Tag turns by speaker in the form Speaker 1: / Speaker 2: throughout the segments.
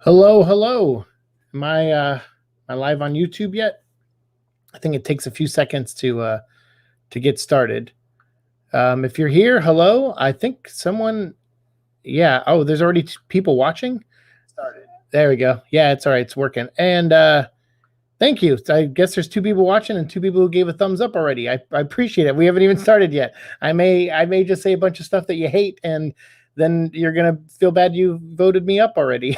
Speaker 1: Hello, hello. Am I live on YouTube yet? I think it takes a few seconds to get started. If you're here, hello. I think someone, yeah. Oh, there's already people watching. Started. There we go. Yeah, it's all right. It's working. And thank you. I guess there's two people watching and two people who gave a thumbs up already. I appreciate it. We haven't even started yet. I may just say a bunch of stuff that you hate, and then you're gonna feel bad you voted me up already.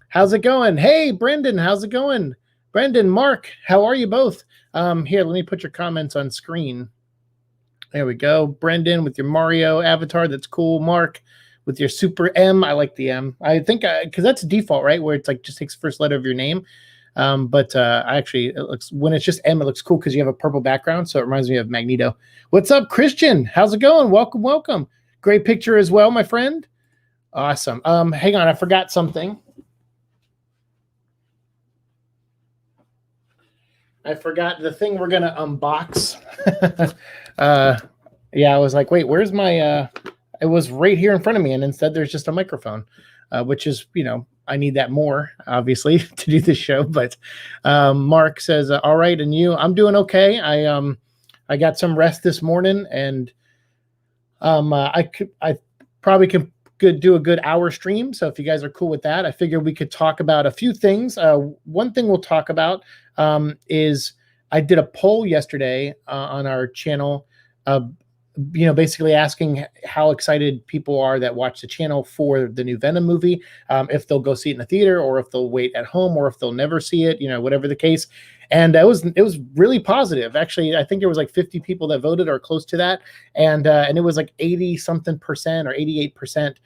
Speaker 1: How's it going? Hey, Brendan, how's it going? Brendan, Mark, how are you both? Here, let me put your comments on screen. There we go. Brendan with your Mario avatar. That's cool. Mark with your Super M. I like the M. I think because that's default, right? Where it's like just takes the first letter of your name. But actually, it looks when it's just M, it looks cool because you have a purple background. So it reminds me of Magneto. What's up, Christian? How's it going? Welcome, welcome. Great picture as well, my friend. Awesome. Hang on, I forgot something. I forgot the thing we're gonna unbox. Yeah, I was like, wait, where's my? It was right here in front of me, and instead there's just a microphone, which is, I need that more, obviously, to do this show. But Mark says, all right, and you? I'm doing okay. I got some rest this morning, and I probably could do a good hour stream. So if you guys are cool with that, I figured we could talk about a few things. One thing we'll talk about is I did a poll yesterday on our channel, basically asking how excited people are that watch the channel for the new Venom movie, if they'll go see it in the theater or if they'll wait at home or if they'll never see it, whatever the case. And it was really positive. Actually, I think there was like 50 people that voted or close to that. And it was like 80 something percent or 88%,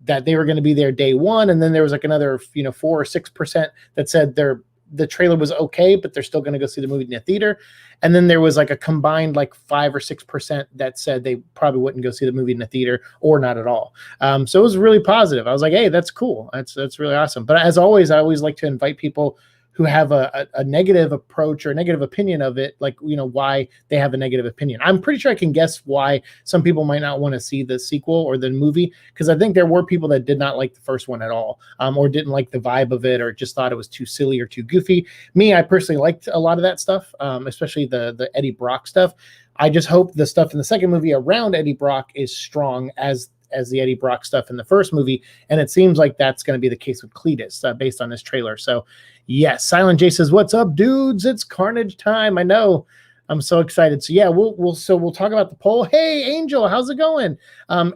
Speaker 1: that they were going to be there day one. And then there was like another, 4 or 6% that said the trailer was okay, but they're still going to go see the movie in the theater. And then there was like a combined like 5 or 6% that said they probably wouldn't go see the movie in the theater or not at all. So it was really positive. I was like, hey, that's cool. That's really awesome. But as always, I always like to invite people who have a negative approach or a negative opinion of it, like, why they have a negative opinion. I'm pretty sure I can guess why some people might not want to see the sequel or the movie, because I think there were people that did not like the first one at all, or didn't like the vibe of it, or just thought it was too silly or too goofy. Me, I personally liked a lot of that stuff, especially the Eddie Brock stuff. I just hope the stuff in the second movie around Eddie Brock is strong as the Eddie Brock stuff in the first movie, and it seems like that's going to be the case with Cletus, based on this trailer. So yes, Silent J says, what's up, dudes? It's Carnage time. I know, I'm so excited. So yeah, we'll talk about the poll. Hey, Angel, how's it going?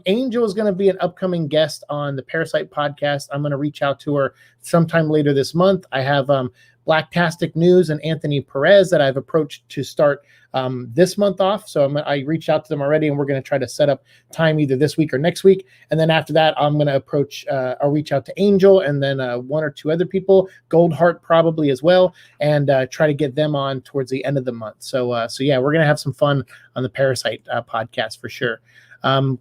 Speaker 1: Angel is going to be an upcoming guest on the Parasite podcast. I'm going to reach out to her sometime later this month. I have Blacktastic News and Anthony Perez that I've approached to start this month off. So I reached out to them already, and we're going to try to set up time either this week or next week. And then after that, I'm going to I'll reach out to Angel and then one or two other people, Goldheart probably as well, and try to get them on towards the end of the month. So yeah, we're going to have some fun on the Parasite podcast for sure.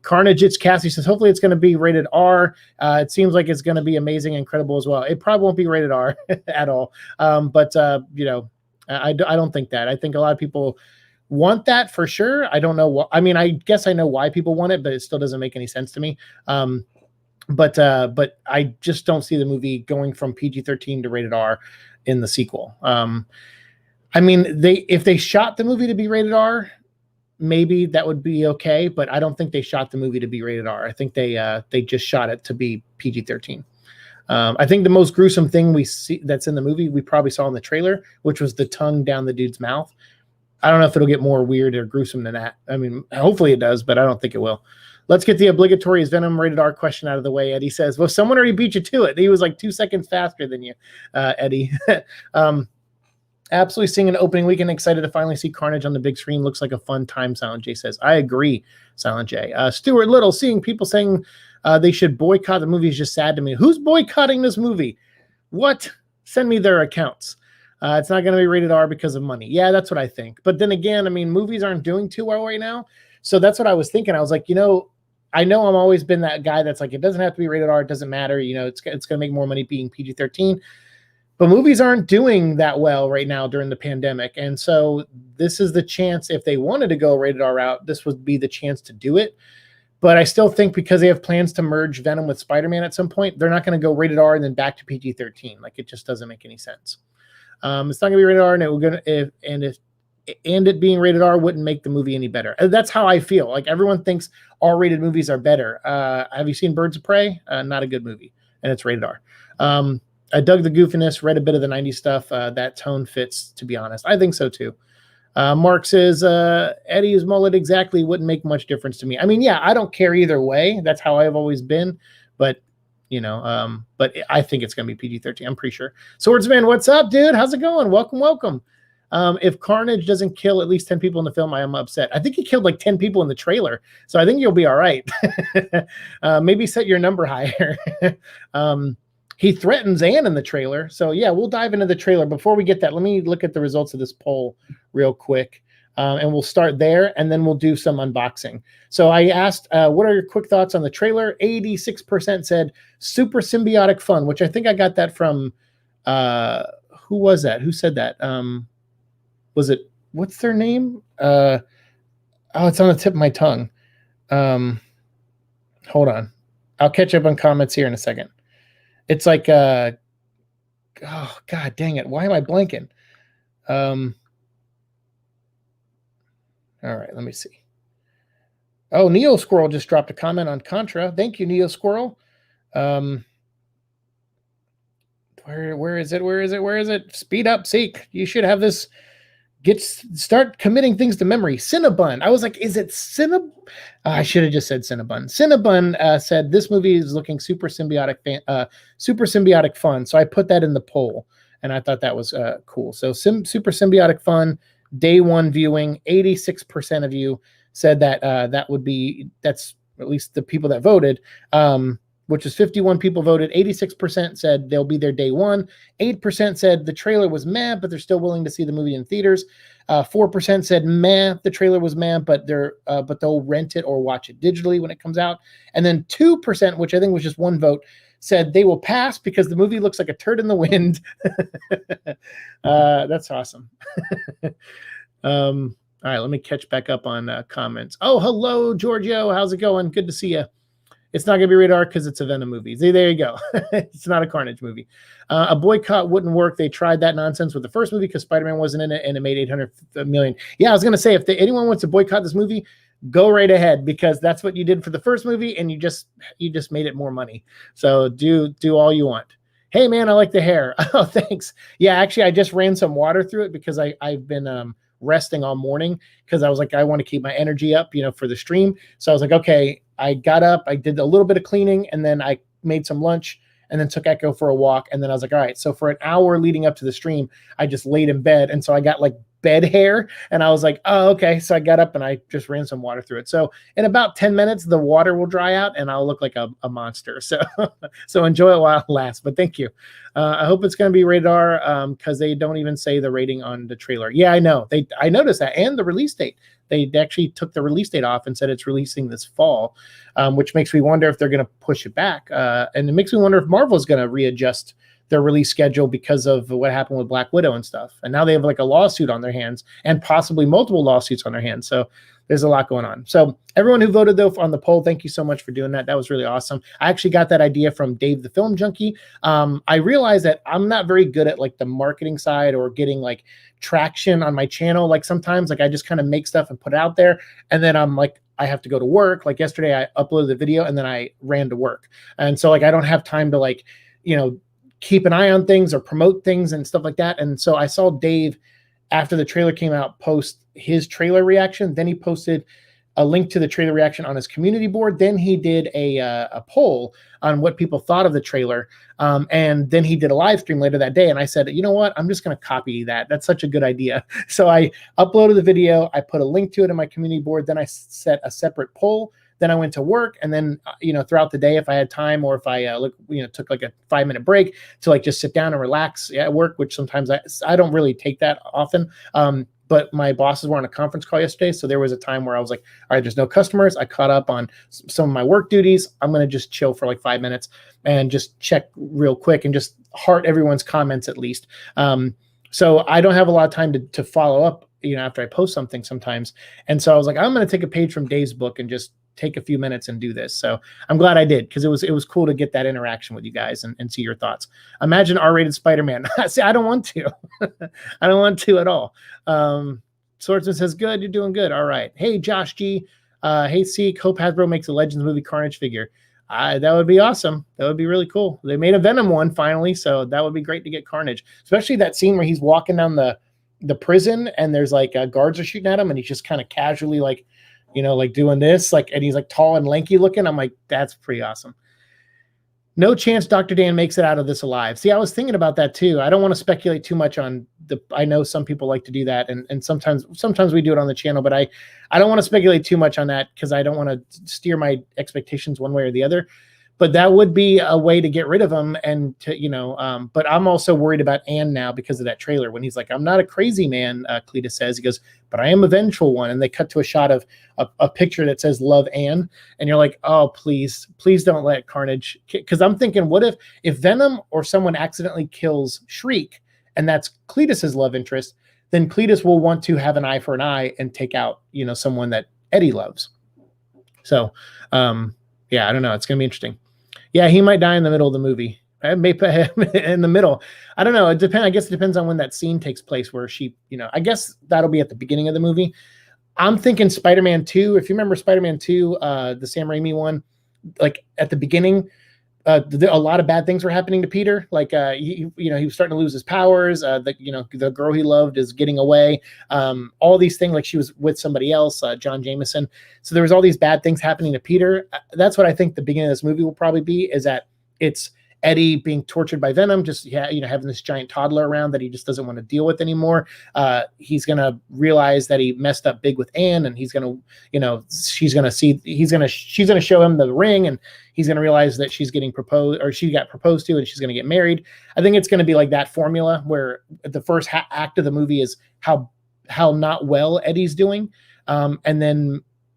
Speaker 1: Carnage, it's Cassie says, hopefully it's going to be rated R. It seems like it's going to be amazing, incredible as well. It probably won't be rated R at all. But I don't think that. I think a lot of people want that for sure. I don't know what, I mean, I guess I know why people want it, but it still doesn't make any sense to me. But I just don't see the movie going from PG-13 to rated R in the sequel. I mean, if they shot the movie to be rated R, maybe that would be okay, but I don't think they shot the movie to be rated R. I think they just shot it to be PG-13. I think the most gruesome thing we see that's in the movie, we probably saw in the trailer, which was the tongue down the dude's mouth. I don't know if it'll get more weird or gruesome than that. I mean, hopefully it does, but I don't think it will. Let's get the obligatory is Venom rated R question out of the way. Eddie says, well, someone already beat you to it. He was like 2 seconds faster than you, Eddie. Absolutely seeing an opening weekend. Excited to finally see Carnage on the big screen. Looks like a fun time, Silent J says. I agree, Silent J. Stuart Little, seeing people saying they should boycott the movie is just sad to me. Who's boycotting this movie? What? Send me their accounts. It's not going to be rated R because of money. Yeah, that's what I think. But then again, I mean, movies aren't doing too well right now. So that's what I was thinking. I was like, I know I've always been that guy that's like, it doesn't have to be rated R. It doesn't matter. It's going to make more money being PG-13. But movies aren't doing that well right now during the pandemic. And so this is the chance, if they wanted to go rated R route, this would be the chance to do it. But I still think because they have plans to merge Venom with Spider-Man at some point, they're not going to go rated R and then back to PG-13. Like, it just doesn't make any sense. It's not going to be rated R, and it being rated R wouldn't make the movie any better. That's how I feel. Like, everyone thinks R-rated movies are better. Have you seen Birds of Prey? Not a good movie, and it's rated R. I dug the goofiness, read a bit of the 90s stuff. That tone fits, to be honest. I think so, too. Mark says, Eddie's mullet exactly wouldn't make much difference to me. I mean, yeah, I don't care either way. That's how I've always been. But, but I think it's going to be PG-13. I'm pretty sure. Swordsman, what's up, dude? How's it going? Welcome. If Carnage doesn't kill at least 10 people in the film, I am upset. I think he killed like 10 people in the trailer. So I think you'll be all right. Maybe set your number higher. He threatens Anne in the trailer. So, yeah, we'll dive into the trailer. Before we get that, let me look at the results of this poll real quick. And we'll start there, and then we'll do some unboxing. So I asked, what are your quick thoughts on the trailer? 86% said super symbiotic fun, which I think I got that from, who was that? Who said that? Was it, what's their name? Oh, it's on the tip of my tongue. Hold on. I'll catch up on comments here in a second. It's like, oh, God dang it. Why am I blanking? All right, let me see. Oh, Neo Squirrel just dropped a comment on Contra. Thank you, Neo Squirrel. Where is it? Speed up, Seek. You should have this. Start committing things to memory. Cinnabon. I was like, is it Cinnabon? I should have just said Cinnabon. Cinnabon said this movie is looking super symbiotic fun. So I put that in the poll, and I thought that was cool. So super symbiotic fun. Day one viewing. 86% of you said that that's at least the people that voted. Which is 51 people voted. 86% said they'll be there day one. 8% said the trailer was meh, but they're still willing to see the movie in theaters. 4% said meh, the trailer was meh, but they'll rent it or watch it digitally when it comes out. And then 2%, which I think was just one vote, said they will pass because the movie looks like a turd in the wind. That's awesome. All right, let me catch back up on comments. Oh, hello, Giorgio. How's it going? Good to see you. It's not going to be rated R because it's a Venom movie. See, there you go. It's not a Carnage movie. A boycott wouldn't work. They tried that nonsense with the first movie because Spider-Man wasn't in it, and it made $800 million. Yeah, I was going to say, if anyone wants to boycott this movie, go right ahead, because that's what you did for the first movie, and you just made it more money. So do all you want. Hey, man, I like the hair. Oh, thanks. Yeah, actually, I just ran some water through it because I've been resting all morning because I was like, I want to keep my energy up, for the stream. So I was like, okay, I got up, I did a little bit of cleaning, and then I made some lunch, and then took Echo for a walk. And then I was like, all right, so for an hour leading up to the stream, I just laid in bed. And so I got like bed hair, and I was like, oh, okay. So I got up and I just ran some water through it. So in about 10 minutes, the water will dry out and I'll look like a monster. So, so enjoy it while it lasts, but thank you. I hope it's going to be rated R, because they don't even say the rating on the trailer. Yeah, I know. I noticed that, and the release date. They actually took the release date off and said it's releasing this fall, which makes me wonder if they're going to push it back. And it makes me wonder if Marvel's going to readjust their release schedule because of what happened with Black Widow and stuff. And now they have like a lawsuit on their hands, and possibly multiple lawsuits on their hands. So there's a lot going on. So everyone who voted, though, on the poll, thank you so much for doing that. That was really awesome. I actually got that idea from Dave the Film Junkie. I realized that I'm not very good at like the marketing side or getting like traction on my channel. Like sometimes like I just kind of make stuff and put it out there, and then I'm like, I have to go to work. Like yesterday I uploaded the video and then I ran to work. And so like I don't have time to like, keep an eye on things or promote things and stuff like that. And so I saw Dave, after the trailer came out, post his trailer reaction. Then he posted a link to the trailer reaction on his community board. Then he did a poll on what people thought of the trailer. And then he did a live stream later that day. And I said, you know what? I'm just going to copy that. That's such a good idea. So I uploaded the video. I put a link to it in my community board. Then I set a separate poll. Then I went to work, and then, throughout the day, if I had time, or if I took like a 5-minute break to like just sit down and relax at work, which sometimes I don't really take that often. But my bosses were on a conference call yesterday. So there was a time where I was like, all right, there's no customers. I caught up on some of my work duties. I'm going to just chill for like 5 minutes and just check real quick and just heart everyone's comments at least. So I don't have a lot of time to follow up, after I post something sometimes. And so I was like, I'm going to take a page from Dave's book and just take a few minutes and do this. So I'm glad I did, because it was cool to get that interaction with you guys and see your thoughts. Imagine R-rated Spider-Man. See, I don't want to. I don't want to at all. Swordsman says, good, you're doing good. All right. Hey, Josh G. Hey, Seek. Hope Hasbro makes a Legends movie Carnage figure. That would be awesome. That would be really cool. They made a Venom one finally, so that would be great to get Carnage. Especially that scene where he's walking down the prison and there's like guards are shooting at him and he's just kind of casually like, like doing this, like, and he's like tall and lanky looking. I'm like, that's pretty awesome. No chance Dr. Dan makes it out of this alive. See, I was thinking about that too. I don't want to speculate too much on I know some people like to do that, and sometimes we do it on the channel, but I don't want to speculate too much on that because I don't want to steer my expectations one way or the other. But that would be a way to get rid of him, and to but I'm also worried about Anne now because of that trailer when he's like, I'm not a crazy man, Cletus says. He goes, but I am a vengeful one, and they cut to a shot of a picture that says love Anne, and you're like, oh, please don't let Carnage, because I'm thinking, what if Venom or someone accidentally kills Shriek, and that's Cletus's love interest, then Cletus will want to have an eye for an eye and take out someone that Eddie loves. So yeah, I don't know, it's gonna be interesting. Yeah, he might die in the middle of the movie. I may put him in the middle. I don't know. I guess it depends on when that scene takes place where she, I guess that'll be at the beginning of the movie. I'm thinking Spider-Man 2. If you remember Spider-Man 2, the Sam Raimi one, like at the beginning, a lot of bad things were happening to Peter. Like, he was starting to lose his powers. The girl he loved is getting away. All these things, like she was with somebody else, John Jameson. So there was all these bad things happening to Peter. That's what I think the beginning of this movie will probably be, is that it's Eddie being tortured by Venom, just having this giant toddler around that he just doesn't want to deal with anymore. He's gonna realize that he messed up big with Anne, and he's gonna, she's gonna show him the ring, and he's gonna realize that she's getting proposed, or she got proposed to, and she's gonna get married. I think it's gonna be like that formula where the first act of the movie is how not well Eddie's doing,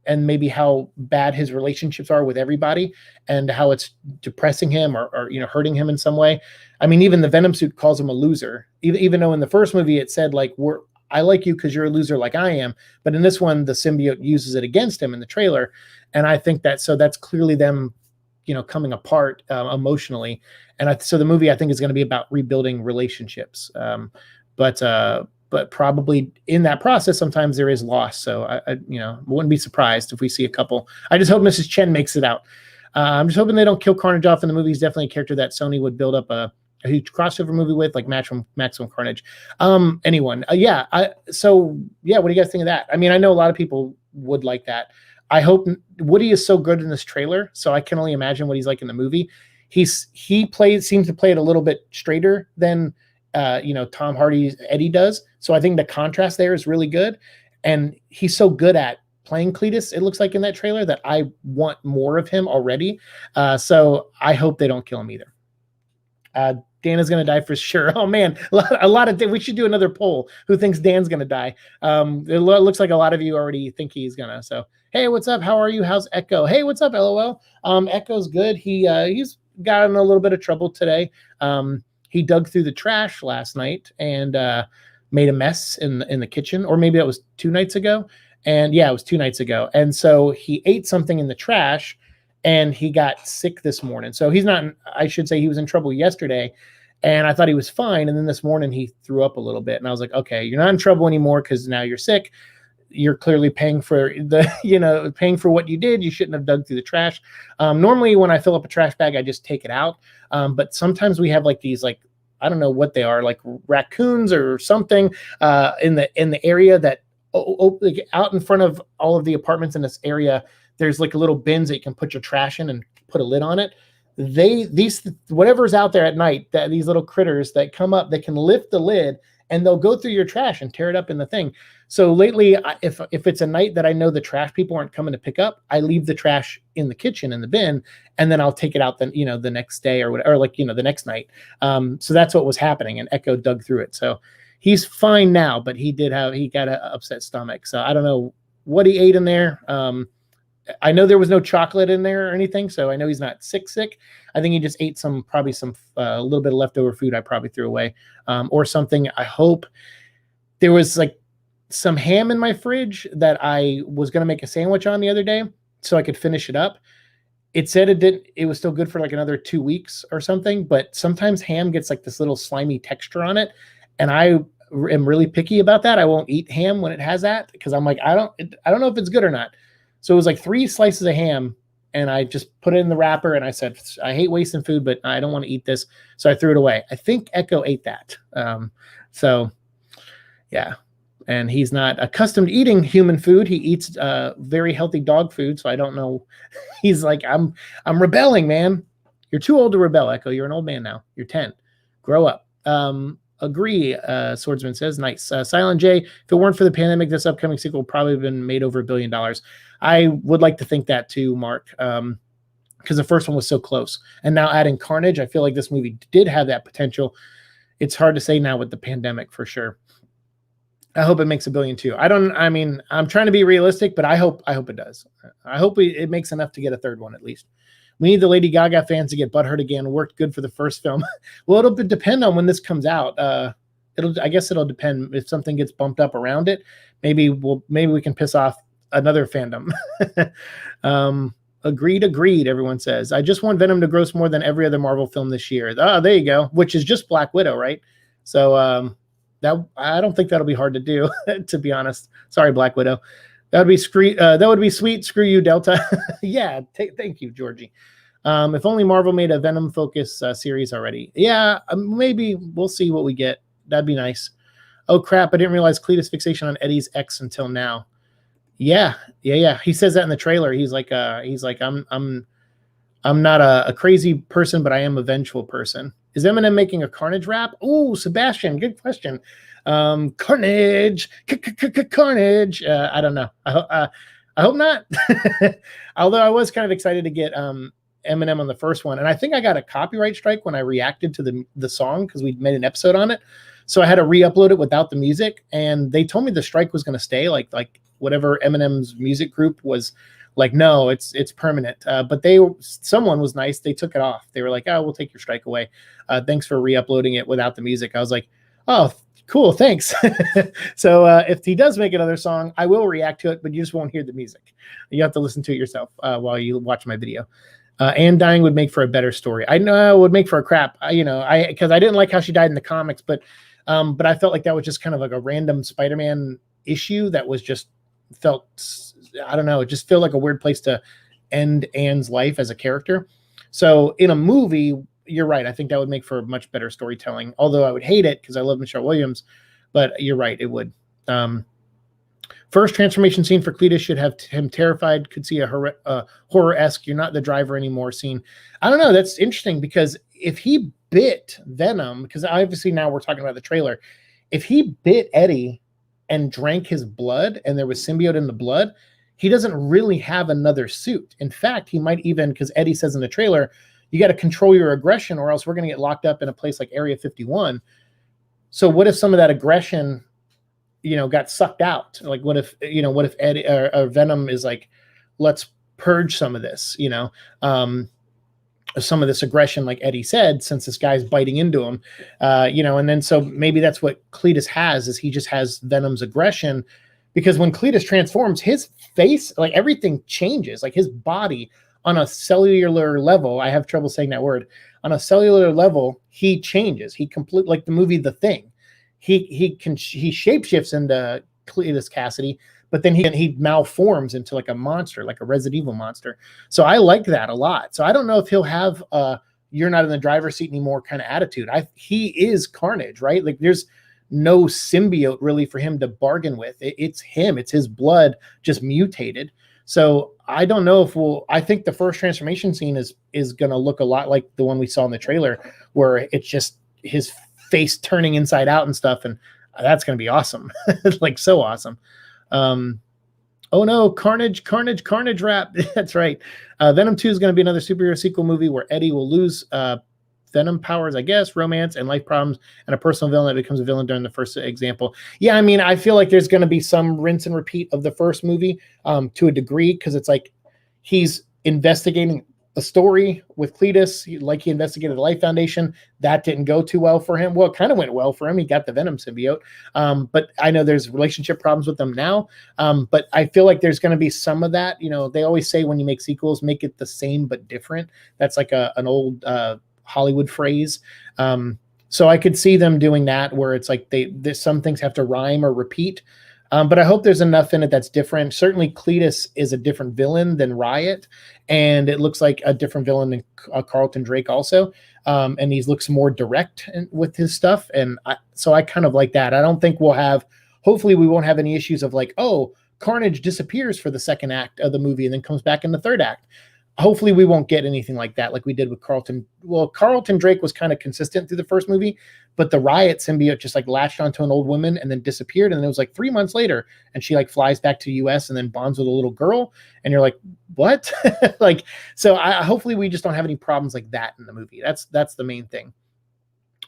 Speaker 1: and maybe how bad his relationships are with everybody, and how it's depressing him or hurting him in some way. I mean, even the Venom suit calls him a loser, even though in the first movie it said like, I like you because you're a loser like I am. But in this one, the symbiote uses it against him in the trailer. And I think that's clearly them, coming apart emotionally. And so the movie, I think, is going to be about rebuilding relationships. But probably in that process, sometimes there is loss. So I wouldn't be surprised if we see a couple. I just hope Mrs. Chen makes it out. I'm just hoping they don't kill Carnage off in the movie. He's definitely a character that Sony would build up a huge crossover movie with, like Maximum Carnage. Anyone? What do you guys think of that? I mean, I know a lot of people would like that. I hope Woody is so good in this trailer, so I can only imagine what he's like in the movie. He seems to play it a little bit straighter than Tom Hardy's Eddie does. So I think the contrast there is really good. And he's so good at playing Cletus, it looks like in that trailer, that I want more of him already. So I hope they don't kill him either. Dan is going to die for sure. Oh man, a lot of we should do another poll. Who thinks Dan's going to die? It looks like a lot of you already think he's gonna. So hey, what's up? How are you? How's Echo? Hey, what's up? LOL. Echo's good. He's gotten a little bit of trouble today. He dug through the trash last night and made a mess in the kitchen, or maybe that was 2 nights ago. And yeah, it was 2 nights ago. And so he ate something in the trash, and he got sick this morning. So he's not, I should say, he was in trouble yesterday, and I thought he was fine. And then this morning he threw up a little bit, and I was like, okay, you're not in trouble anymore because now you're sick. You're clearly paying for paying for what you did. You shouldn't have dug through the trash. Normally when I fill up a trash bag, I just take it out. But sometimes we have like these, like, I don't know what they are, like raccoons or something in the area that like out in front of all of the apartments in this area. There's like a little bins that you can put your trash in and put a lid on it. These whatever's out there at night, that these little critters that come up, they can lift the lid and they'll go through your trash and tear it up in the thing. So lately, if it's a night that I know the trash people aren't coming to pick up, I leave the trash in the kitchen in the bin, and then I'll take it out the next day or whatever, or like the next night. So that's what was happening, and Echo dug through it. So he's fine now, but he got an upset stomach. So I don't know what he ate in there. I know there was no chocolate in there or anything, so I know he's not sick. I think he just ate probably some a little bit of leftover food I probably threw away, or something. I hope there was like some ham in my fridge that I was going to make a sandwich on the other day, so I could finish it up. It said it was still good for like another 2 weeks or something, but sometimes ham gets like this little slimy texture on it. And I am really picky about that. I won't eat ham when it has that because I'm like, I don't know if it's good or not. So it was like 3 slices of ham, and I just put it in the wrapper, and I said, I hate wasting food, but I don't want to eat this. So I threw it away. I think Echo ate that. So yeah. And he's not accustomed to eating human food. He eats very healthy dog food. So I don't know. He's like, I'm rebelling, man. You're too old to rebel, Echo. You're an old man now. You're 10. Grow up. Agree, Swordsman says. Nice. Silent J, if it weren't for the pandemic, this upcoming sequel would probably have been made over $1 billion. I would like to think that too, Mark, because the first one was so close. And now adding Carnage, I feel like this movie did have that potential. It's hard to say now with the pandemic for sure. I hope it makes $1 billion too. I'm trying to be realistic, but I hope it does. I hope it makes enough to get a third one at least. We need the Lady Gaga fans to get butthurt again. Worked good for the first film. Well, it'll depend on when this comes out. I guess it'll depend if something gets bumped up around it. Maybe we can piss off another fandom. Agreed. Everyone says, I just want Venom to gross more than every other Marvel film this year. Oh, there you go. Which is just Black Widow, right? So that I don't think that'll be hard to do, to be honest. Sorry, Black Widow. That would be sweet. Screw you, Delta. Yeah, thank you, Georgie. If only Marvel made a Venom focus series already. Yeah, maybe we'll see what we get. That'd be nice. Oh crap! I didn't realize Cletus' fixation on Eddie's ex until now. Yeah. He says that in the trailer. He's like, I'm not a crazy person, but I am a vengeful person. Is Eminem making a Carnage rap? Oh, Sebastian, good question. Carnage, Carnage. I don't know. I hope not. Although I was kind of excited to get Eminem on the first one, and I think I got a copyright strike when I reacted to the song because we made an episode on it. So I had to re-upload it without the music, and they told me the strike was going to stay. Like whatever Eminem's music group was like, no, it's permanent. But someone was nice. They took it off. They were like, oh, we'll take your strike away. Thanks for re-uploading it without the music. I was like, oh, cool, thanks. So if he does make another song, I will react to it, but you just won't hear the music. You have to listen to it yourself while you watch my video. Anne dying would make for a better story. I know it would make for a crap, because I didn't like how she died in the comics, but I felt like that was just kind of like a random Spider-Man issue that was just felt, I don't know, it just felt like a weird place to end Anne's life as a character. So in a movie, you're right. I think that would make for much better storytelling, although I would hate it because I love Michelle Williams, but you're right, it would. First transformation scene for Cletus should have him terrified, could see a horror-esque, you're not the driver anymore scene. I don't know, that's interesting because if he bit Venom, because obviously now we're talking about the trailer, if he bit Eddie and drank his blood and there was symbiote in the blood, he doesn't really have another suit. In fact, he might even, because Eddie says in the trailer, you got to control your aggression or else we're going to get locked up in a place like Area 51. So what if some of that aggression, got sucked out? Like what if Eddie or Venom is like, let's purge some of this, some of this aggression, like Eddie said, since this guy's biting into him, and then so maybe that's what Cletus has, is he just has Venom's aggression, because when Cletus transforms, his face, like everything changes, like his body on a cellular level. I have trouble saying that word. On a cellular level, he changes. He completely, like the movie The Thing. He shapeshifts into Cletus Cassidy, but then he malforms into like a monster, like a Resident Evil monster. So I like that a lot. So I don't know if he'll have you're not in the driver's seat anymore kind of attitude. He is Carnage, right? Like there's no symbiote really for him to bargain with. It's him. It's his blood just mutated. So I don't know if I think the first transformation scene is going to look a lot like the one we saw in the trailer, where it's just his face turning inside out and stuff. And that's going to be awesome. Like so awesome. Oh no, Carnage rap. That's right. Venom 2 is going to be another superhero sequel movie where Eddie will lose Venom powers, I guess, romance and life problems, and a personal villain that becomes a villain during the first example. Yeah, I mean, I feel like there's going to be some rinse and repeat of the first movie to a degree, because it's like he's investigating a story with Cletus, like he investigated the Life Foundation. That didn't go too well for him. Well, it kind of went well for him. He got the Venom symbiote. But I know there's relationship problems with them now. But I feel like there's going to be some of that. They always say when you make sequels, make it the same but different. That's like an old Hollywood phrase. So I could see them doing that where it's like some things have to rhyme or repeat. But I hope there's enough in it that's different. Certainly, Cletus is a different villain than Riot, and it looks like a different villain than Carlton Drake also. And he looks more direct with his stuff, and so I kind of like that. I don't think hopefully we won't have any issues of like, oh, Carnage disappears for the second act of the movie and then comes back in the third act. Hopefully we won't get anything like that, like we did with Carlton. Well, Carlton Drake was kind of consistent through the first movie, but the Riot symbiote just like latched onto an old woman and then disappeared. And then it was like 3 months later, and she like flies back to the US and then bonds with a little girl. And you're like, what? So hopefully we just don't have any problems like that in the movie. That's the main thing.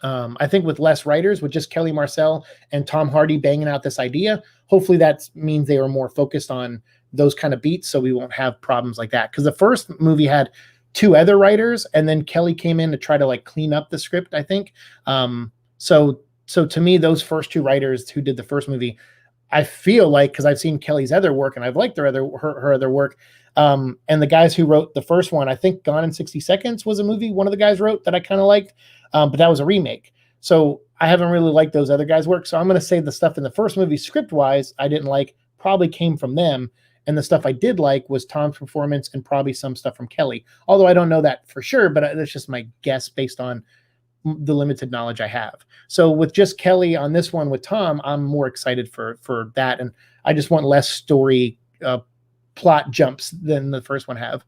Speaker 1: I think with less writers, with just Kelly Marcel and Tom Hardy banging out this idea, hopefully that means they are more focused on those kind of beats, so we won't have problems like that. Because the first movie had 2 other writers, and then Kelly came in to try to like clean up the script, I think. So to me, those first 2 writers who did the first movie, I feel like, because I've seen Kelly's other work and I've liked her other work, and the guys who wrote the first one, I think Gone in 60 Seconds was a movie one of the guys wrote that I kind of liked, but that was a remake. So I haven't really liked those other guys' work. So I'm going to say the stuff in the first movie, script-wise, I didn't like, probably came from them. And the stuff I did like was Tom's performance and probably some stuff from Kelly. Although I don't know that for sure, but that's just my guess based on the limited knowledge I have. So with just Kelly on this one with Tom, I'm more excited for that. And I just want less story plot jumps than the first one had.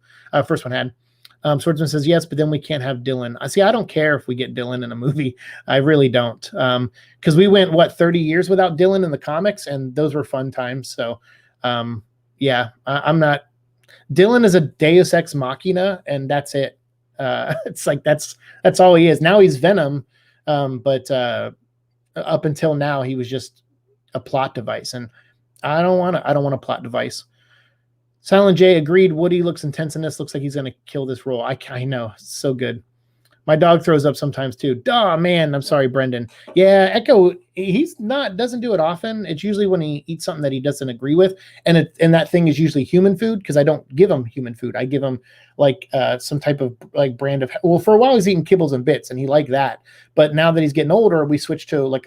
Speaker 1: Swordsman says yes, but then we can't have Dylan. I don't care if we get Dylan in a movie. I really don't. Because we went, 30 years without Dylan in the comics, and those were fun times. So yeah, I'm not. Dylan is a Deus Ex Machina, and that's it. It's like that's all he is. Now he's Venom, but up until now he was just a plot device, and I don't want a plot device. Silent J agreed. Woody looks intense in this. Looks like he's gonna kill this role. I know, so good. My dog throws up sometimes too. Duh, man. I'm sorry, Brendan. Yeah, Echo, doesn't do it often. It's usually when he eats something that he doesn't agree with. And that thing is usually human food, because I don't give him human food. I give him like some type of like brand of, well, for a while he's eating kibbles and bits and he liked that. But now that he's getting older, we switched to like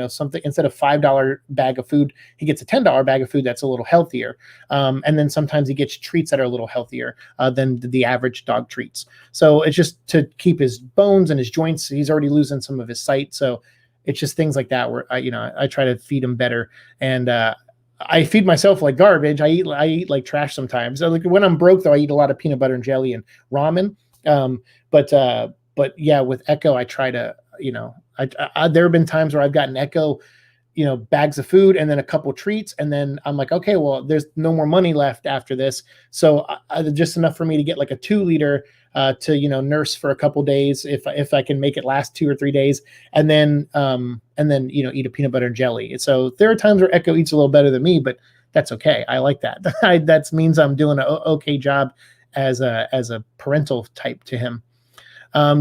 Speaker 1: something, instead of $5 bag of food, he gets a $10 bag of food that's a little healthier. And then sometimes he gets treats that are a little healthier than the average dog treats. So it's just to keep his bones and his joints. He's already losing some of his sight. So it's just things like that where I try to feed him better. And I feed myself like garbage. I eat like trash sometimes. So like when I'm broke though, I eat a lot of peanut butter and jelly and ramen. But yeah, with Echo, I try to, there have been times where I've gotten Echo, bags of food and then a couple treats. And then I'm like, okay, well, there's no more money left after this. So just enough for me to get like a 2-liter to, nurse for a couple days if I can make it last 2 or 3 days, and then eat a peanut butter and jelly. So there are times where Echo eats a little better than me, but that's okay. I like that. That means I'm doing an okay job as a parental type to him.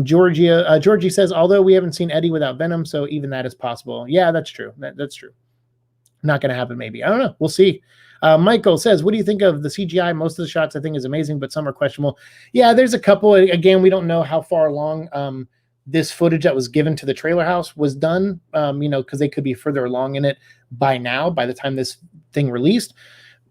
Speaker 1: Georgie says, although we haven't seen Eddie without Venom, so even that is possible. Yeah, that's true. That's true. Not going to happen, maybe. I don't know. We'll see. Michael says, what do you think of the CGI? Most of the shots I think is amazing, but some are questionable. Yeah, there's a couple. Again, we don't know how far along this footage that was given to the trailer house was done, because they could be further along in it by now, by the time this thing released.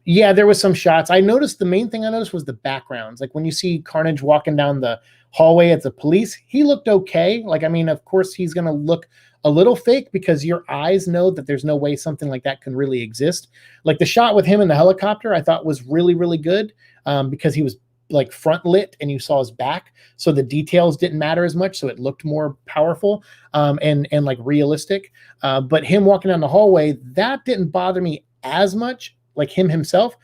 Speaker 1: Yeah, there was some shots. The main thing I noticed was the backgrounds. Like when you see Carnage walking down the hallway at the police, he looked okay. Of course he's going to look a little fake because your eyes know that there's no way something like that can really exist. Like the shot with him in the helicopter, I thought was really, really good because he was like front lit and you saw his back. So the details didn't matter as much. So it looked more powerful and like realistic. But him walking down the hallway, that didn't bother me as much, like him himself,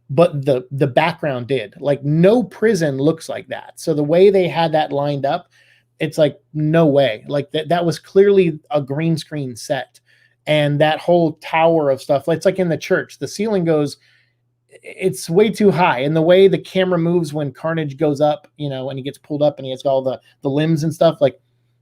Speaker 1: but the background did. Like no prison looks like that. So the way they had that lined up, it's like, no way. Like that was clearly a green screen set. And that whole tower of stuff, it's like in the church, the ceiling goes it's way too high. And the way the camera moves when Carnage goes up, you know, when he gets pulled up and he has all the limbs and stuff, like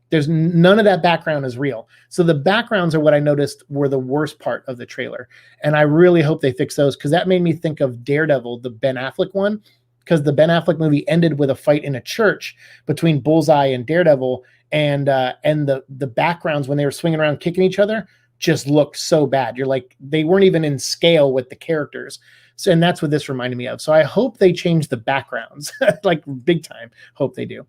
Speaker 1: there's none of that background is real. So the backgrounds are what I noticed were the worst part of the trailer. And I really hope they fix those, because that made me think of Daredevil, the Ben Affleck one, because the Ben Affleck movie ended with a fight in a church between Bullseye and Daredevil. And the backgrounds when they were swinging around kicking each other just looked so bad. You're like, they weren't even in scale with the characters. So, and that's what this reminded me of. So I hope they change the backgrounds, like big time. Hope they do.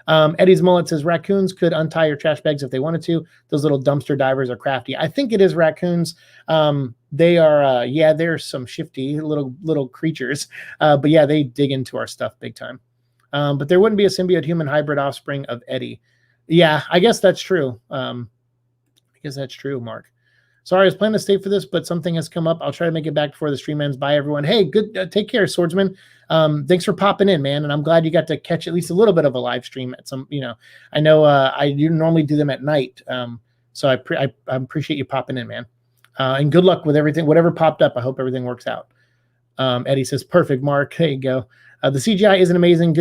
Speaker 1: Eddie's Mullet says raccoons could untie your trash bags if they wanted to. Those little dumpster divers are crafty. I think it is raccoons. They are, yeah, they're some shifty little creatures. But yeah, they dig into our stuff big time. But there wouldn't be a symbiote human hybrid offspring of Eddie. Yeah, I guess that's true. I guess that's true, Mark. Sorry, I was planning to stay for this, but something has come up. I'll try to make it back before the stream ends. Bye, everyone. Hey, good. Take care, Swordsman. Thanks for popping in, man. And I'm glad you got to catch at least a little bit of a live stream at some, you know, I know you normally do them at night. So I appreciate you popping in, man. And good luck with everything. Whatever popped up, I hope everything works out. Eddie says, perfect, Mark. There you go. The CGI isn't amazing.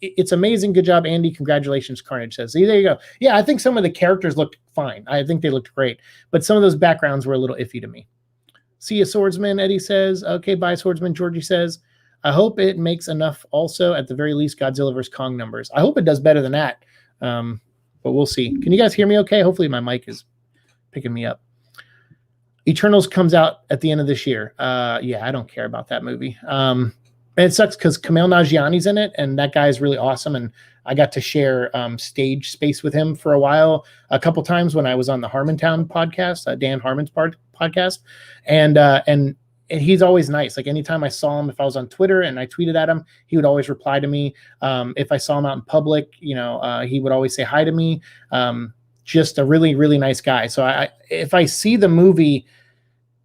Speaker 1: It's amazing. Good job, Andy. Congratulations, Carnage says. See, there you go. Yeah, I think some of the characters looked fine. I think they looked great. But some of those backgrounds were a little iffy to me. See you, Swordsman, Eddie says. Okay, bye, Swordsman. Georgie says, I hope it makes enough also, at the very least, Godzilla vs. Kong numbers. I hope it does better than that. But we'll see. Can you guys hear me okay? Hopefully my mic is picking me up. Eternals comes out at the end of this year. Yeah, I don't care about that movie. And it sucks because Kumail Nanjiani's in it, and that guy is really awesome. And I got to share stage space with him for a while, a couple times when I was on the Harmontown podcast, Dan Harmon's podcast. And he's always nice. Like anytime I saw him, if I was on Twitter and I tweeted at him, he would always reply to me. If I saw him out in public, you know, he would always say hi to me. Just a really, really nice guy. So if I see the movie,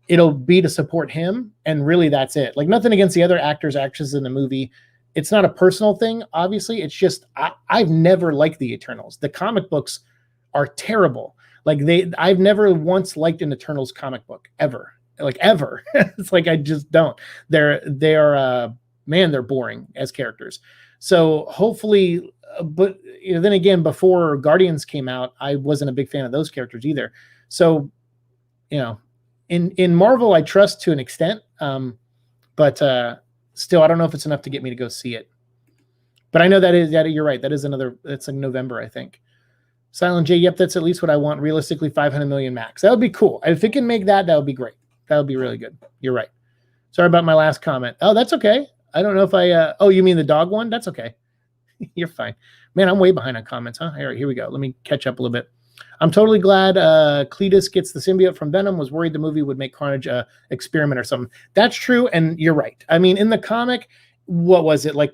Speaker 1: it'll be to support him, and really that's it. Like nothing against the other actors, actresses in the movie. It's not a personal thing, obviously. It's just I've never liked the Eternals. The comic books are terrible. Like I've never once liked an Eternals comic book ever. Like ever. It's like I just don't. They're boring as characters. So hopefully, but you know, then again, before Guardians came out, I wasn't a big fan of those characters either. So, you know, in Marvel, I trust to an extent, but still, I don't know if it's enough to get me to go see it. But I know that you're right. That is it's in November, I think. Silent J, yep, that's at least what I want. Realistically, 500 million max. That would be cool. If it can make that would be great. That would be really good. You're right. Sorry about my last comment. Oh, that's okay. I don't know if oh, you mean the dog one? That's okay. You're fine. Man, I'm way behind on comments, huh? All right, here we go. Let me catch up a little bit. I'm totally glad Cletus gets the symbiote from Venom. Was worried the movie would make Carnage experiment or something. That's true, and you're right. I mean, in the comic, what was it like?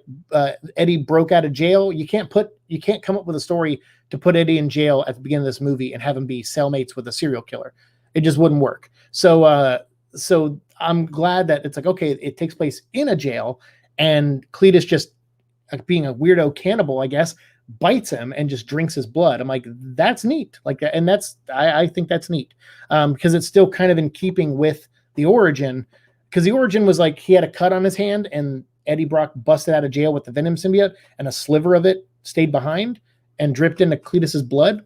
Speaker 1: Eddie broke out of jail. You can't come up with a story to put Eddie in jail at the beginning of this movie and have him be cellmates with a serial killer. It just wouldn't work. So I'm glad that it's like, okay, it takes place in a jail, and Cletus just being a weirdo cannibal, I guess, bites him and just drinks his blood. I'm like, that's neat. Like, and I think that's neat. Because it's still kind of in keeping with the origin, because the origin was like, he had a cut on his hand and Eddie Brock busted out of jail with the Venom symbiote, and a sliver of it stayed behind and dripped into Cletus's blood.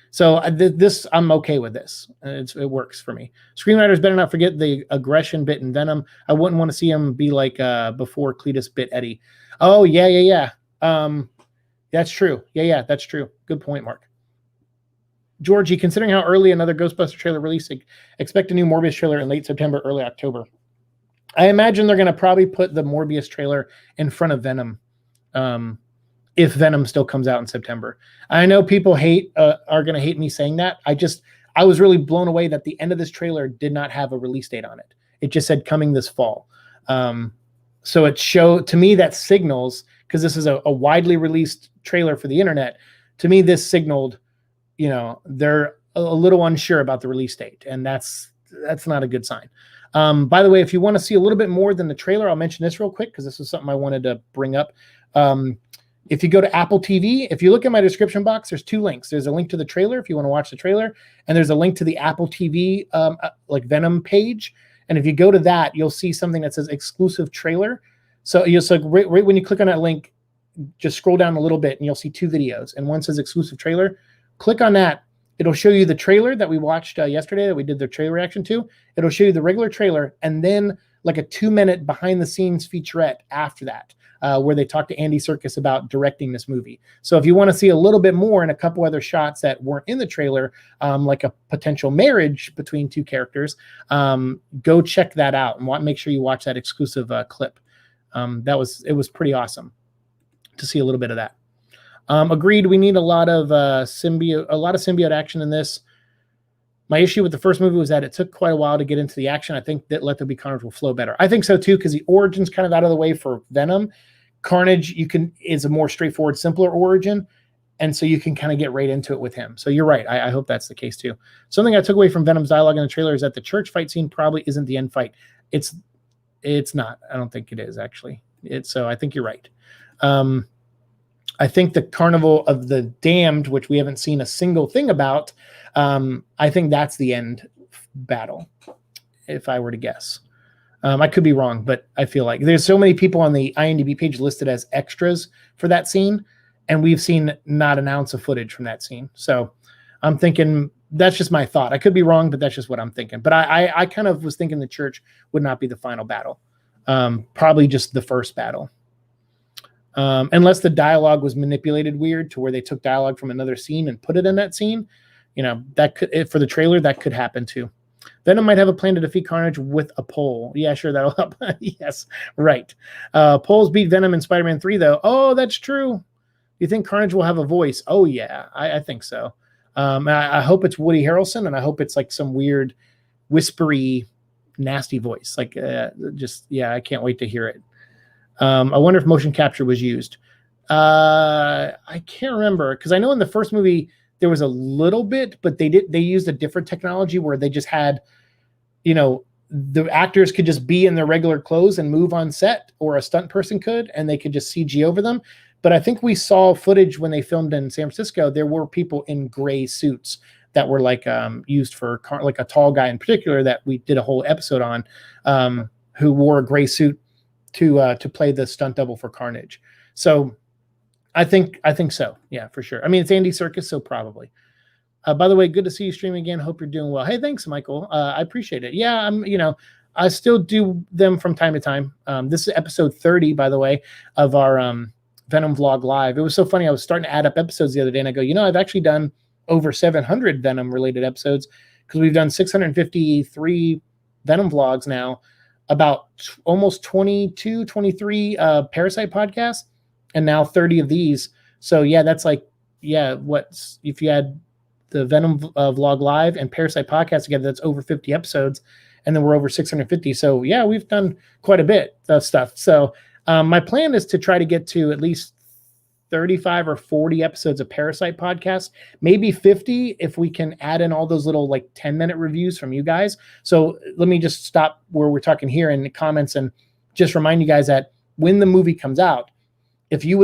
Speaker 1: So this, I'm okay with this. It works for me. Screenwriters better not forget the aggression bit in Venom. I wouldn't want to see him be like before Cletus bit Eddie. Oh, yeah. That's true. Yeah, that's true. Good point, Mark. Georgie, considering how early another Ghostbuster trailer released, expect a new Morbius trailer in late September, early October. I imagine they're going to probably put the Morbius trailer in front of Venom, if Venom still comes out in September. I know people are going to hate me saying that. I was really blown away that the end of this trailer did not have a release date on it. It just said coming this fall. So it showed, to me, that signals, because this is a widely released trailer for the internet, to me this signaled, you know, they're a little unsure about the release date, and that's not a good sign. By the way, if you want to see a little bit more than the trailer, I'll mention this real quick because this is something I wanted to bring up. If you go to Apple TV, if you look at my description box, there's two links. There's a link to the trailer if you want to watch the trailer, and there's a link to the Apple TV like Venom page. And if you go to that, you'll see something that says exclusive trailer. So right when you click on that link, just scroll down a little bit and you'll see 2 videos, and one says exclusive trailer. Click on that. It'll show you the trailer that we watched yesterday that we did the trailer reaction to. It'll show you the regular trailer and then like a 2-minute behind the scenes featurette after that, where they talk to Andy Serkis about directing this movie. So if you want to see a little bit more and a couple other shots that weren't in the trailer, like a potential marriage between 2 characters, go check that out and make sure you watch that exclusive clip. It was pretty awesome to see a little bit of that. Agreed. We need a lot of symbiote action in this. My issue with the first movie was that it took quite a while to get into the action. I think that Let There Be Carnage will flow better. I think so too, because the origin's kind of out of the way for Venom. Carnage is a more straightforward, simpler origin, and so you can kind of get right into it with him. So you're right. I hope that's the case too. Something I took away from Venom's dialogue in the trailer is that the church fight scene probably isn't the end fight. It's not. I don't think it is actually. So I think you're right. I think the Carnival of the Damned, which we haven't seen a single thing about, I think that's the end battle, if I were to guess. I could be wrong, but I feel like there's so many people on the IMDb page listed as extras for that scene, and we've seen not an ounce of footage from that scene. So I'm thinking that's just my thought. I could be wrong, but that's just what I'm thinking. But I kind of was thinking the church would not be the final battle. Probably just the first battle. Unless the dialogue was manipulated weird to where they took dialogue from another scene and put it in that scene, that could, for the trailer, that could happen too. Venom might have a plan to defeat Carnage with a pole. Yeah, sure, that'll help. Yes, right. Poles beat Venom in Spider-Man 3, though. Oh, that's true. You think Carnage will have a voice? Oh, yeah, I think so. I hope it's Woody Harrelson, and I hope it's like some weird, whispery, nasty voice. I can't wait to hear it. I wonder if motion capture was used. I can't remember, because I know in the first movie there was a little bit, but they used a different technology where they just had, the actors could just be in their regular clothes and move on set, or a stunt person could, and they could just CG over them. But I think we saw footage when they filmed in San Francisco. There were people in gray suits that were used for like a tall guy in particular that we did a whole episode on, who wore a gray suit to play the stunt double for Carnage. So I think so. Yeah, for sure. I mean, it's Andy Serkis, so probably. By the way, good to see you streaming again. Hope you're doing well. Hey, thanks, Michael. I appreciate it. Yeah, I still do them from time to time. This is episode 30, by the way, of our Venom vlog live. It was so funny. I was starting to add up episodes the other day, and I go, I've actually done over 700 Venom related episodes, because we've done 653 Venom vlogs now, about almost 22, 23 Parasite podcasts, and now 30 of these. So yeah, that's if you had the Venom vlog live and Parasite podcast together, that's over 50 episodes, and then we're over 650. So yeah, we've done quite a bit of stuff. So my plan is to try to get to at least 35 or 40 episodes of Parasite podcast, maybe 50 if we can add in all those little 10-minute reviews from you guys. So let me just stop where we're talking here in the comments and just remind you guys that when the movie comes out, if you're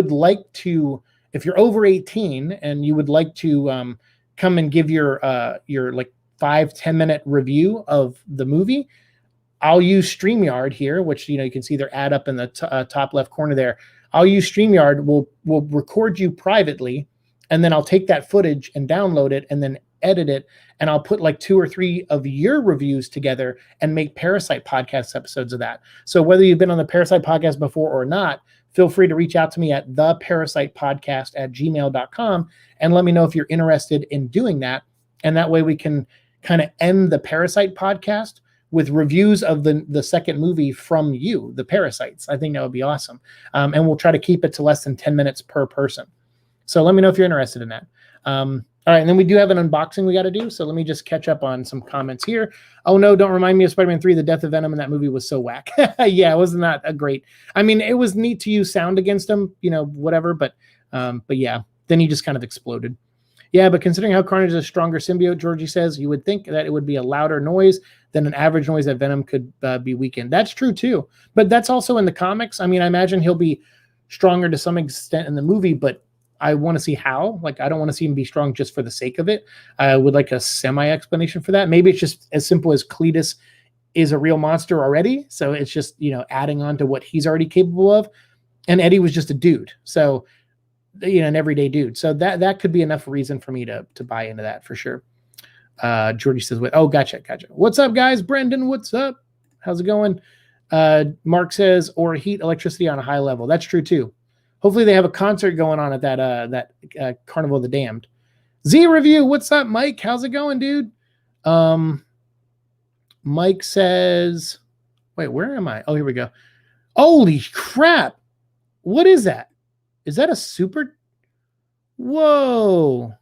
Speaker 1: over 18 and you would like to come and give your 5-10 minute review of the movie, I'll use StreamYard here, which you can see their ad up in the top left corner there. I'll use StreamYard. We'll record you privately, and then I'll take that footage and download it and then edit it, and I'll put 2 or 3 of your reviews together and make Parasite podcast episodes of that. So whether you've been on the Parasite podcast before or not, feel free to reach out to me at theparasitepodcast@gmail.com and let me know if you're interested in doing that. And that way we can kind of end the Parasite podcast with reviews of the second movie from you, the Parasites. I think that would be awesome. And we'll try to keep it to less than 10 minutes per person. So let me know if you're interested in that. All right, and then we do have an unboxing we got to do. So let me just catch up on some comments here. Oh no, don't remind me of Spider-Man 3. The death of Venom in that movie was so whack. Yeah, it was not a great. I mean, it was neat to use sound against him, whatever. But yeah, then he just kind of exploded. Yeah, but considering how Carnage is a stronger symbiote, Georgie says, you would think that it would be a louder noise than an average noise that Venom could be weakened. That's true, too. But that's also in the comics. I mean, I imagine he'll be stronger to some extent in the movie, but I want to see how. I don't want to see him be strong just for the sake of it. I would like a semi-explanation for that. Maybe it's just as simple as Cletus is a real monster already. So it's just, adding on to what he's already capable of. And Eddie was just a dude. So, an everyday dude. So that could be enough reason for me to buy into that for sure. Georgie says, gotcha. What's up, guys? Brendan, what's up? How's it going? Mark says, or heat electricity on a high level. That's true too. Hopefully they have a concert going on at that Carnival of the Damned. Z Review, what's up, Mike? How's it going, dude? Mike says, wait, where am I? Oh, here we go. Holy crap. What is that? Is that a super? Whoa.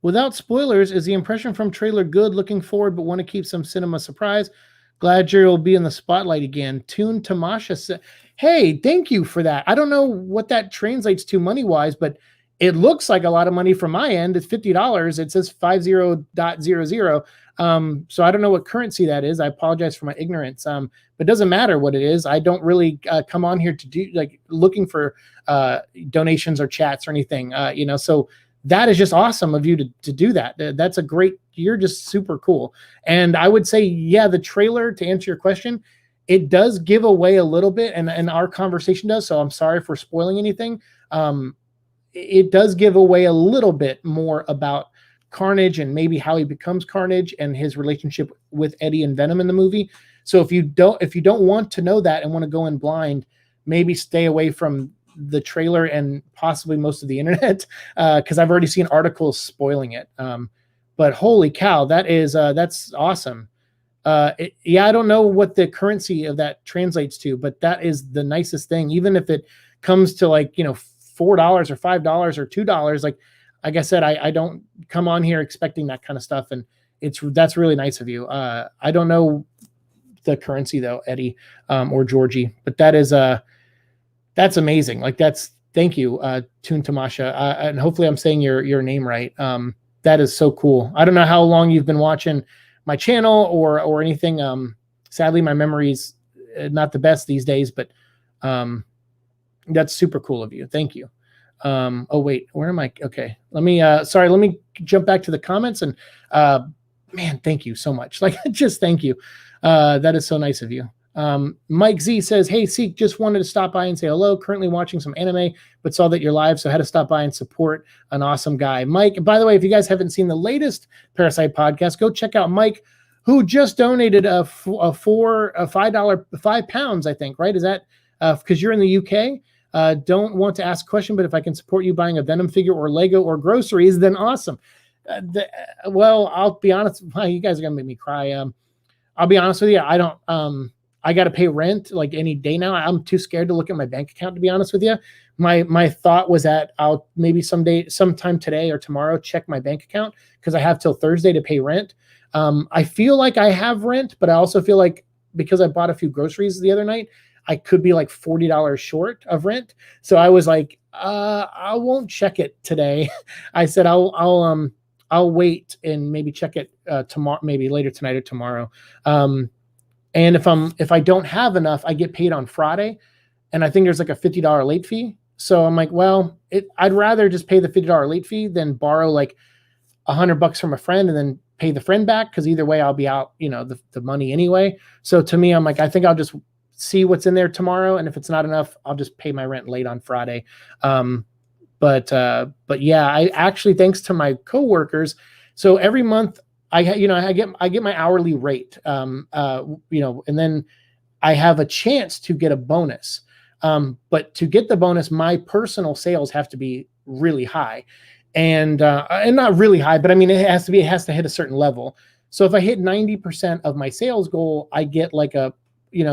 Speaker 1: Without spoilers, is the impression from trailer good? Looking forward, but want to keep some cinema surprise. Glad you'll be in the spotlight again. Toon Tamasha said, hey, thank you for that. I don't know what that translates to money-wise, but it looks like a lot of money from my end. It's $50. It says 50.00. So I don't know what currency that is. I apologize for my ignorance. But it doesn't matter what it is. I don't really come on here to do looking for donations or chats or anything. So that is just awesome of you to do that. That's a great. You're just super cool. And I would say, yeah, the trailer, to answer your question, it does give away a little bit, and our conversation does. So I'm sorry for spoiling anything. It does give away a little bit more about Carnage and maybe how he becomes Carnage and his relationship with Eddie and Venom in the movie. So if you don't want to know that and want to go in blind, maybe stay away from the trailer and possibly most of the internet, because I've already seen articles spoiling it. But holy cow, that's awesome. I don't know what the currency of that translates to, but that is the nicest thing. Even if it comes to $4 or $5 or $2, like I said, I don't come on here expecting that kind of stuff, and that's really nice of you. I don't know the currency though, Eddie or Georgie, but that's amazing. Thank you, Toon Tamasha, and hopefully I'm saying your name right. That is so cool. I don't know how long you've been watching my channel or anything. Sadly, my memory's not the best these days, but that's super cool of you. Thank you. Oh wait, where am I? Okay, let me jump back to the comments and man, thank you so much. Just thank you. That is so nice of you. Mike Z says, hey, Seek, just wanted to stop by and say hello. Currently watching some anime, but saw that you're live, so had to stop by and support an awesome guy. Mike, by the way, if you guys haven't seen the latest Parasite podcast, go check out Mike, who just donated £5, I think, right? Is that because you're in the UK? Don't want to ask a question, but if I can support you buying a Venom figure or Lego or groceries, then awesome. Well, I'll be honest. You guys are going to make me cry. I'll be honest with you. I don't, I got to pay rent like any day now. I'm too scared to look at my bank account, to be honest with you. My thought was that I'll maybe sometime today or tomorrow, check my bank account because I have till Thursday to pay rent. I feel like I have rent, but I also feel like because I bought a few groceries the other night, I could be like $40 short of rent. So I was like, I won't check it today. I said, I'll wait and maybe check it tomorrow, maybe later tonight or tomorrow. And if I don't have enough, I get paid on Friday, and I think there's like a $50 late fee. So I'm like, well, I'd rather just pay the $50 late fee than borrow like $100 from a friend and then pay the friend back. Cause either way I'll be out, the money anyway. So to me, I'm like, I think I'll just see what's in there tomorrow. And if it's not enough, I'll just pay my rent late on Friday. But yeah, I actually, thanks to my coworkers. So every month I get my hourly rate, and then I have a chance to get a bonus. But to get the bonus, my personal sales have to be really high, and not really high, but I mean, it has to hit a certain level. So if I hit 90% of my sales goal, I get like a,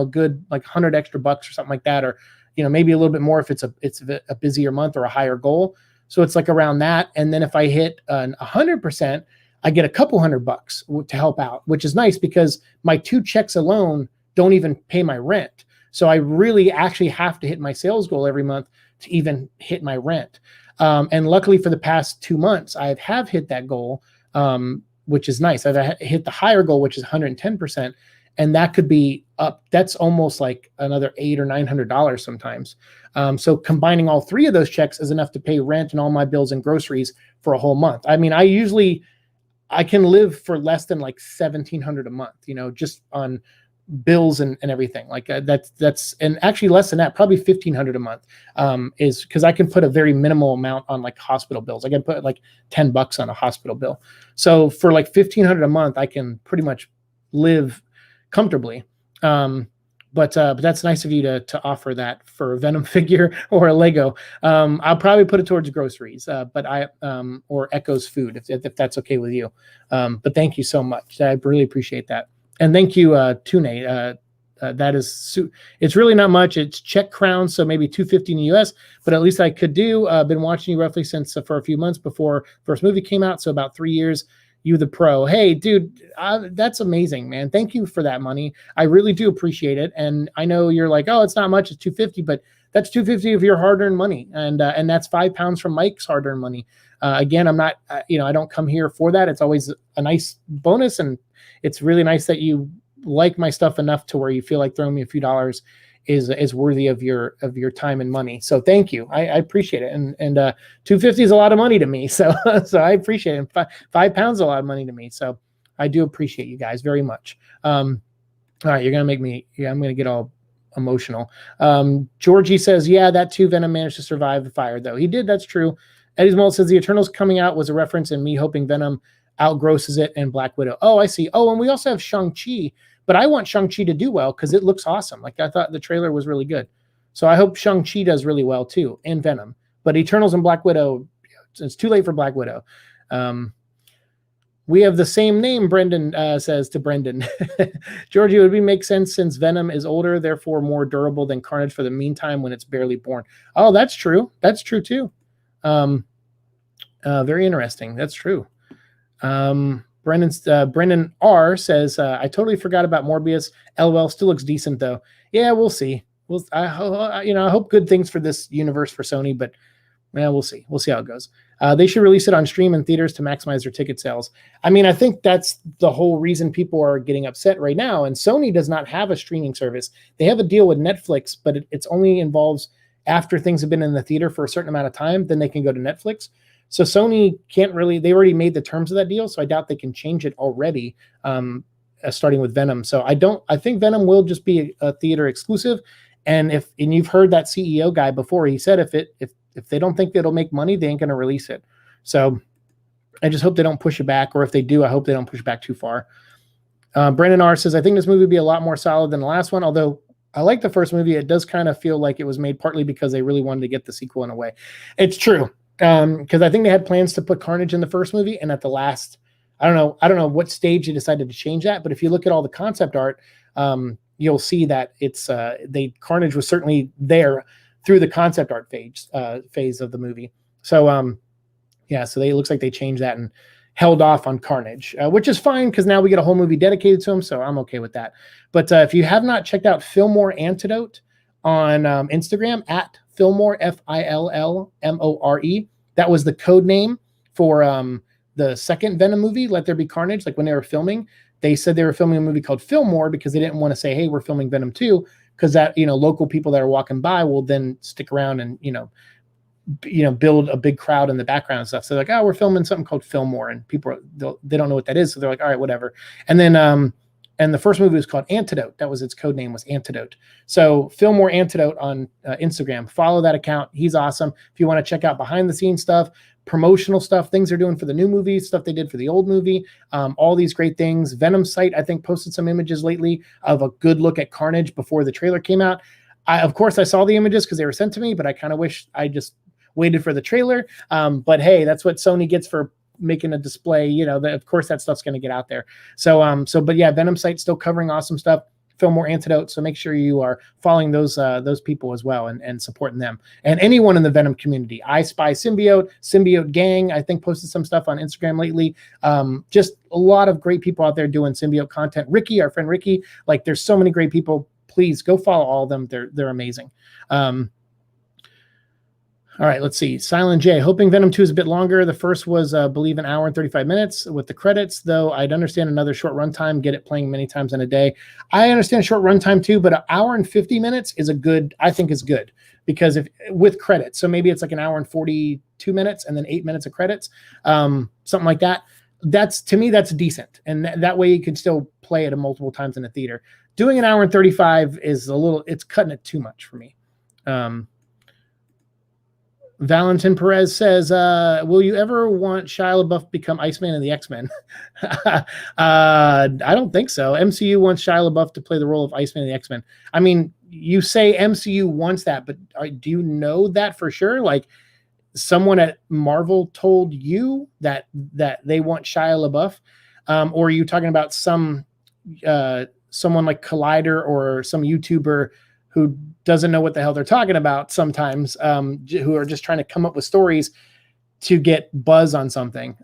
Speaker 1: good, like 100 extra bucks or something like that. Or, maybe a little bit more if it's a busier month or a higher goal. So it's like around that. And then if I hit 100%, I get a couple $100 to help out, which is nice because my 2 checks alone don't even pay my rent. So I really actually have to hit my sales goal every month to even hit my rent. And luckily for the past 2 months, I have hit that goal, which is nice. I've hit the higher goal, which is 110%. And that could be up. That's almost like another $800 or $900 sometimes. So combining all 3 of those checks is enough to pay rent and all my bills and groceries for a whole month. I mean, I usually I can live for less than like $1,700 a month, just on bills and everything like that's and actually less than that, probably $1,500 a month, is because I can put a very minimal amount on like hospital bills. I can put like $10 on a hospital bill. So for like $1,500 a month, I can pretty much live comfortably. But that's nice of you to offer that for a Venom figure or a Lego. I'll probably put it towards groceries, but or Echo's food if that's okay with you. But thank you so much. I really appreciate that. And thank you, Tune. That is, it's really not much. It's Czech crowns, so maybe $250 in the US, but at least I could do. Been watching you roughly since for a few months before first movie came out, so about 3 years. You the pro. Hey, dude, that's amazing, man. Thank you for that money. I really do appreciate it. And I know you're like, oh, it's not much. It's $250, but that's $250 of your hard-earned money, and that's £5 from Mike's hard-earned money. Again, I'm not, I don't come here for that. It's always a nice bonus, and it's really nice that you like my stuff enough to where you feel like throwing me a few dollars is worthy of your time and money. So thank you. I appreciate it. And $250 is a lot of money to me. So I appreciate it. £5 is a lot of money to me. So I do appreciate you guys very much. All right, you're gonna make me. Yeah, I'm gonna get all emotional. Georgie says, yeah, that too. Venom managed to survive the fire, though. He did. That's true. Eddie's Malt says the Eternals coming out was a reference and me hoping Venom outgrosses it and Black Widow. Oh, I see. Oh, and we also have Shang-Chi, but I want Shang-Chi to do well because it looks awesome. Like I thought the trailer was really good. So I hope Shang-Chi does really well too, and Venom. But Eternals and Black Widow, it's too late for Black Widow. We have the same name, Brendan says to Brendan. Georgie, would make sense since Venom is older, therefore more durable than Carnage for the meantime when it's barely born. Oh, that's true. That's true too. Very interesting. That's true. Brendan R says, I totally forgot about Morbius. LOL, still looks decent though. Yeah, we'll see. I hope good things for this universe for Sony, but we'll see. We'll see how it goes. They should release it on stream and theaters to maximize their ticket sales. I mean, I think that's the whole reason people are getting upset right now. And Sony does not have a streaming service. They have a deal with Netflix, but it's only involves after things have been in the theater for a certain amount of time, then they can go to Netflix. So Sony can't really, they already made the terms of that deal. So I doubt they can change it already, starting with Venom. So I think Venom will just be a theater exclusive. And you've heard that CEO guy before, he said, if they don't think it'll make money, they ain't going to release it. So I just hope they don't push it back. Or if they do, I hope they don't push it back too far. Brandon R says, I think this movie would be a lot more solid than the last one. Although I like the first movie, it does kind of feel like it was made partly because they really wanted to get the sequel in a way. It's true. Because I think they had plans to put Carnage in the first movie, and at the last, I don't know what stage they decided to change that. But if you look at all the concept art, you'll see that it's Carnage was certainly there through the concept art phase of the movie. So so it looks like they changed that and held off on Carnage, which is fine because now we get a whole movie dedicated to him. So I'm okay with that. But if you have not checked out Fillmore Antidote on Instagram at Fillmore, Fillmore, that was the code name for the second Venom movie, Let There Be Carnage. Like when they were filming, they said they were filming a movie called Fillmore because they didn't want to say, hey, we're filming Venom 2, because that, local people that are walking by will then stick around and, build a big crowd in the background and stuff. So like, oh, we're filming something called Fillmore, and people, they don't know what that is. So they're like, all right, whatever. And then, and the first movie was called Antidote. That was its code name, was Antidote. So Fillmore Antidote on Instagram. Follow that account. He's awesome. If you want to check out behind the scenes stuff, promotional stuff, things they're doing for the new movie, stuff they did for the old movie, all these great things. Venom site, I think, posted some images lately of a good look at Carnage before the trailer came out. Of course, I saw the images because they were sent to me, but I kind of wish I just waited for the trailer. But hey, that's what Sony gets for making a display, of course that stuff's going to get out there. But yeah, Venom site's still covering awesome stuff. Fillmore Antidote. So make sure you are following those people as well and supporting them. And anyone in the Venom community. I Spy Symbiote Gang, I think posted some stuff on Instagram lately. Just a lot of great people out there doing symbiote content. Ricky, our friend Ricky, like there's so many great people. Please go follow all of them. They're amazing. All right, let's see. Silent J, hoping Venom 2 is a bit longer. The first was, I believe, an hour and 35 minutes with the credits, though I'd understand another short runtime, get it playing many times in a day. I understand short runtime too, but an hour and 50 minutes is I think is good, because with credits, so maybe it's like an hour and 42 minutes and then 8 minutes of credits, something like that. that's, to me, that's decent. And that way you can still play it multiple times in a theater. Doing an hour and 35 is it's cutting it too much for me. Valentin Perez says, will you ever want Shia LaBeouf to become Iceman in the X-Men? I don't think so. MCU wants Shia LaBeouf to play the role of Iceman in the X-Men. I mean, you say MCU wants that, but do you know that for sure? Like, someone at Marvel told you that they want Shia LaBeouf? Or are you talking about someone like Collider or some YouTuber who doesn't know what the hell they're talking about sometimes, who are just trying to come up with stories to get buzz on something?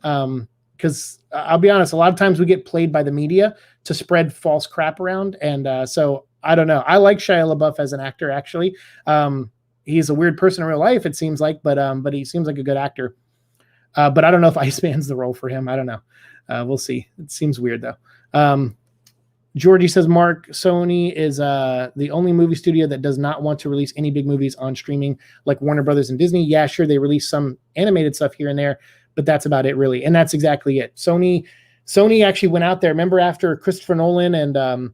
Speaker 1: Because I'll be honest, a lot of times we get played by the media to spread false crap around. And so I don't know. I like Shia LaBeouf as an actor, actually. He's a weird person in real life, it seems like, but he seems like a good actor. But I don't know if Iceman's the role for him. I don't know. We'll see. It seems weird, though. Georgie says, Mark, Sony is the only movie studio that does not want to release any big movies on streaming like Warner Brothers and Disney. Yeah, sure, they release some animated stuff here and there, but that's about it, really. And that's exactly it. Sony actually went out there. Remember, after Christopher Nolan and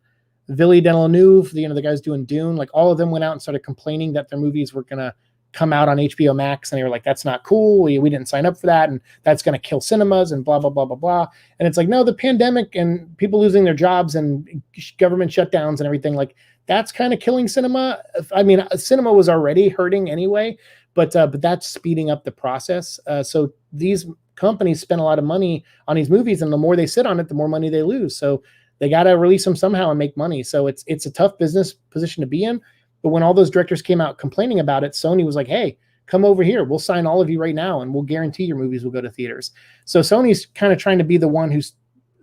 Speaker 1: Villeneuve Villeneuve, the guys doing Dune, like, all of them went out and started complaining that their movies were going to come out on HBO Max, and they were like, that's not cool. We didn't sign up for that, and that's going to kill cinemas and blah, blah, blah, blah, blah. And it's like, no, the pandemic and people losing their jobs and government shutdowns and everything, like, that's kind of killing cinema. I mean, cinema was already hurting anyway, but that's speeding up the process. So these companies spend a lot of money on these movies, and the more they sit on it, the more money they lose. So they got to release them somehow and make money. So it's a tough business position to be in. But when all those directors came out complaining about it, Sony was like, hey, come over here. We'll sign all of you right now, and we'll guarantee your movies will go to theaters. So Sony's kind of trying to be the one who's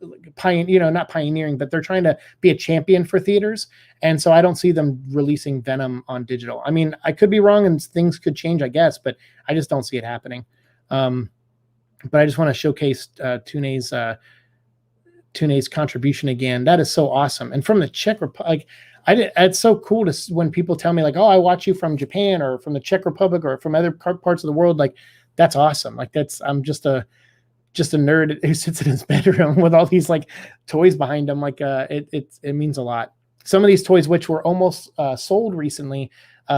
Speaker 1: not pioneering, but they're trying to be a champion for theaters. And so I don't see them releasing Venom on digital. I mean, I could be wrong and things could change, I guess, but I just don't see it happening. But I just want to showcase Tune's contribution again. That is so awesome. And from the Czech Republic, it's so cool when people tell me, like, oh, I watch you from Japan or from the Czech Republic or from other parts of the world. Like, that's awesome. Like, I'm just a nerd who sits in his bedroom with all these like toys behind him. Like, it means a lot. Some of these toys, which were almost sold recently,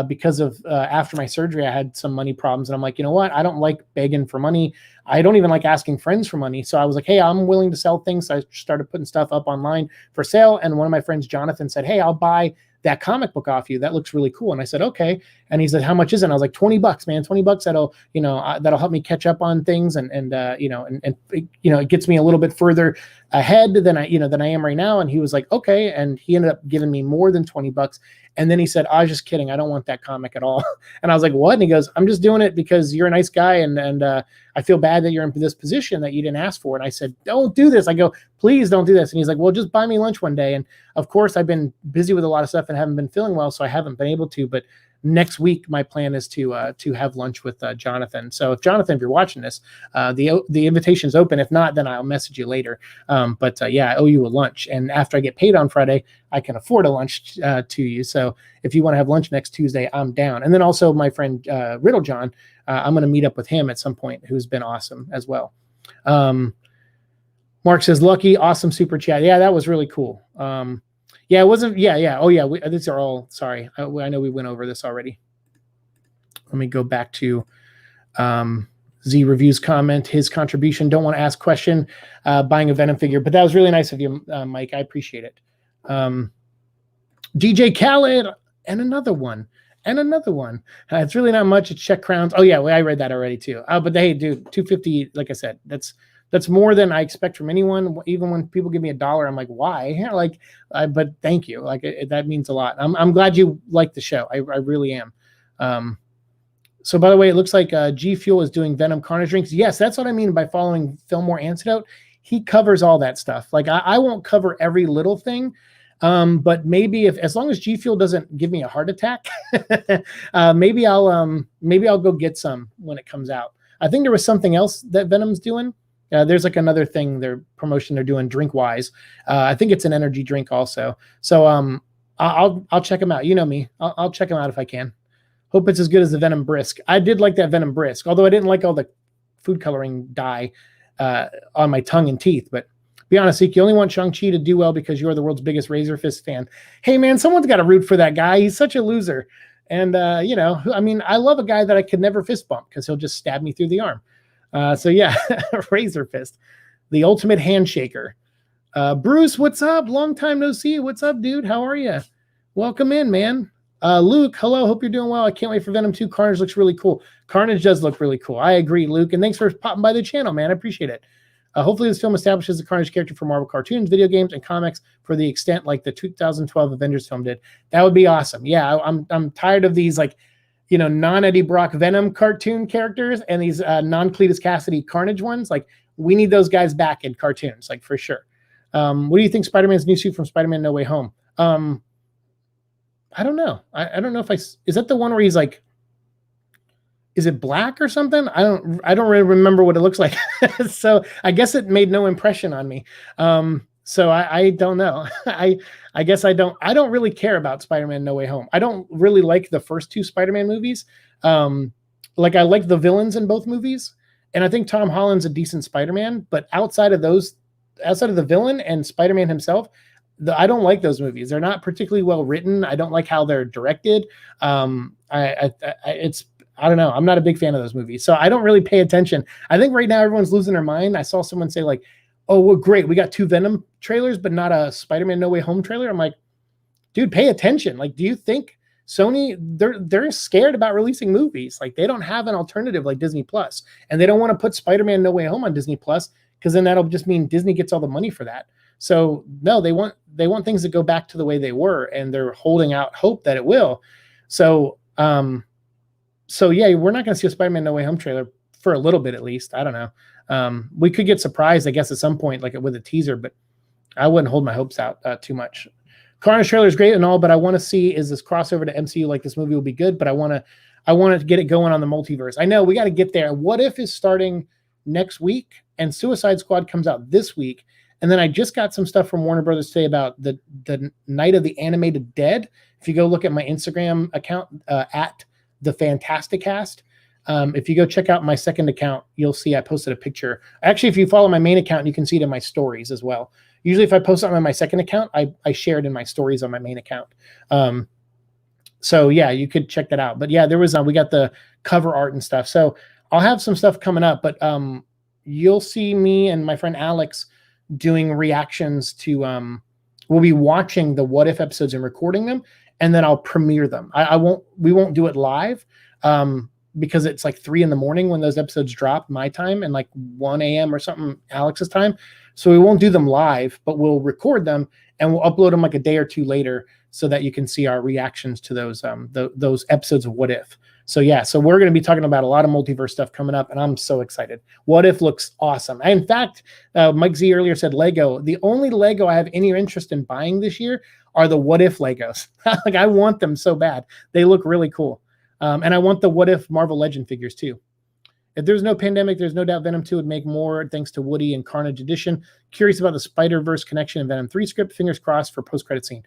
Speaker 1: because of after my surgery, I had some money problems, and I'm like, you know what? I don't like begging for money. I don't even like asking friends for money. So I was like, hey, I'm willing to sell things. So I started putting stuff up online for sale. And one of my friends, Jonathan, said, hey, I'll buy that comic book off you. That looks really cool. And I said, okay. And he said, how much is it? And I was like, $20, man, $20. That'll help me catch up on things. And it gets me a little bit further ahead than I am right now. And he was like, okay. And he ended up giving me more than $20. And then he said, I was just kidding. I don't want that comic at all. And I was like, what? And he goes, I'm just doing it because you're a nice guy. And I feel bad that you're in this position that you didn't ask for. And I said, don't do this. I go, please don't do this. And he's like, well, just buy me lunch one day. And of course, I've been busy with a lot of stuff and haven't been feeling well, so I haven't been able to. But next week, my plan is to have lunch with Jonathan. So if Jonathan, if you're watching this, the invitation's open. If not, then I'll message you later. But I owe you a lunch. And after I get paid on Friday, I can afford a lunch to you. So if you want to have lunch next Tuesday, I'm down. And then also my friend Riddle John, I'm going to meet up with him at some point, who's been awesome as well. Mark says, lucky, awesome super chat. Yeah, that was really cool. Yeah, it wasn't. Yeah. Oh, yeah. These are all. Sorry, I know we went over this already. Let me go back to Z Reviews comment. His contribution. Don't want to ask question. Buying a Venom figure, but that was really nice of you, Mike. I appreciate it. DJ Khaled and another one. It's really not much. It's Czech crowns. Oh yeah, I read that already too. But hey, dude, $250. Like I said, that's more than I expect from anyone. Even when people give me $1, I'm like, why? But thank you. That means a lot. I'm glad you like the show. I really am. So by the way, it looks like G Fuel is doing Venom Carnage drinks. Yes, that's what I mean by following Fillmore Antidote. He covers all that stuff. Like I won't cover every little thing. But maybe as long as G Fuel doesn't give me a heart attack, maybe I'll go get some when it comes out. I think there was something else that Venom's doing. There's like another thing, their promotion they're doing drink wise. I think it's an energy drink also. So I'll check them out. You know me. I'll check them out if I can. Hope it's as good as the Venom Brisk. I did like that Venom Brisk, although I didn't like all the food coloring dye on my tongue and teeth. But be honest, Zeke, you only want Shang-Chi to do well because you're the world's biggest Razor Fist fan. Hey, man, someone's got to root for that guy. He's such a loser. And, I mean, I love a guy that I could never fist bump because he'll just stab me through the arm. So, yeah, Razor Fist, the ultimate handshaker. Bruce, what's up? Long time no see. What's up, dude? How are you? Welcome in, man. Luke, hello. Hope you're doing well. I can't wait for Venom 2. Carnage looks really cool. Carnage does look really cool. I agree, Luke. And thanks for popping by the channel, man. I appreciate it. Hopefully this film establishes the Carnage character for Marvel cartoons, video games, and comics for the extent like the 2012 Avengers film did. That would be awesome. Yeah, I'm tired of these non-Eddie Brock Venom cartoon characters and these non-Cletus Cassidy Carnage ones. Like, we need those guys back in cartoons, like, for sure. What do you think Spider-Man's new suit from Spider-Man No Way Home? I don't know. I don't know if is that the one where he's like, is it black or something? I don't really remember what it looks like. So I guess it made no impression on me. So I don't know. I guess I don't really care about Spider-Man No Way Home. I don't really like the first two Spider-Man movies. I like the villains in both movies. And I think Tom Holland's a decent Spider-Man, but outside of the villain and Spider-Man himself, I don't like those movies. They're not particularly well written. I don't like how they're directed. I don't know. I'm not a big fan of those movies. So I don't really pay attention. I think right now everyone's losing their mind. I saw someone say like, oh, well, great. We got 2 Venom trailers, but not a Spider-Man No Way Home trailer. I'm like, dude, pay attention. Like, do you think Sony, they're scared about releasing movies? Like, they don't have an alternative like Disney Plus, and they don't want to put Spider-Man No Way Home on Disney Plus because then that'll just mean Disney gets all the money for that. So no, they want things to go back to the way they were, and they're holding out hope that it will. So yeah, we're not going to see a Spider-Man No Way Home trailer for a little bit at least. I don't know. We could get surprised, I guess, at some point, like with a teaser, but I wouldn't hold my hopes out too much. Carnage trailer is great and all, but I want to see, is this crossover to MCU? Like, this movie will be good, but I want to get it going on the multiverse. I know we got to get there. What If is starting next week, and Suicide Squad comes out this week. And then I just got some stuff from Warner Brothers today about the Night of the Animated Dead. If you go look at my Instagram account at The Fantastic Cast, if you go check out my second account, you'll see I posted a picture. Actually, if you follow my main account, you can see it in my stories as well. Usually if I post something on my second account, I share it in my stories on my main account. So yeah, you could check that out. But yeah, there was we got the cover art and stuff. So I'll have some stuff coming up, but you'll see me and my friend Alex doing reactions to we'll be watching the What If episodes and recording them, and then I'll premiere them. We won't do it live because it's like 3 a.m. when those episodes drop my time, and like 1 a.m. or something Alex's time. So we won't do them live, but we'll record them and we'll upload them like a day or 2 later so that you can see our reactions to those episodes of What If. So yeah, so we're going to be talking about a lot of multiverse stuff coming up, and I'm so excited. What If looks awesome. In fact, Mike Z earlier said Lego. The only Lego I have any interest in buying this year are the What If Legos. Like, I want them so bad. They look really cool. And I want the What If Marvel Legend figures too. If there's no pandemic, there's no doubt Venom 2 would make more thanks to Woody and Carnage Edition. Curious about the Spider-Verse connection in Venom 3 script. Fingers crossed for post-credit scene.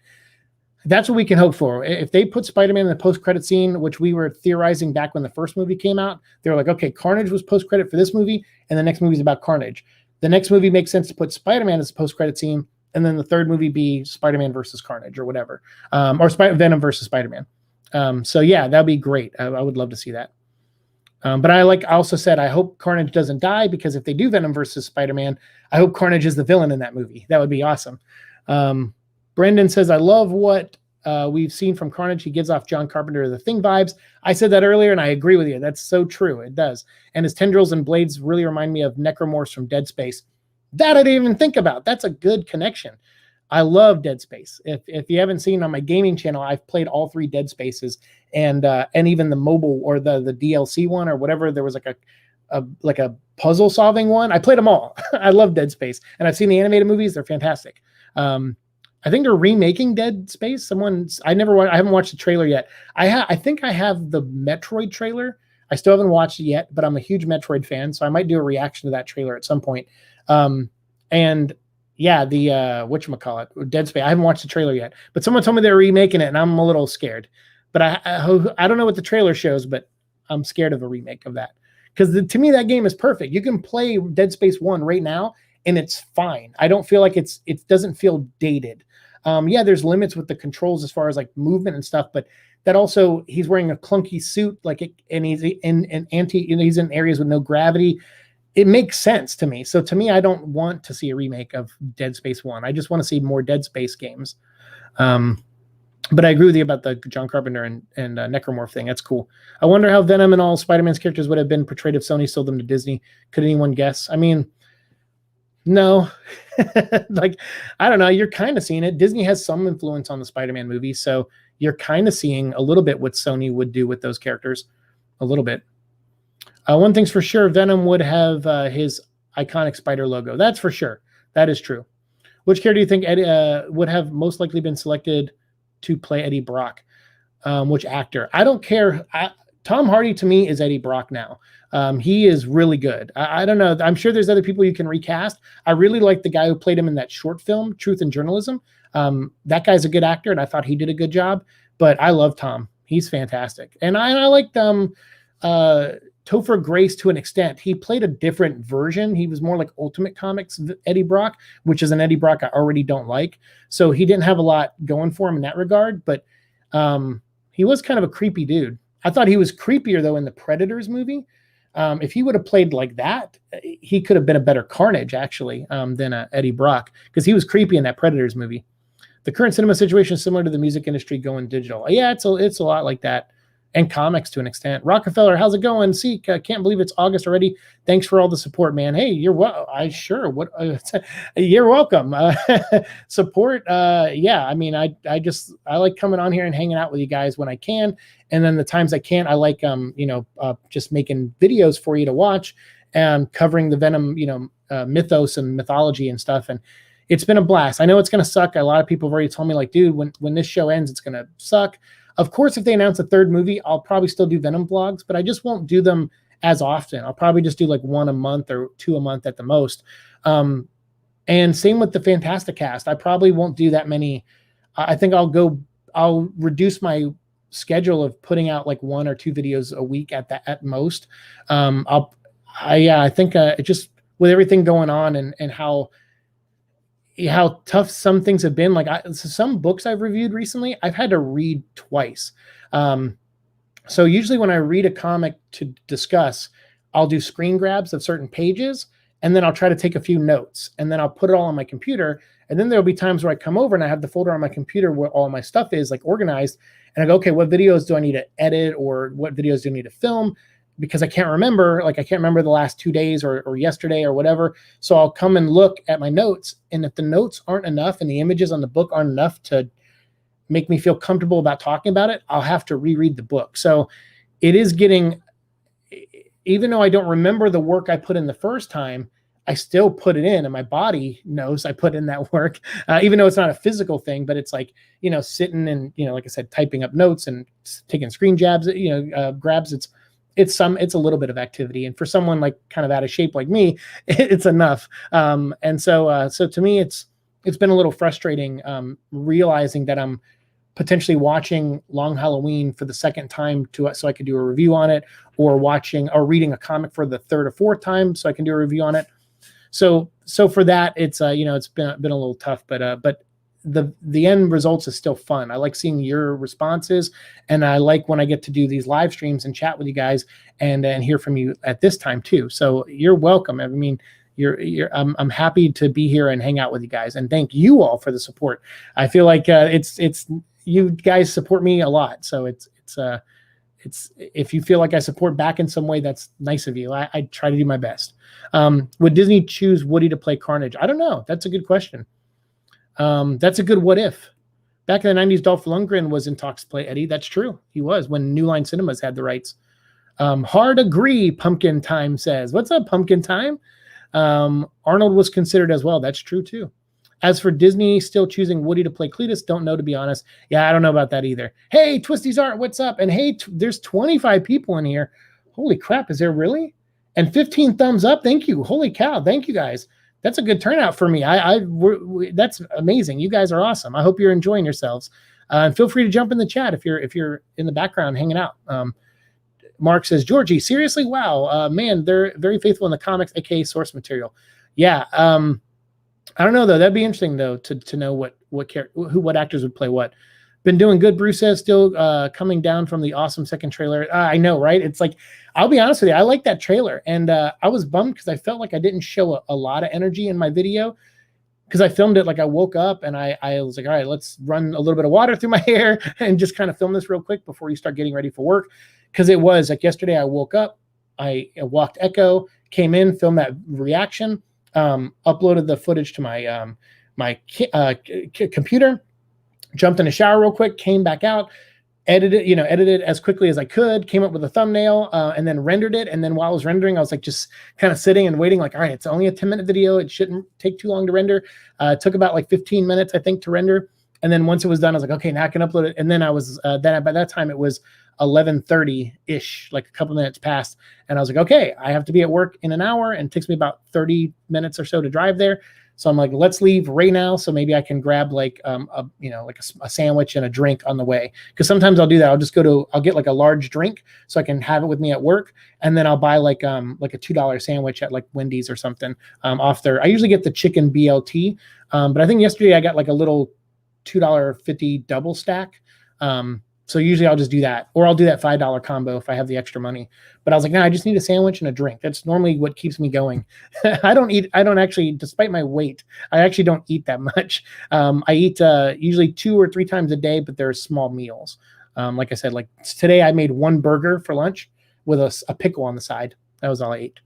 Speaker 1: That's what we can hope for. If they put Spider-Man in the post-credit scene, which we were theorizing back when the first movie came out, they were like, okay, Carnage was post-credit for this movie, and the next movie is about Carnage. The next movie makes sense to put Spider-Man as a post-credit scene, and then the third movie be Spider-Man versus Carnage or whatever, or Venom versus Spider-Man. So yeah, that'd be great. I would love to see that. But I also said, I hope Carnage doesn't die, because if they do Venom versus Spider-Man, I hope Carnage is the villain in that movie. That would be awesome. Brendan says, I love what we've seen from Carnage. He gives off John Carpenter The Thing vibes. I said that earlier, and I agree with you. That's so true. It does. And his tendrils and blades really remind me of Necromorphs from Dead Space. That I didn't even think about. That's a good connection. I love Dead Space. If you haven't seen on my gaming channel, I've played all 3 Dead Spaces, and even the mobile or the DLC one or whatever. There was like a puzzle solving one. I played them all. I love Dead Space, and I've seen the animated movies. They're fantastic. I think they're remaking Dead Space. I haven't watched the trailer yet. I think I have the Metroid trailer. I still haven't watched it yet, but I'm a huge Metroid fan, so I might do a reaction to that trailer at some point. And yeah, the whatchamacallit, Dead Space. I haven't watched the trailer yet, but someone told me they're remaking it, and I'm a little scared. But I don't know what the trailer shows, but I'm scared of a remake of that, because to me that game is perfect. You can play Dead Space 1 right now and it's fine. I don't feel like it doesn't feel dated. Yeah, there's limits with the controls as far as like movement and stuff, but that also, he's wearing a clunky suit, and he's he's in areas with no gravity. It makes sense to me. So to me, I don't want to see a remake of Dead Space 1. I just want to see more Dead Space games. But I agree with you about the John Carpenter and Necromorph thing. That's cool. I wonder how Venom and all Spider-Man's characters would have been portrayed if Sony sold them to Disney. Could anyone guess? I mean, no. Like, I don't know. You're kind of seeing it. Disney has some influence on the Spider-Man movie, so you're kind of seeing a little bit what Sony would do with those characters. A little bit. One thing's for sure, Venom would have his iconic spider logo. That's for sure. That is true. Which character do you think Eddie, would have most likely been selected to play Eddie Brock? Which actor? I don't care. Tom Hardy to me is Eddie Brock now. He is really good. I don't know. I'm sure there's other people you can recast. I really like the guy who played him in that short film, Truth in Journalism. That guy's a good actor, and I thought he did a good job. But I love Tom. He's fantastic. And I liked Topher Grace to an extent. He played a different version. He was more like Ultimate Comics Eddie Brock, which is an Eddie Brock I already don't like. So he didn't have a lot going for him in that regard, but he was kind of a creepy dude. I thought he was creepier, though, in the Predators movie. If he would have played like that, he could have been a better Carnage, actually, than Eddie Brock, because he was creepy in that Predators movie. The current cinema situation is similar to the music industry going digital. Yeah, it's a lot like that. And comics to an extent. Rockefeller, how's it going? Seek, can't believe it's August already. Thanks for all the support, man. Hey, you're you're welcome. Support, yeah. I mean, I like coming on here and hanging out with you guys when I can, and then the times I can't, I like just making videos for you to watch and covering the Venom, mythos and mythology and stuff. And it's been a blast. I know it's gonna suck. A lot of people have already told me, like, dude, when this show ends, it's gonna suck. Of course, if they announce a third movie, I'll probably still do Venom vlogs, but I just won't do them as often. I'll probably just do like 1 a month or 2 a month at the most. And same with the Fantastic Cast. I probably won't do that many. I think I'll reduce my schedule of putting out like 1 or 2 videos a week at most. I think it just, with everything going on and how tough some things have been. Like some books I've reviewed recently, I've had to read twice. So usually when I read a comic to discuss, I'll do screen grabs of certain pages, and then I'll try to take a few notes, and then I'll put it all on my computer. And then there'll be times where I come over and I have the folder on my computer where all my stuff is like organized. And I go, okay, what videos do I need to edit, or what videos do I need to film? Because I can't remember, the last 2 days or yesterday or whatever. So I'll come and look at my notes. And if the notes aren't enough and the images on the book aren't enough to make me feel comfortable about talking about it, I'll have to reread the book. So it is getting, even though I don't remember the work I put in the first time, I still put it in, and my body knows I put in that work, even though it's not a physical thing, but it's like, sitting and, like I said, typing up notes and taking screen grabs, it's a little bit of activity. And for someone like kind of out of shape like me, it's enough. And so to me, it's been a little frustrating, realizing that I'm potentially watching Long Halloween for the second time so I could do a review on it, or reading a comic for the third or fourth time so I can do a review on it. So for that, it's it's been a little tough, but the end results is still fun. I like seeing your responses, and I like when I get to do these live streams and chat with you guys and hear from you at this time too. So you're welcome. I mean, I'm happy to be here and hang out with you guys, and thank you all for the support. I feel like it's you guys support me a lot. So it's if you feel like I support back in some way, that's nice of you. I try to do my best. Would Disney choose Woody to play Carnage? I don't know. That's a good question. That's a good what if. Back in the 90s, Dolph Lundgren was in talks to play Eddie. That's true. He was, when New Line Cinemas had the rights. Hard agree, Pumpkin Time says. What's up, Pumpkin Time? Arnold was considered as well. That's true, too. As for Disney still choosing Woody to play Cletus, don't know, to be honest. Yeah, I don't know about that either. Hey, Twisty's Art, what's up? And hey, there's 25 people in here. Holy crap, is there really? And 15 thumbs up. Thank you. Holy cow. Thank you, guys. That's a good turnout for me. That's amazing. You guys are awesome. I hope you're enjoying yourselves. And feel free to jump in the chat if you're in the background hanging out. Mark says, Georgie, seriously? Wow. Man, they're very faithful in the comics, aka source material. Yeah. I don't know though. That'd be interesting though to know what actors would play what. Been doing good, Bruce says, still coming down from the awesome second trailer. I know, right? It's like, I'll be honest with you, I like that trailer. And I was bummed because I felt like I didn't show a lot of energy in my video because I filmed it like I woke up and I was like, all right, let's run a little bit of water through my hair and just kind of film this real quick before you start getting ready for work. Because it was like yesterday I woke up, I walked Echo, came in, filmed that reaction, uploaded the footage to my computer, jumped in a shower real quick, came back out, edited as quickly as I could, came up with a thumbnail, and then rendered it. And then while I was rendering, I was like just kind of sitting and waiting, like, all right, it's only a 10-minute video. It shouldn't take too long to render. It took about like 15 minutes, I think, to render. And then once it was done, I was like, okay, now I can upload it. And then I was, by that time it was 11:30-ish, like a couple minutes past. And I was like, okay, I have to be at work in an hour and it takes me about 30 minutes or so to drive there. So I'm like, let's leave right now. So maybe I can grab like, a sandwich and a drink on the way. Cause sometimes I'll do that. I'll get like a large drink so I can have it with me at work. And then I'll buy like a $2 sandwich at like Wendy's or something off there. I usually get the chicken BLT. But I think yesterday I got like a little $2.50 double stack. So usually I'll just do that, or I'll do that $5 combo if I have the extra money. But I was like, no, I just need a sandwich and a drink. That's normally what keeps me going. I don't actually, despite my weight, I actually don't eat that much. I eat usually 2 or 3 times a day, but they're small meals. Like I said, like today I made 1 burger for lunch with a pickle on the side. That was all I ate.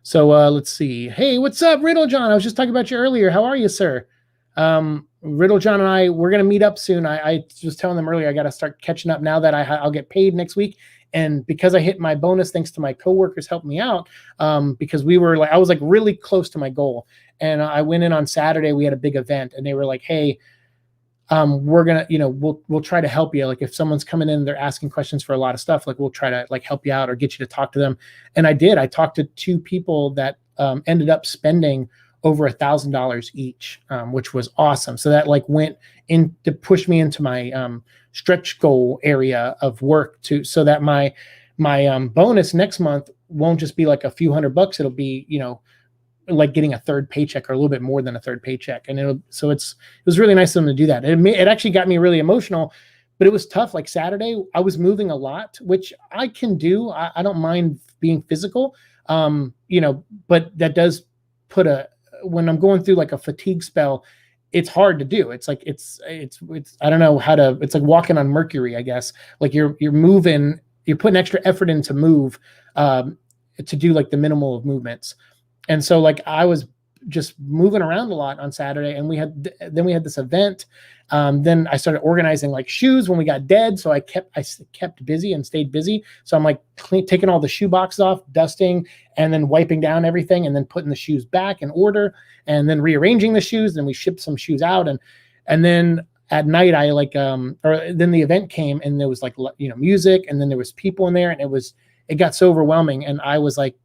Speaker 1: So let's see. Hey, what's up, Riddle John? I was just talking about you earlier. How are you, sir? Riddle John and I, we're going to meet up soon. I was telling them earlier, I got to start catching up now that I'll get paid next week. And because I hit my bonus, thanks to my coworkers helping me out, because I was like really close to my goal. And I went in on Saturday, we had a big event and they were like, hey, we're going to, we'll try to help you. Like if someone's coming in, they're asking questions for a lot of stuff, like we'll try to like help you out or get you to talk to them. And I did. I talked to 2 people that ended up spending over $1,000 each, which was awesome. So that like went in to push me into my stretch goal area of work so that my bonus next month won't just be like a few $100. It'll be, like getting a 3rd paycheck or a little bit more than a 3rd paycheck. And it was really nice of them to do that. It actually got me really emotional, but it was tough. Like Saturday, I was moving a lot, which I can do. I don't mind being physical, but that does put when I'm going through like a fatigue spell, it's hard to do. It's like, it's I don't know how to, it's like walking on Mercury, I guess. Like you're moving, you're putting extra effort in to move, to do like the minimal of movements. And so like I was just moving around a lot on Saturday, and we had this event. Then I started organizing like shoes when we got dead. So I kept busy and stayed busy. So I'm like taking all the shoe boxes off, dusting, and then wiping down everything, and then putting the shoes back in order, and then rearranging the shoes. Then we shipped some shoes out, and then at night I then the event came, and there was like music, and then there was people in there, and it got so overwhelming. And I was like,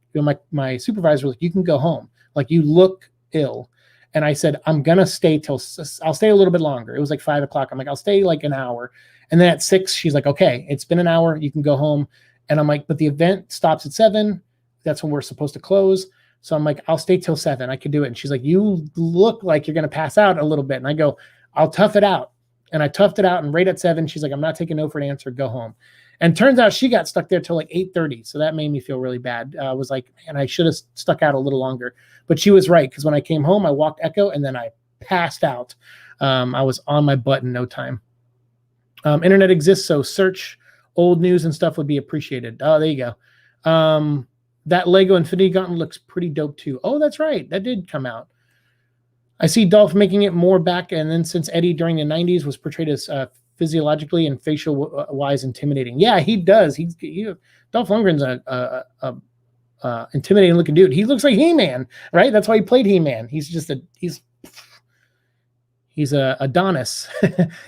Speaker 1: my supervisor was like, you can go home. Like you look ill. And I said, I'm going to stay I'll stay a little bit longer. It was like 5 o'clock. I'm like, I'll stay like an hour. And then at 6, she's like, okay, it's been an hour. You can go home. And I'm like, but the event stops at 7. That's when we're supposed to close. So I'm like, I'll stay till 7. I can do it. And she's like, you look like you're going to pass out a little bit. And I go, I'll tough it out. And I toughed it out. And right at 7, she's like, I'm not taking no for an answer. Go home. And turns out she got stuck there till like 8:30. So that made me feel really bad. I was like, man, I should have stuck out a little longer. But she was right, because when I came home, I walked Echo, and then I passed out. I was on my butt in no time. Internet exists, so search old news and stuff would be appreciated. Oh, there you go. That Lego Infinity Gauntlet looks pretty dope too. Oh, that's right. That did come out. I see Dolph making it more back, and then since Eddie during the 90s was portrayed as physiologically and facial wise intimidating. Yeah, he does. Dolph Lundgren's a intimidating looking dude. He looks like He-Man, right? That's why he played He-Man. He's a Adonis.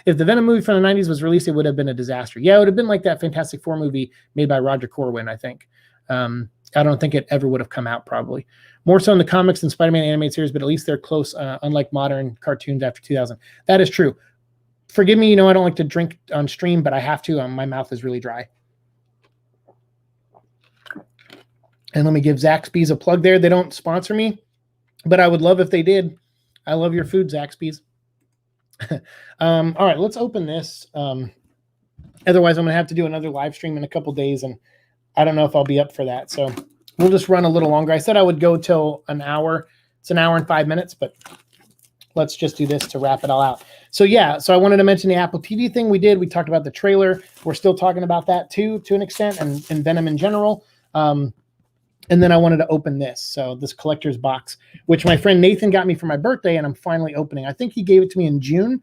Speaker 1: If the Venom movie from the 90s was released, it would have been a disaster. Yeah, it would have been like that Fantastic Four movie made by Roger Corwin, I think. I don't think it ever would have come out, probably. More so in the comics than Spider-Man animated series, but at least they're close, unlike modern cartoons after 2000. That is true. Forgive me, I don't like to drink on stream, but I have to. My mouth is really dry. And let me give Zaxby's a plug there. They don't sponsor me, but I would love if they did. I love your food, Zaxby's. All right, let's open this. Otherwise, I'm going to have to do another live stream in a couple days, and I don't know if I'll be up for that. So we'll just run a little longer. I said I would go till an hour. It's an hour and 5 minutes, but let's just do this to wrap it all out. So yeah, so I wanted to mention the Apple TV thing we did. We talked about the trailer. We're still talking about that too, to an extent, and Venom in general. And then I wanted to open this. So this collector's box, which my friend Nathan got me for my birthday, and I'm finally opening. I think he gave it to me in June.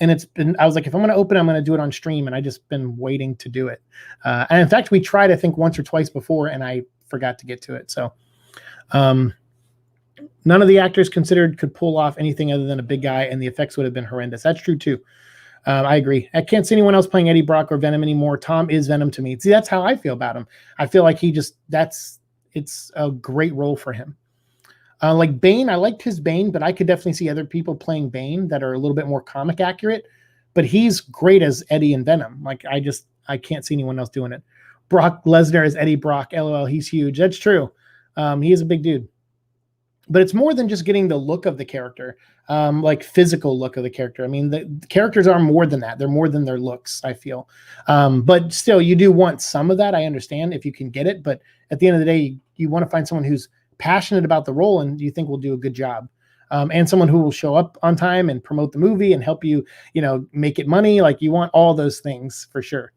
Speaker 1: And I was like, if I'm going to open it, I'm going to do it on stream. And I just been waiting to do it. And in fact, we tried, I think, once or twice before, and I forgot to get to it. So none of the actors considered could pull off anything other than a big guy, and the effects would have been horrendous. That's true, too. I agree. I can't see anyone else playing Eddie Brock or Venom anymore. Tom is Venom to me. See, that's how I feel about him. I feel like it's a great role for him. Like Bane, I liked his Bane, but I could definitely see other people playing Bane that are a little bit more comic accurate. But he's great as Eddie and Venom. Like I can't see anyone else doing it. Brock Lesnar as Eddie Brock. LOL, he's huge. That's true. He is a big dude. But it's more than just getting the look of the character, like physical look of the character. I mean, the characters are more than that. They're more than their looks, I feel. But still, you do want some of that. I understand if you can get it. But at the end of the day, you want to find someone who's passionate about the role and you think will do a good job. And someone who will show up on time and promote the movie and help you, make it money. Like you want all those things for sure.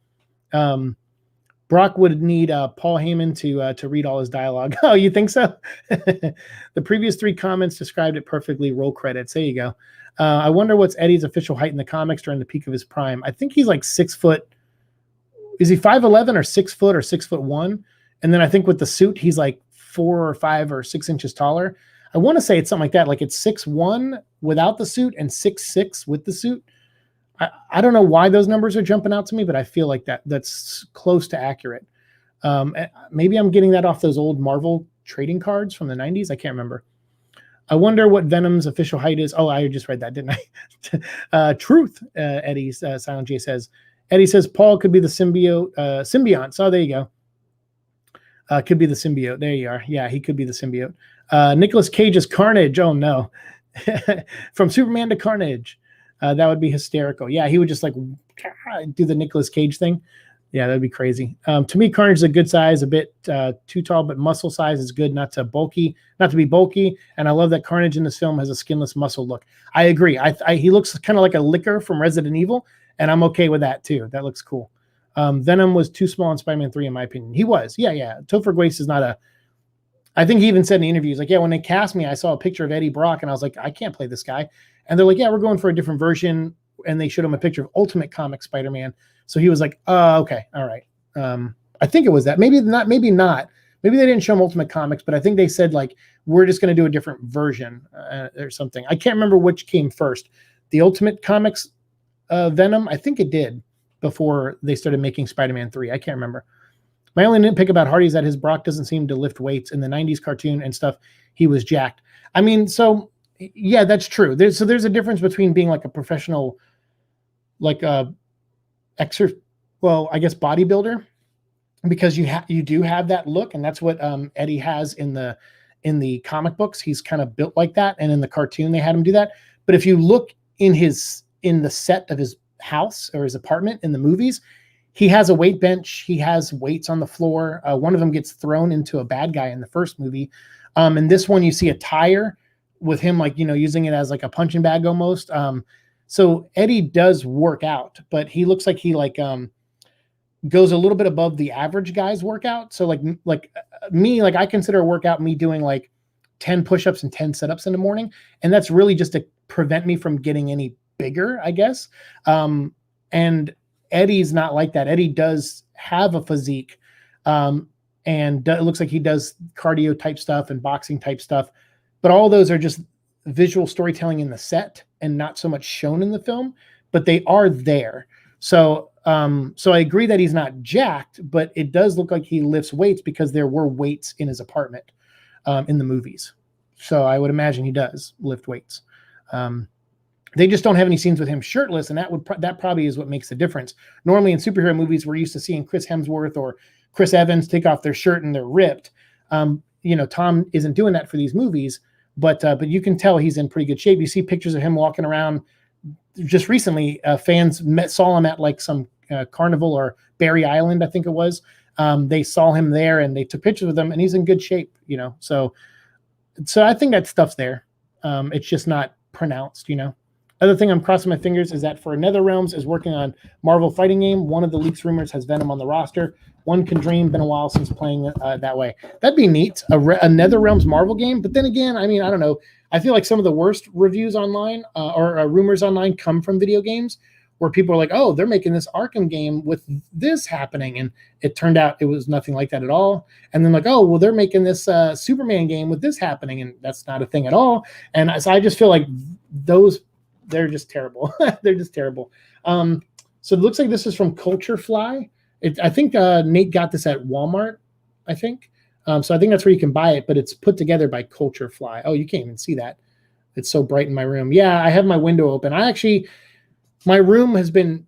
Speaker 1: Brock would need Paul Heyman to read all his dialogue. Oh, you think so? The previous 3 comments described it perfectly. Roll credits. There you go. I wonder what's Eddie's official height in the comics during the peak of his prime. I think he's like 6 foot. Is he 5'11" or 6 foot or 6'1"? And then I think with the suit, he's like 4 or 5 or 6 inches taller. I want to say it's something like that. Like it's 6'1" without the suit and 6'6" with the suit. I don't know why those numbers are jumping out to me, but I feel like that's close to accurate. Maybe I'm getting that off those old Marvel trading cards from the 90s. I can't remember. I wonder what Venom's official height is. Oh, I just read that, didn't I? Truth, Eddie, Silent J says. Eddie says Paul could be the symbiont. So there you go. Could be the symbiote. There you are. Yeah, he could be the symbiote. Nicolas Cage's Carnage. Oh, no. From Superman to Carnage. That would be hysterical. Yeah, he would just like do the Nicolas Cage thing. Yeah, that'd be crazy. To me, Carnage is a good size, a bit too tall, but muscle size is good, not to be bulky. And I love that Carnage in this film has a skinless muscle look. I agree. He looks kind of like a licker from Resident Evil, and I'm okay with that too. That looks cool. Venom was too small in Spider-Man 3, in my opinion. He was. Yeah. Topher Grace is not I think he even said in the interviews, like, yeah, when they cast me, I saw a picture of Eddie Brock, and I was like, I can't play this guy. And they're like, yeah, we're going for a different version. And they showed him a picture of Ultimate Comic Spider-Man. So he was like, oh, okay, all right. I think it was that. Maybe not. Maybe they didn't show him Ultimate Comics, but I think they said, like, we're just going to do a different version or something. I can't remember which came first. The Ultimate Comics Venom, I think it did before they started making Spider-Man 3. I can't remember. My only nitpick about Hardy is that his Brock doesn't seem to lift weights. In the 90s cartoon and stuff, he was jacked. I mean, so... yeah, that's true. There's a difference between being like a professional, like I guess bodybuilder, because you do have that look, and that's what Eddie has in the comic books. He's kind of built like that, and in the cartoon they had him do that. But if you look in the set of his house or his apartment in the movies, he has a weight bench. He has weights on the floor. One of them gets thrown into a bad guy in the first movie. In this one, you see a tire with him, like, using it as like a punching bag almost. So Eddie does work out, but he looks like he goes a little bit above the average guy's workout. So like me, like I consider a workout me doing like 10 push-ups and 10 sit-ups in the morning. And that's really just to prevent me from getting any bigger, I guess. And Eddie's not like that. Eddie does have a physique. And it looks like he does cardio type stuff and boxing type stuff. But all those are just visual storytelling in the set and not so much shown in the film, but they are there. So I agree that he's not jacked, but it does look like he lifts weights because there were weights in his apartment in the movies. So I would imagine he does lift weights. They just don't have any scenes with him shirtless, and that probably is what makes the difference. Normally in superhero movies, we're used to seeing Chris Hemsworth or Chris Evans take off their shirt and they're ripped. Tom isn't doing that for these movies, but you can tell he's in pretty good shape. You see pictures of him walking around. Just recently, fans saw him at like some carnival or Barry Island, I think it was. They saw him there and they took pictures with him, and he's in good shape. So I think that stuff's there. It's just not pronounced. Other thing I'm crossing my fingers is that for NetherRealms is working on Marvel fighting game. One of the leaks rumors has Venom on the roster. One can dream. Been a while since playing that way. That'd be neat. A NetherRealms Marvel game. But then again, I don't know. I feel like some of the worst reviews online or rumors online come from video games where people are like, oh, they're making this Arkham game with this happening. And it turned out it was nothing like that at all. And then like, oh, well, they're making this Superman game with this happening. And that's not a thing at all. And so I just feel like they're just terrible. They're just terrible. So it looks like this is from Culture Fly. I think Nate got this at Walmart, I think. So I think that's where you can buy it, but it's put together by Culture Fly. Oh, you can't even see that. It's so bright in my room. Yeah, I have my window open. My room has been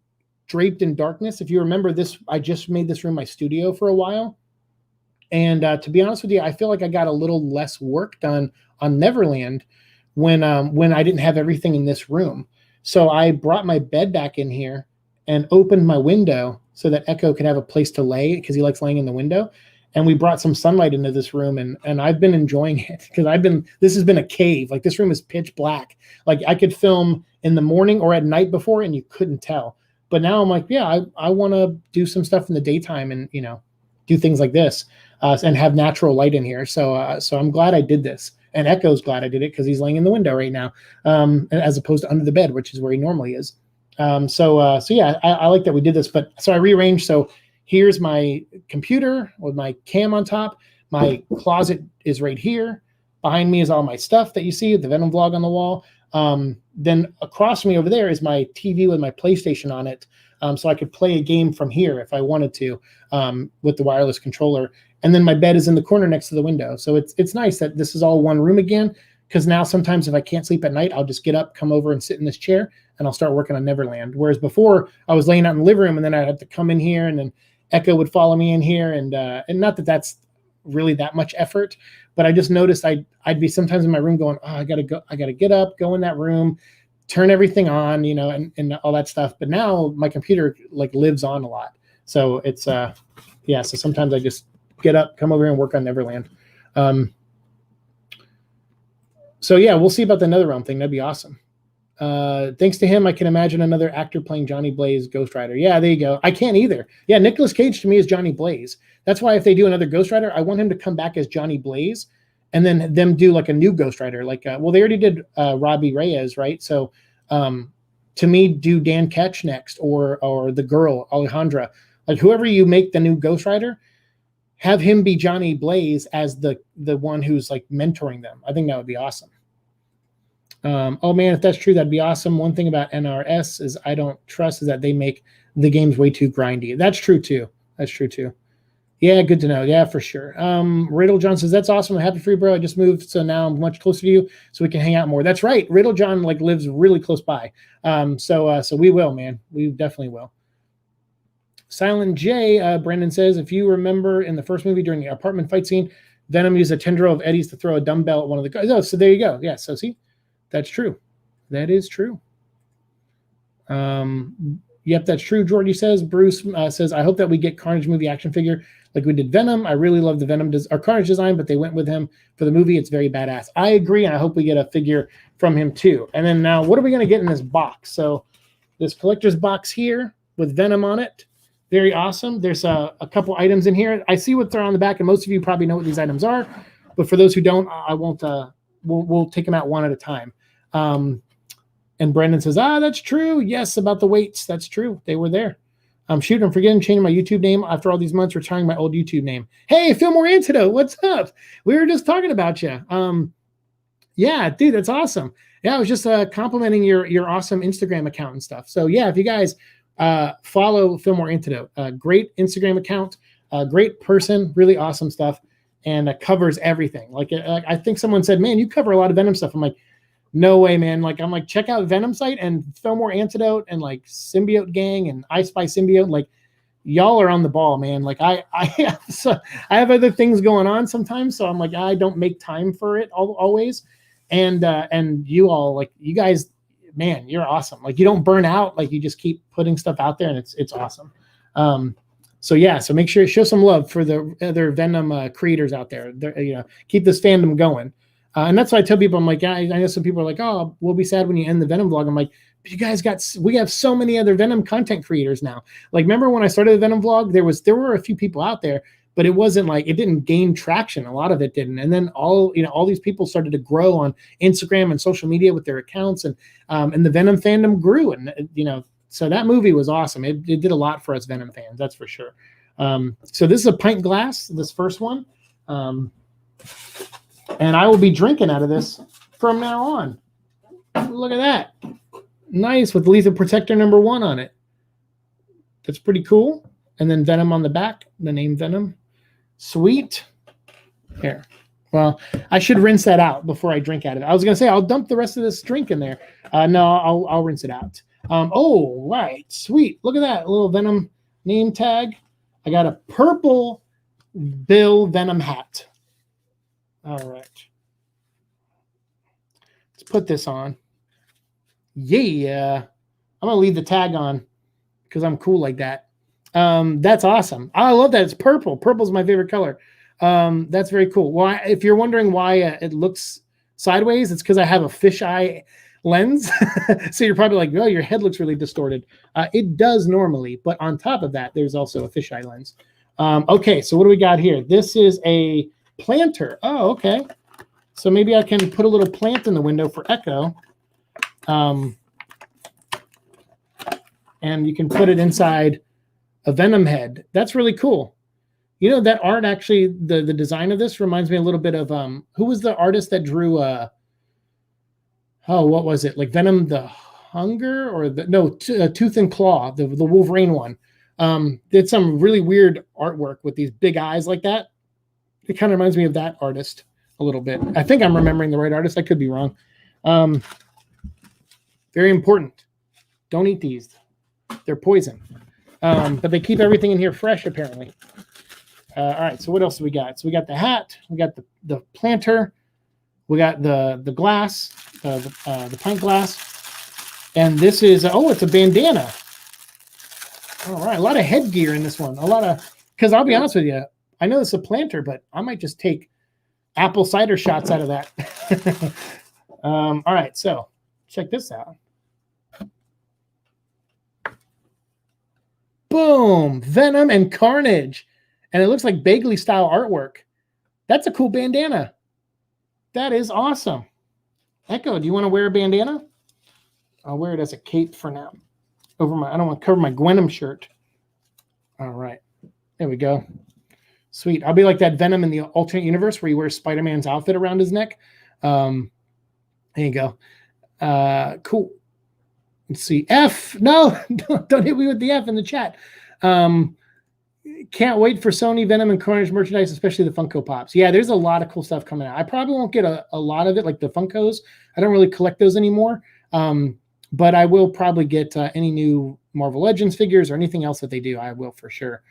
Speaker 1: draped in darkness. If you remember this, I just made this room my studio for a while. And to be honest with you, I feel like I got a little less work done on Neverland when I didn't have everything in this room. So I brought my bed back in here and opened my window so that Echo could have a place to lay because he likes laying in the window. And we brought some sunlight into this room, and I've been enjoying it because this has been a cave. Like this room is pitch black. Like I could film in the morning or at night before and you couldn't tell. But now I'm like, yeah, I want to do some stuff in the daytime and, do things like this and have natural light in here. So I'm glad I did this. And Echo's glad I did it because he's laying in the window right now, as opposed to under the bed, which is where he normally is. So yeah, I like that we did this. But so I rearranged. So here's my computer with my cam on top. My closet is right here. Behind me is all my stuff that you see, the Venom vlog on the wall. Then across from me over there is my TV with my PlayStation on it. So I could play a game from here if I wanted to with the wireless controller. And then my bed is in the corner next to the window. So it's nice that this is all one room again, because now sometimes if I can't sleep at night, I'll just get up, come over and sit in this chair, and I'll start working on Neverland. Whereas before, I was laying out in the living room, and then I had to come in here, and then Echo would follow me in here. And not that that's really that much effort, but I just noticed I'd be sometimes in my room going, oh, I gotta get up, go in that room, turn everything on, and all that stuff. But now my computer like lives on a lot. So it's so sometimes I just get up, come over here and work on Neverland. So yeah, we'll see about the NetherRealm thing. That'd be awesome. Thanks to him, I can imagine another actor playing Johnny Blaze Ghost Rider. Yeah, there you go. I can't either. Yeah, Nicolas Cage to me is Johnny Blaze. That's why if they do another Ghost Rider, I want him to come back as Johnny Blaze and then them do like a new Ghost Rider. Like, they already did Robbie Reyes, right? So to me, do Dan Ketch next or the girl, Alejandra. Like whoever you make the new Ghost Rider, have him be Johnny Blaze as the one who's like mentoring them. I think that would be awesome. Oh man, if that's true, that'd be awesome. One thing about NRS is I don't trust is that they make the games way too grindy. That's true too. Yeah, good to know. Yeah, for sure. Riddle John says, that's awesome. I'm happy for you, bro. I just moved, so now I'm much closer to you, so we can hang out more. That's right. Riddle John like lives really close by. So we will, man. We definitely will. Silent J, Brandon says, if you remember in the first movie during the apartment fight scene, Venom used a tendril of Eddie's to throw a dumbbell at one of the guys. Oh, so there you go. Yeah, so see, that's true. That is true. Yep, that's true. Jordy says. Bruce says, I hope that we get Carnage movie action figure like we did Venom. I really love the Venom or Carnage design, but they went with him for the movie. It's very badass. I agree, and I hope we get a figure from him too. And then now, what are we going to get in this box? So this collector's box here with Venom on it. Very awesome. There's a couple items in here. I see what they're on the back, and most of you probably know what these items are. But for those who don't, I won't. We'll take them out one at a time. And Brendan says, that's true. Yes, about the weights. That's true. They were there. Shoot, I'm forgetting changing my YouTube name after all these months, retiring my old YouTube name. Hey, Fillmore Antidote, what's up? We were just talking about you. Yeah, dude, that's awesome. Yeah, I was just complimenting your awesome Instagram account and stuff. So yeah, if you guys follow Fillmore Antidote, great Instagram account, great person, really awesome stuff, and covers everything. Like I think someone said, man, you cover a lot of Venom stuff. I'm like, No way, man. Like, I'm like, check out Venom site and Fillmore Antidote and like Symbiote Gang and I Spy Symbiote. Like, y'all are on the ball, man. Like, I have other things going on sometimes, so I'm like, I don't make time for it always. And you all, like, you guys, man, you're awesome. Like, you don't burn out. Like, you just keep putting stuff out there, and it's awesome. So yeah, so make sure you show some love for the other Venom creators out there. Keep this fandom going. And that's why I tell people, I'm like, I know some people are like, oh, we'll be sad when you end the Venom vlog. I'm like, but you guys we have so many other Venom content creators now. Like, remember when I started the Venom vlog, there were a few people out there, but it wasn't like, it didn't gain traction. A lot of it didn't. And then all these people started to grow on Instagram and social media with their accounts, and the Venom fandom grew. And, so that movie was awesome. It did a lot for us Venom fans, that's for sure. So this is a pint glass, this first one. And I will be drinking out of this from now on. Look at that. Nice, with Lethal Protector #1 on it. That's pretty cool. And then Venom on the back, the name Venom. Sweet. Here. Well, I should rinse that out before I drink out of it. I was going to say, I'll dump the rest of this drink in there. No, I'll rinse it out. Oh, right. Sweet. Look at that. A little Venom name tag. I got a purple Bill Venom hat. All right. Let's put this on. Yeah. I'm going to leave the tag on because I'm cool like that. That's awesome. I love that. It's purple. Purple's my favorite color. That's very cool. Well, if you're wondering why it looks sideways, it's because I have a fisheye lens. So you're probably like, oh, your head looks really distorted. It does normally, but on top of that, there's also a fisheye lens. Okay, so what do we got here? This is a planter. Oh, okay. So maybe I can put a little plant in the window for Echo. And you can put it inside a Venom head. That's really cool. You know, that art actually, the design of this reminds me a little bit of, who was the artist that drew, what was it? Like Venom the Hunger or Tooth and Claw, the Wolverine one. Did some really weird artwork with these big eyes like that. It kind of reminds me of that artist a little bit. I think I'm remembering the right artist. I could be wrong. Very important. Don't eat these. They're poison. But they keep everything in here fresh, apparently. All right, so what else do we got? So we got the hat. We got the planter. We got the glass, the pint glass. And this is, it's a bandana. All right, a lot of headgear in this one. Because I'll be honest with you, I know it's a planter, but I might just take apple cider shots out of that. All right, so check this out. Boom, Venom and Carnage. And it looks like Bagley style artwork. That's a cool bandana. That is awesome. Echo, do you want to wear a bandana? I'll wear it as a cape for now. I don't want to cover my Gwenom shirt. All right. There we go. Sweet. I'll be like that Venom in the alternate universe where he wears Spider-Man's outfit around his neck. There you go. Cool. Let's see. F. No, don't hit me with the F in the chat. Can't wait for Sony Venom and Carnage merchandise, especially the Funko Pops. Yeah, there's a lot of cool stuff coming out. I probably won't get a lot of it, like the Funkos. I don't really collect those anymore. But I will probably get any new Marvel Legends figures or anything else that they do. I will for sure.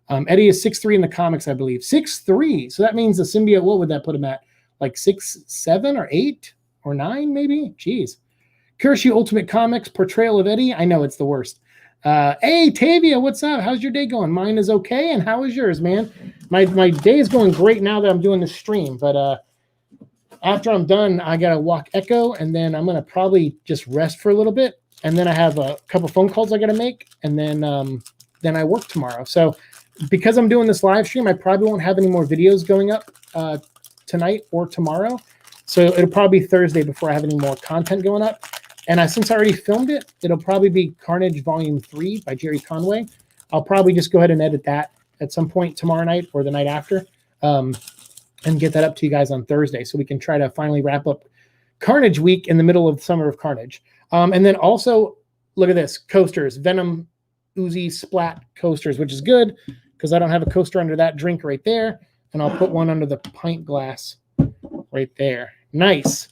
Speaker 1: Eddie is 6'3" in the comics, I believe. 6'3". So that means the symbiote, what would that put him at? Like 6'7" or 8 or 9 maybe? Jeez. Kirsty Ultimate Comics portrayal of Eddie. I know it's the worst. Hey, Tavia, what's up? How's your day going? Mine is okay. And how is yours, man? My day is going great now that I'm doing the stream. But after I'm done, I got to walk Echo. And then I'm going to probably just rest for a little bit. And then I have a couple phone calls I got to make. And then I work tomorrow. So because I'm doing this live stream, I probably won't have any more videos going up tonight or tomorrow. So it'll probably be Thursday before I have any more content going up. And since I already filmed it, it'll probably be Carnage Volume 3 by Jerry Conway. I'll probably just go ahead and edit that at some point tomorrow night or the night after and get that up to you guys on Thursday so we can try to finally wrap up Carnage Week in the middle of Summer of Carnage. And then also, look at this, coasters, Venom Uzi Splat coasters, which is good because I don't have a coaster under that drink right there. And I'll put one under the pint glass right there. Nice.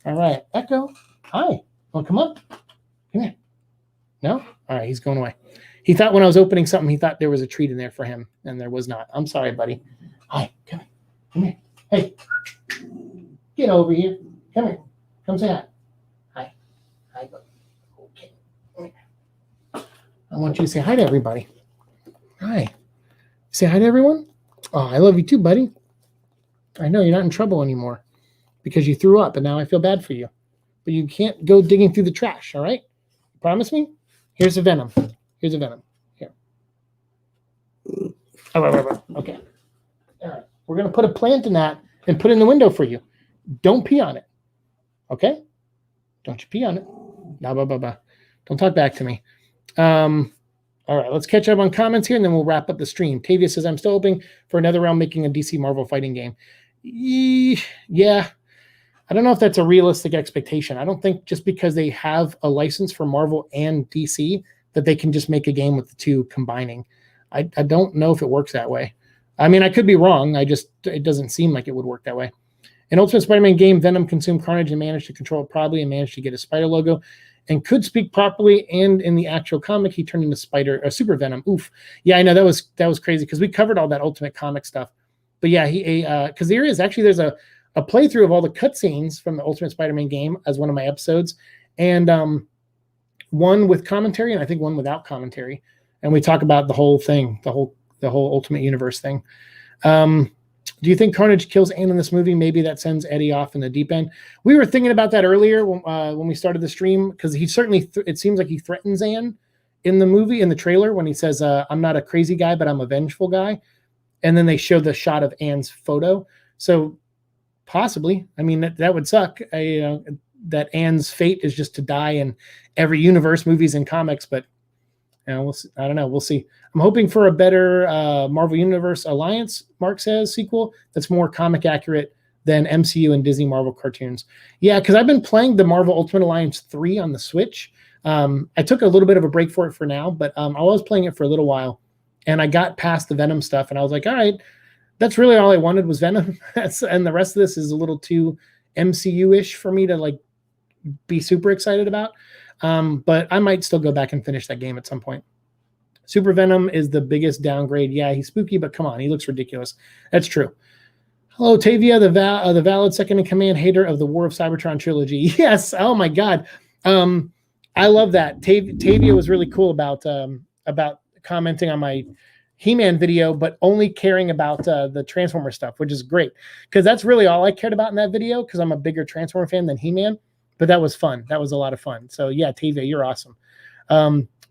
Speaker 1: All right, Echo. Hi. Want to come up? Come here. No? All right, he's going away. He thought when I was opening something, he thought there was a treat in there for him, and there was not. I'm sorry, buddy. Hi, come here. Come here. Hey, get over here. Come here. Come say hi. Hi. Hi, buddy. Okay. Come here. I want you to say hi to everybody. Hi. Say hi to everyone. Oh, I love you too, buddy. I know you're not in trouble anymore because you threw up, and now I feel bad for you. But you can't go digging through the trash, all right? Promise me? Here's a Venom. Here's a Venom. Here. Oh, okay. All right. We're going to put a plant in that and put it in the window for you. Don't pee on it. Okay? Don't you pee on it. Don't talk back to me. All right, let's catch up on comments here, and then we'll wrap up the stream. Tavia says, I'm still hoping for another round making a DC Marvel fighting game. Yeah. I don't know if that's a realistic expectation. I don't think just because they have a license for Marvel and DC that they can just make a game with the two combining. I don't know if it works that way. I mean, I could be wrong. It doesn't seem like it would work that way. In Ultimate Spider-Man game, Venom consumed Carnage and managed to control it properly and managed to get a spider logo and could speak properly. And in the actual comic, he turned into Super Venom. Oof. Yeah, I know that was crazy because we covered all that Ultimate comic stuff. But yeah, because there's a playthrough of all the cutscenes from the Ultimate Spider-Man game as one of my episodes, and one with commentary, and I think one without commentary. And we talk about the whole thing, the whole Ultimate Universe thing. Do you think Carnage kills Anne in this movie? Maybe that sends Eddie off in the deep end. We were thinking about that earlier when we started the stream, because he certainly it seems like he threatens Anne in the movie, in the trailer, when he says, I'm not a crazy guy, but I'm a vengeful guy. And then they show the shot of Anne's photo. So possibly, I mean, that would suck. That Anne's fate is just to die in every universe, movies and comics, but we'll see. I don't know. We'll see. I'm hoping for a better Marvel Universe Alliance, Mark says, sequel that's more comic accurate than MCU and Disney Marvel cartoons. Yeah, because I've been playing the Marvel Ultimate Alliance 3 on the Switch. I took a little bit of a break for it for now, but I was playing it for a little while, and I got past the Venom stuff, and I was like, all right, that's really all I wanted was Venom. And the rest of this is a little too MCU-ish for me to like be super excited about. But I might still go back and finish that game at some point. Super Venom is the biggest downgrade. Yeah, he's spooky, but come on, he looks ridiculous. That's true. Hello, Tavia, the valid second-in-command hater of the War of Cybertron trilogy. Yes, oh my God. I love that. Tavia was really cool about commenting on my He-Man video, but only caring about the Transformer stuff, which is great. Because that's really all I cared about in that video, because I'm a bigger Transformer fan than He-Man. But that was fun. That was a lot of fun. So yeah, Tavia, you're awesome.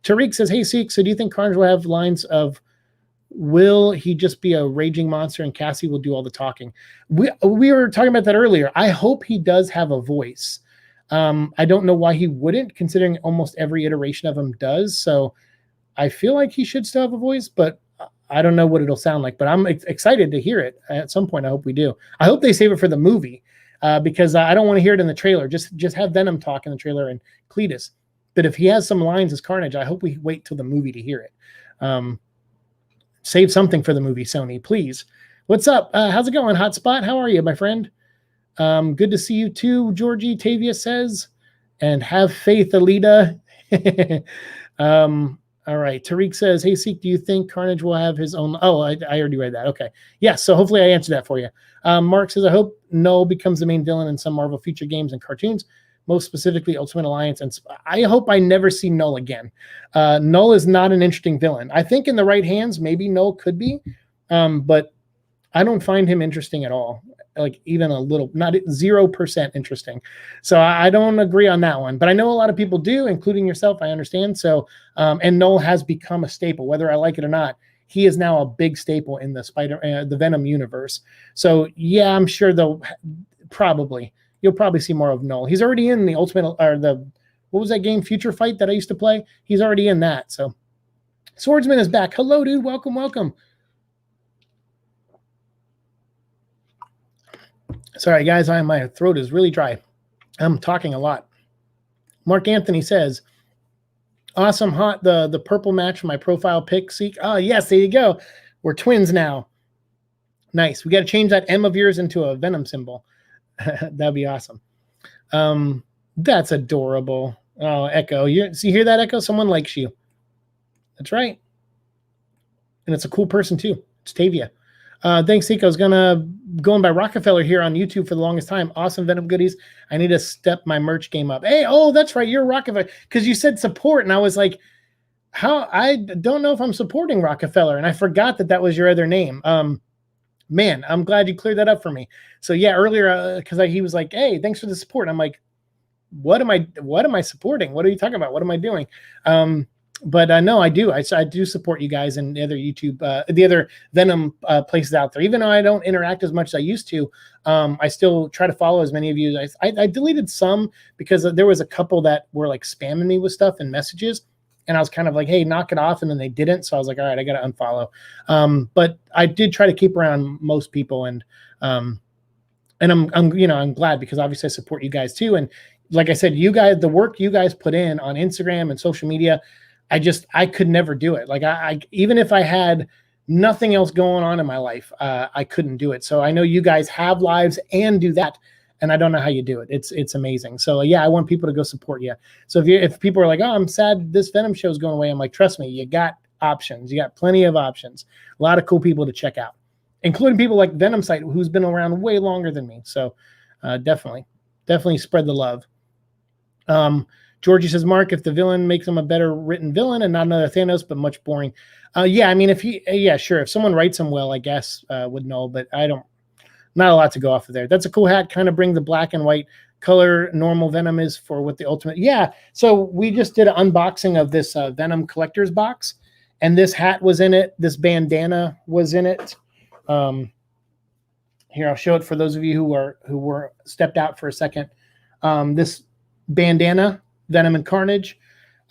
Speaker 1: Tariq says, hey, Seek, so do you think Carnage will have lines of, will he just be a raging monster and Cassie will do all the talking? We were talking about that earlier. I hope he does have a voice. I don't know why he wouldn't, considering almost every iteration of him does. So I feel like he should still have a voice, but I don't know what it'll sound like. But I'm excited to hear it at some point. I hope we do. I hope they save it for the movie. Because I don't want to hear it in the trailer. Just have Venom talk in the trailer and Cletus. But if he has some lines as Carnage, I hope we wait till the movie to hear it. Save something for the movie, Sony, please. What's up? How's it going, Hotspot? How are you, my friend? Good to see you too, Georgie, Tavia says. And have faith, Alita. All right. Tariq says, hey, Seek, do you think Carnage will have his own? Oh, I already read that. Okay. Yeah, so hopefully I answered that for you. Mark says, I hope Null becomes the main villain in some Marvel feature games and cartoons, most specifically Ultimate Alliance. And I hope I never see Null again. Null is not an interesting villain. I think in the right hands, maybe Null could be, but I don't find him interesting at all. Like even a little, not 0% interesting. So I don't agree on that one, but I know a lot of people do, including yourself. I understand. So, and Null has become a staple, whether I like it or not. He is now a big staple in the Venom universe. So yeah, I'm sure you'll probably see more of Null. He's already in the Ultimate, or what was that game, Future Fight, that I used to play? He's already in that. So Swordsman is back. Hello, dude. Welcome, welcome. Sorry, guys. My throat is really dry. I'm talking a lot. Mark Anthony says, awesome, hot. The purple match for my profile pic, Seek. Oh, yes, there you go. We're twins now. Nice. We got to change that M of yours into a Venom symbol. That'd be awesome. That's adorable. Oh, Echo, you hear that, Echo? Someone likes you. That's right. And it's a cool person too. It's Tavia. Thanks, Nico. I was going by Rockefeller here on YouTube for the longest time. Awesome Venom goodies. I need to step my merch game up. Hey, oh, that's right. You're Rockefeller. Because you said support, and I was like, how? I don't know if I'm supporting Rockefeller, and I forgot that was your other name. Man, I'm glad you cleared that up for me. So yeah, earlier, because he was like, hey, thanks for the support. And I'm like, what am I supporting? What are you talking about? What am I doing? But no, I do. I do support you guys and the other YouTube, the other Venom places out there. Even though I don't interact as much as I used to, I still try to follow as many of you. I deleted some because there was a couple that were like spamming me with stuff and messages, and I was kind of like, "Hey, knock it off," and then they didn't. So I was like, "All right, I got to unfollow." But I did try to keep around most people, and I'm glad because obviously I support you guys too. And like I said, you guys, the work you guys put in on Instagram and social media. I could never do it. Like I even if I had nothing else going on in my life, I couldn't do it. So I know you guys have lives and do that, and I don't know how you do it. It's amazing. So yeah, I want people to go support you. So if people are like, oh, I'm sad this Venom show is going away, I'm like, trust me, you got options. You got plenty of options. A lot of cool people to check out, including people like Venom Site, who's been around way longer than me. So definitely spread the love. Georgie says, Mark, if the villain makes him a better written villain and not another Thanos, but much boring. Yeah, I mean, sure. If someone writes him well, I guess would know, but not a lot to go off of there. That's a cool hat. Kind of bring the black and white color normal Venom is for what the ultimate. Yeah. So we just did an unboxing of this Venom collector's box, and this hat was in it. This bandana was in it. Here, I'll show it for those of you who were stepped out for a second. This bandana, Venom and Carnage.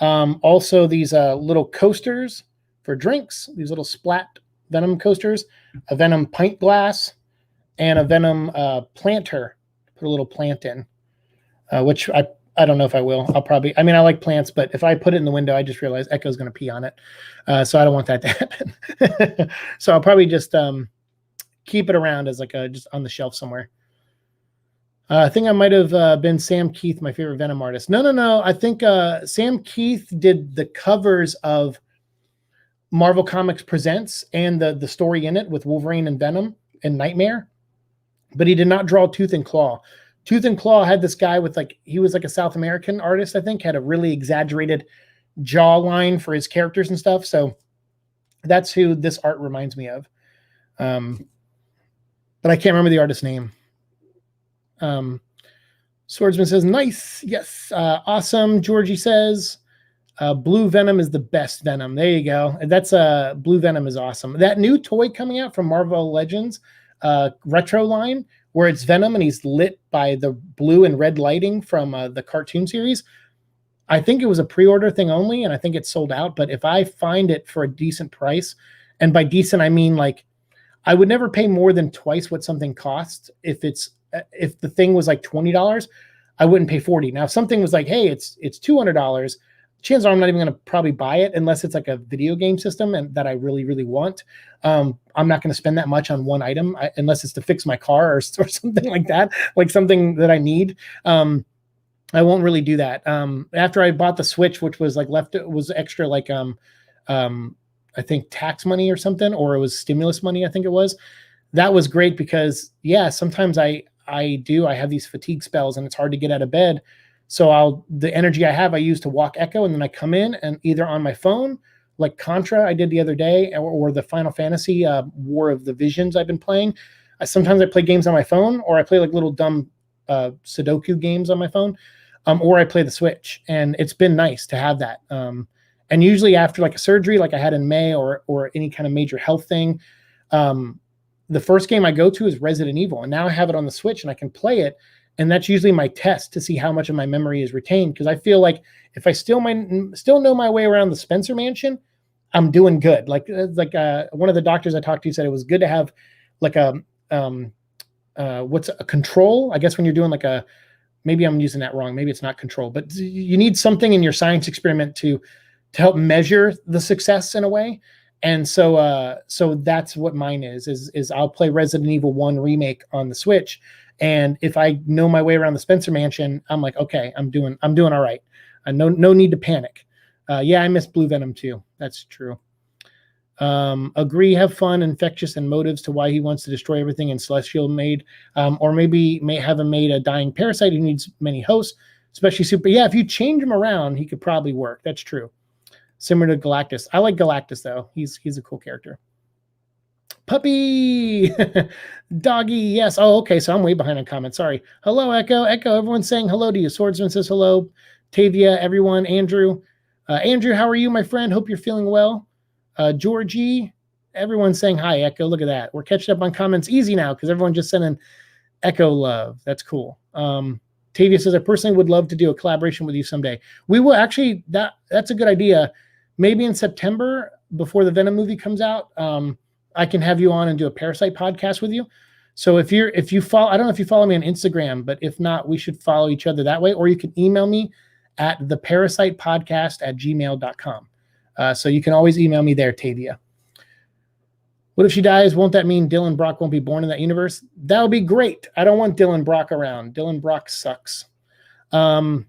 Speaker 1: Also, these little coasters for drinks, these little splat Venom coasters, a Venom pint glass, and a Venom planter. Put a little plant in, which I don't know if I will. I like plants, but if I put it in the window, I just realized Echo's going to pee on it. So I don't want that to happen. So I'll probably just keep it around as just on the shelf somewhere. I think I might have been Sam Keith, my favorite Venom artist. No. I think Sam Keith did the covers of Marvel Comics Presents and the story in it with Wolverine and Venom and Nightmare, but he did not draw Tooth and Claw. Tooth and Claw had this guy with he was like a South American artist, I think, had a really exaggerated jawline for his characters and stuff. So that's who this art reminds me of. But I can't remember the artist's name. Swordsman says, nice. Yes. Awesome. Georgie says, Blue Venom is the best Venom. There you go. That's Blue Venom is awesome. That new toy coming out from Marvel Legends retro line where it's Venom and he's lit by the blue and red lighting from the cartoon series. I think it was a pre-order thing only, and I think it's sold out. But if I find it for a decent price, and by decent, I mean I would never pay more than twice what something costs. If the thing was like $20, I wouldn't pay $40. Now, if something was like, hey, it's $200, chances are I'm not even going to probably buy it unless it's like a video game system and that I really, really want. I'm not going to spend that much on one item unless it's to fix my car or something like that, like something that I need. I won't really do that. After I bought the Switch, which was was extra I think tax money or something, or it was stimulus money, I think it was. That was great because, yeah, sometimes I have these fatigue spells and it's hard to get out of bed. So the energy I have, I use to walk Echo, and then I come in and either on my phone, like Contra I did the other day, or the Final Fantasy War of the Visions I've been playing. Sometimes I play games on my phone, or I play like little dumb Sudoku games on my phone, or I play the Switch, and it's been nice to have that. And usually after like a surgery, like I had in May, or any kind of major health thing, the first game I go to is Resident Evil, and now I have it on the Switch and I can play it. And that's usually my test to see how much of my memory is retained. Because I feel like if I still know my way around the Spencer Mansion, I'm doing good. Like one of the doctors I talked to said it was good to have like what's a control? I guess when you're doing maybe I'm using that wrong. Maybe it's not control, but you need something in your science experiment to help measure the success in a way. And so that's what mine is I'll play Resident Evil 1 remake on the Switch. And if I know my way around the Spencer Mansion, I'm like, okay, I'm doing all right. No need to panic. Yeah, I miss Blue Venom too. That's true. Agree, have fun, infectious, and motives to why he wants to destroy everything in Celestial made, or maybe may have him made a dying parasite who needs many hosts, especially super. Yeah, if you change him around, he could probably work. That's true. Similar to Galactus. I like Galactus though. He's a cool character. Puppy, doggy, yes. Oh, okay. So I'm way behind on comments. Sorry. Hello, Echo. Everyone's saying hello to you. Swordsman says hello. Tavia, everyone. Andrew, Andrew, how are you, my friend? Hope you're feeling well. Georgie, everyone's saying hi, Echo. Look at that. We're catching up on comments easy now because everyone just sent in Echo love. That's cool. Tavia says, I personally would love to do a collaboration with you someday. We will actually, that's a good idea. Maybe in September before the Venom movie comes out, I can have you on and do a Parasite podcast with you. So if you follow, I don't know if you follow me on Instagram, but if not, we should follow each other that way, or you can email me at theparasitepodcast@gmail.com. So you can always email me there, Tavia. What if she dies? Won't that mean Dylan Brock won't be born in that universe? That would be great. I don't want Dylan Brock around. Dylan Brock sucks. I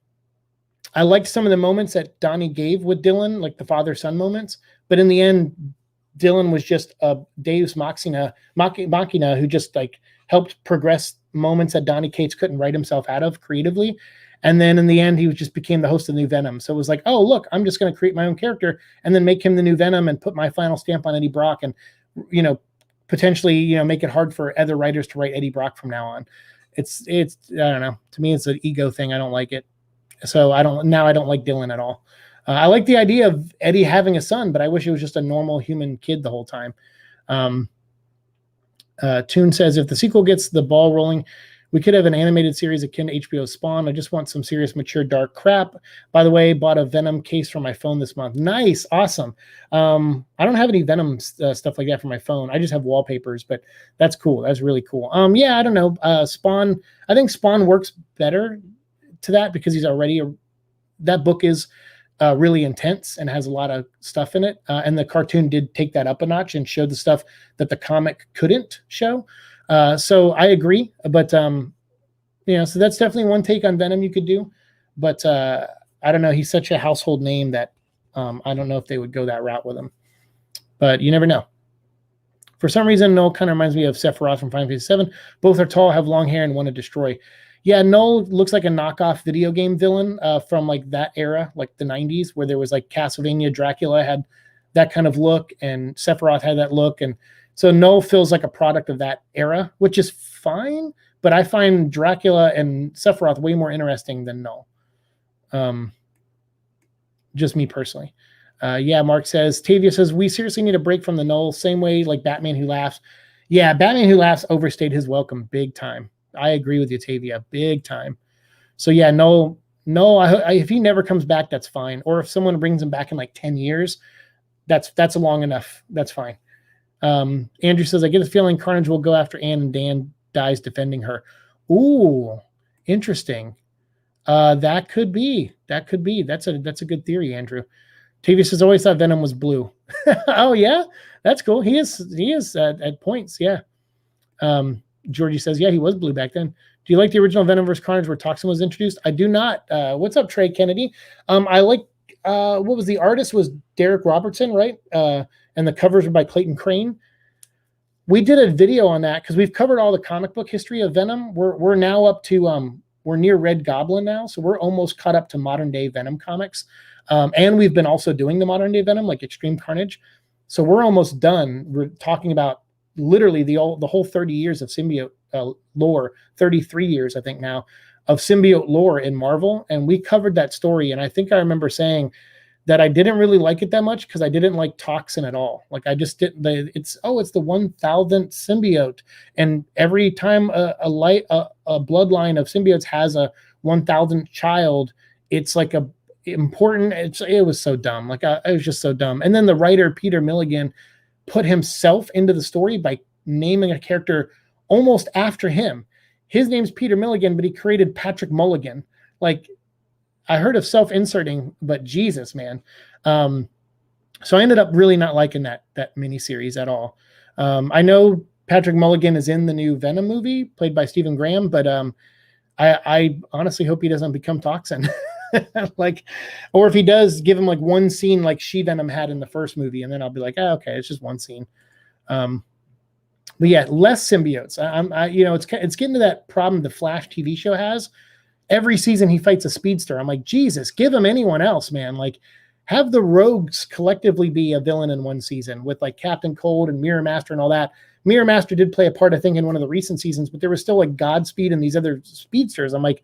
Speaker 1: liked some of the moments that Donnie gave with Dylan, like the father-son moments. But in the end, Dylan was just a Deus Machina who just like helped progress moments that Donnie Cates couldn't write himself out of creatively. And then in the end, he just became the host of the new Venom. So it was like, oh, look, I'm just going to create my own character and then make him the new Venom and put my final stamp on Eddie Brock and, potentially, make it hard for other writers to write Eddie Brock from now on. It's I don't know. To me, it's an ego thing. I don't like it. So I don't like Dylan at all. I like the idea of Eddie having a son, but I wish it was just a normal human kid the whole time. Toon says, if the sequel gets the ball rolling, we could have an animated series akin to HBO's Spawn. I just want some serious, mature, dark crap. By the way, bought a Venom case for my phone this month. Nice. Awesome. I don't have any Venom stuff like that for my phone. I just have wallpapers, but that's cool. That's really cool. Yeah, I don't know. Spawn, I think Spawn works better to that because he's already that book is really intense and has a lot of stuff in it. And the cartoon did take that up a notch and showed the stuff that the comic couldn't show. So I agree, but so that's definitely one take on Venom you could do. But I don't know. He's such a household name that I don't know if they would go that route with him. But you never know. For some reason, Noel kind of reminds me of Sephiroth from Final Fantasy VII. Both are tall, have long hair, and want to destroy. Yeah, Noel looks like a knockoff video game villain from like that era, like the 90s, where there was like Castlevania, Dracula had that kind of look, and Sephiroth had that look. And so Noel feels like a product of that era, which is fine, but I find Dracula and Sephiroth way more interesting than Noel. Just me personally. Yeah, Mark says, Tavia says, we seriously need a break from the Noel, same way like Batman Who Laughs. Yeah, Batman Who Laughs overstayed his welcome big time. I agree with you, Tavia, big time. So yeah, no, if he never comes back, that's fine. Or if someone brings him back in like 10 years, that's long enough. That's fine. Andrew says, I get the feeling Carnage will go after Anne and Dan dies defending her. Ooh, interesting. That could be. That's a good theory, Andrew. Tavia says, always thought Venom was blue. Oh yeah, that's cool. He is at points. Yeah. Georgie says, yeah, he was blue back then. Do you like the original Venom vs. Carnage where Toxin was introduced? I do not. What's up, Trey Kennedy? I like, what was the artist was Derek Robertson, right? And the covers were by Clayton Crane. We did a video on that because we've covered all the comic book history of Venom. We're now up to, we're near Red Goblin now. So we're almost caught up to modern day Venom comics. And we've been also doing the modern day Venom, like Extreme Carnage. So we're almost done. We're talking about literally the whole 30 years of symbiote lore, 33 years, I think now, of symbiote lore in Marvel. And we covered that story. And I think I remember saying that I didn't really like it that much because I didn't like Toxin at all. Like I just didn't, it's the 1000th symbiote. And every time a bloodline of symbiotes has a 1000th child, it's like it was so dumb. Like it was just so dumb. And then the writer, Peter Milligan, put himself into the story by naming a character almost after him. His name's Peter Milligan, but he created Patrick Mulligan. Like, I heard of self-inserting, but Jesus, man. So I ended up really not liking that miniseries at all. I know Patrick Mulligan is in the new Venom movie, played by Stephen Graham, but I honestly hope he doesn't become Toxin. Like, or if he does, give him like one scene like She-Venom had in the first movie, and then I'll be like, oh, okay, it's just one scene. But yeah, less symbiotes. It's getting to that problem the Flash TV show has. Every season he fights a speedster. I'm like, Jesus, give him anyone else, man. Like, have the Rogues collectively be a villain in one season with like Captain Cold and Mirror Master and all that. Mirror Master did play a part, I think, in one of the recent seasons, but there was still like Godspeed and these other speedsters. I'm like,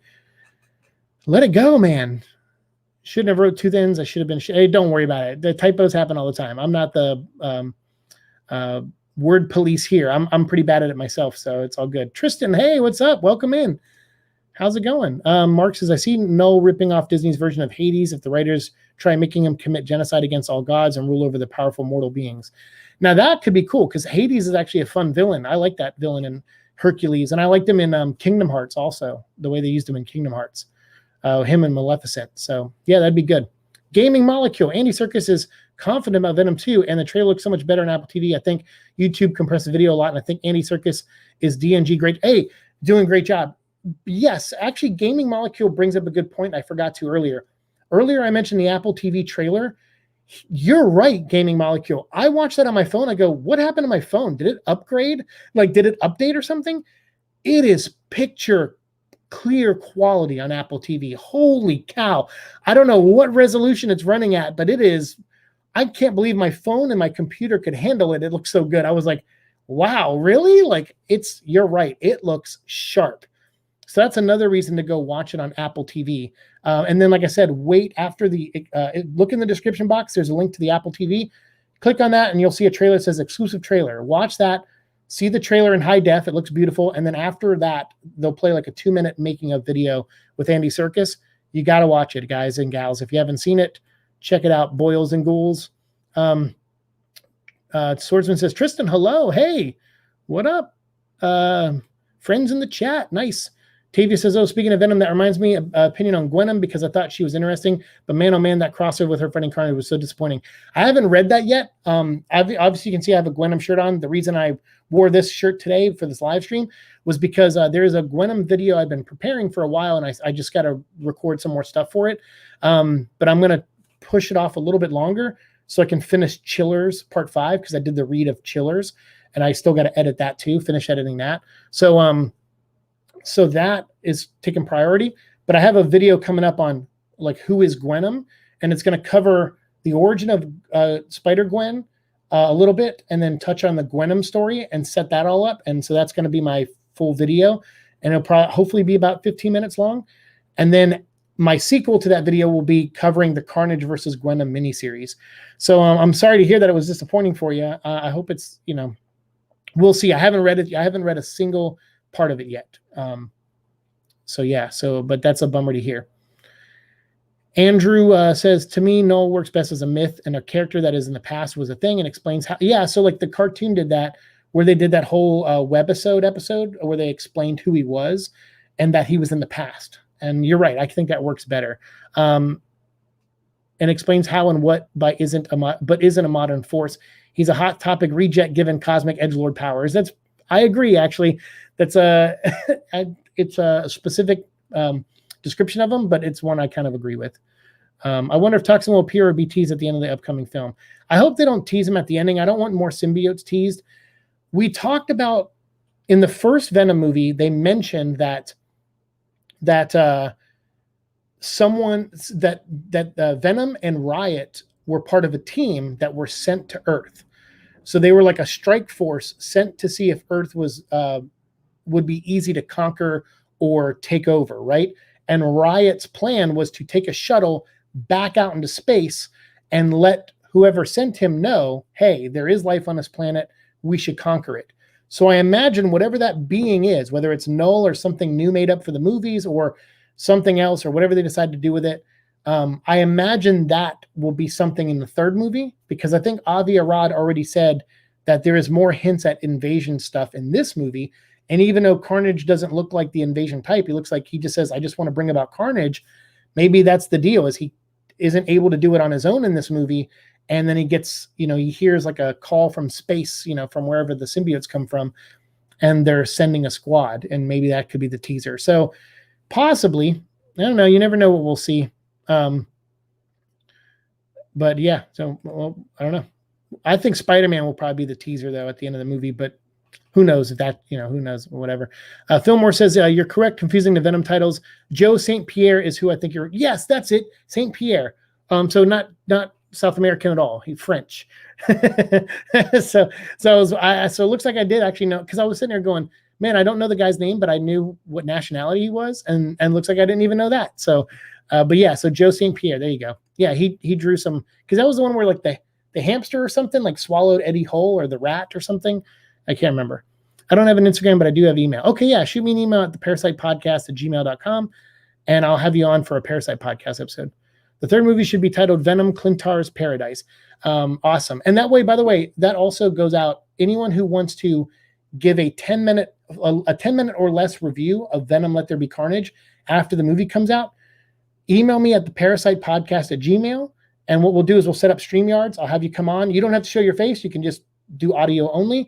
Speaker 1: let it go, man. Shouldn't have wrote two thins. I should have been. Hey, don't worry about it. The typos happen all the time. I'm not the word police here. I'm pretty bad at it myself, so it's all good. Tristan, hey, what's up? Welcome in. How's it going? Mark says, I see Null ripping off Disney's version of Hades if the writers try making him commit genocide against all gods and rule over the powerful mortal beings. Now that could be cool because Hades is actually a fun villain. I like that villain in Hercules, and I liked him in Kingdom Hearts also, the way they used him in Kingdom Hearts. Him and Maleficent. So yeah, that'd be good. Gaming Molecule. Andy Serkis is confident about Venom 2, and the trailer looks so much better on Apple TV. I think YouTube compressed the video a lot, and I think Andy Serkis is DNG great. Hey, doing a great job. Yes, actually, Gaming Molecule brings up a good point I forgot to earlier. Earlier, I mentioned the Apple TV trailer. You're right, Gaming Molecule. I watched that on my phone. I go, what happened to my phone? Did it upgrade? Like, did it update or something? It is picture clear quality on Apple TV. Holy cow. I don't know what resolution it's running at, but it is, I can't believe my phone and my computer could handle it. It looks so good. I was like, wow, really? Like, you're right. It looks sharp. So that's another reason to go watch it on Apple TV. And then, like I said, wait after look in the description box. There's a link to the Apple TV. Click on that and you'll see a trailer that says exclusive trailer. Watch that. See the trailer in high def. It looks beautiful. And then after that, they'll play like a 2-minute making of video with Andy Serkis. You got to watch it, guys and gals. If you haven't seen it, check it out. Boils and Ghouls. Swordsman says, Tristan, hello. Hey, what up? Friends in the chat. Nice. Tavia says, oh, speaking of Venom, that reminds me of opinion on Gwenom because I thought she was interesting. But man, oh man, that crossover with her fighting Carnage was so disappointing. I haven't read that yet. Obviously, you can see I have a Gwenom shirt on. The reason I wore this shirt today for this live stream was because there is a Gwenom video I've been preparing for a while, and I just got to record some more stuff for it. But I'm going to push it off a little bit longer so I can finish Chillers Part 5 because I did the read of Chillers, and I still got to edit that too, finish editing that. So that is taking priority, but I have a video coming up on like who is Gwenom, and it's going to cover the origin of Spider-Gwen a little bit, and then touch on the Gwenom story and set that all up. And so that's going to be my full video, and it'll hopefully be about 15 minutes long. And then my sequel to that video will be covering the Carnage versus Gwenom miniseries. So I'm sorry to hear that it was disappointing for you. I hope it's, we'll see. I haven't read it. I haven't read a single part of it yet. But that's a bummer to hear. Andrew says, to me, Noel works best as a myth, and a character that is in the past was a thing, and explains how. Yeah, so like the cartoon did that, where they did that whole episode where they explained who he was and that he was in the past. And you're right, I think that works better. And explains how and what but isn't a modern force. He's a hot topic reject given cosmic edgelord powers. I agree, actually. That's it's a specific description of him, but it's one I kind of agree with. I wonder if Toxin will appear or be teased at the end of the upcoming film. I hope they don't tease him at the ending. I don't want more symbiotes teased. We talked about in the first Venom movie, they mentioned that Venom and Riot were part of a team that were sent to Earth. So they were like a strike force sent to see if Earth would be easy to conquer or take over, right? And Riot's plan was to take a shuttle back out into space and let whoever sent him know, hey, there is life on this planet. We should conquer it. So I imagine whatever that being is, whether it's Null or something new made up for the movies or something else or whatever they decide to do with it, I imagine that will be something in the third movie, because I think Avi Arad already said that there is more hints at invasion stuff in this movie. And even though Carnage doesn't look like the invasion type, he looks like he just says, I just want to bring about Carnage. Maybe that's the deal, is he isn't able to do it on his own in this movie. and then he gets, he hears like a call from space, from wherever the symbiotes come from, and they're sending a squad, and maybe that could be the teaser. So possibly, I don't know. You never know what we'll see. But yeah, so I don't know. I think Spider-Man will probably be the teaser though at the end of the movie, but who knows if that, who knows, whatever. Fillmore says, you're correct, confusing the Venom titles. Joe St. Pierre is who I think you're. Yes, that's it. St. Pierre. So not South American at all. He's French. so it looks like I did actually know, because I was sitting there going, man, I don't know the guy's name, but I knew what nationality he was, and looks like I didn't even know that. So, but yeah, so Joe St. Pierre, there you go. Yeah, he drew some, because that was the one where like the hamster or something like swallowed Eddie Hole, or the rat or something. I can't remember. I don't have an Instagram, but I do have email. Okay, yeah, shoot me an email at theparasitepodcast@gmail.com, and I'll have you on for a Parasite podcast episode. The third movie should be titled Venom: Clintar's Paradise. Awesome. And that way, by the way, that also goes out. Anyone who wants to give a 10-minute or less review of Venom: Let There Be Carnage after the movie comes out, email me at theparasitepodcast@gmail.com. And what we'll do is we'll set up StreamYards. I'll have you come on. You don't have to show your face. You can just do audio only,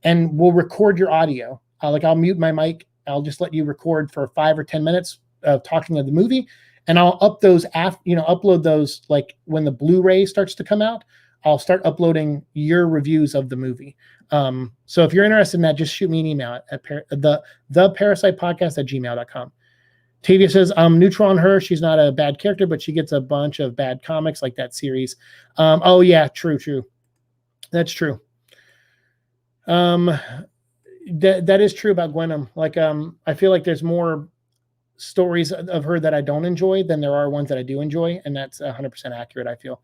Speaker 1: and we'll record your audio. I'll mute my mic. I'll just let you record for 5 or 10 minutes of talking of the movie, and I'll upload those like when the Blu-ray starts to come out. I'll start uploading your reviews of the movie. So if you're interested in that, just shoot me an email at theparasitepodcast@gmail.com. Tavia says, I'm neutral on her. She's not a bad character, but she gets a bunch of bad comics like that series. Oh yeah, true. That's true. That is true about Gwenom. Like, I feel like there's more stories of her that I don't enjoy than there are ones that I do enjoy, and that's 100% accurate, I feel.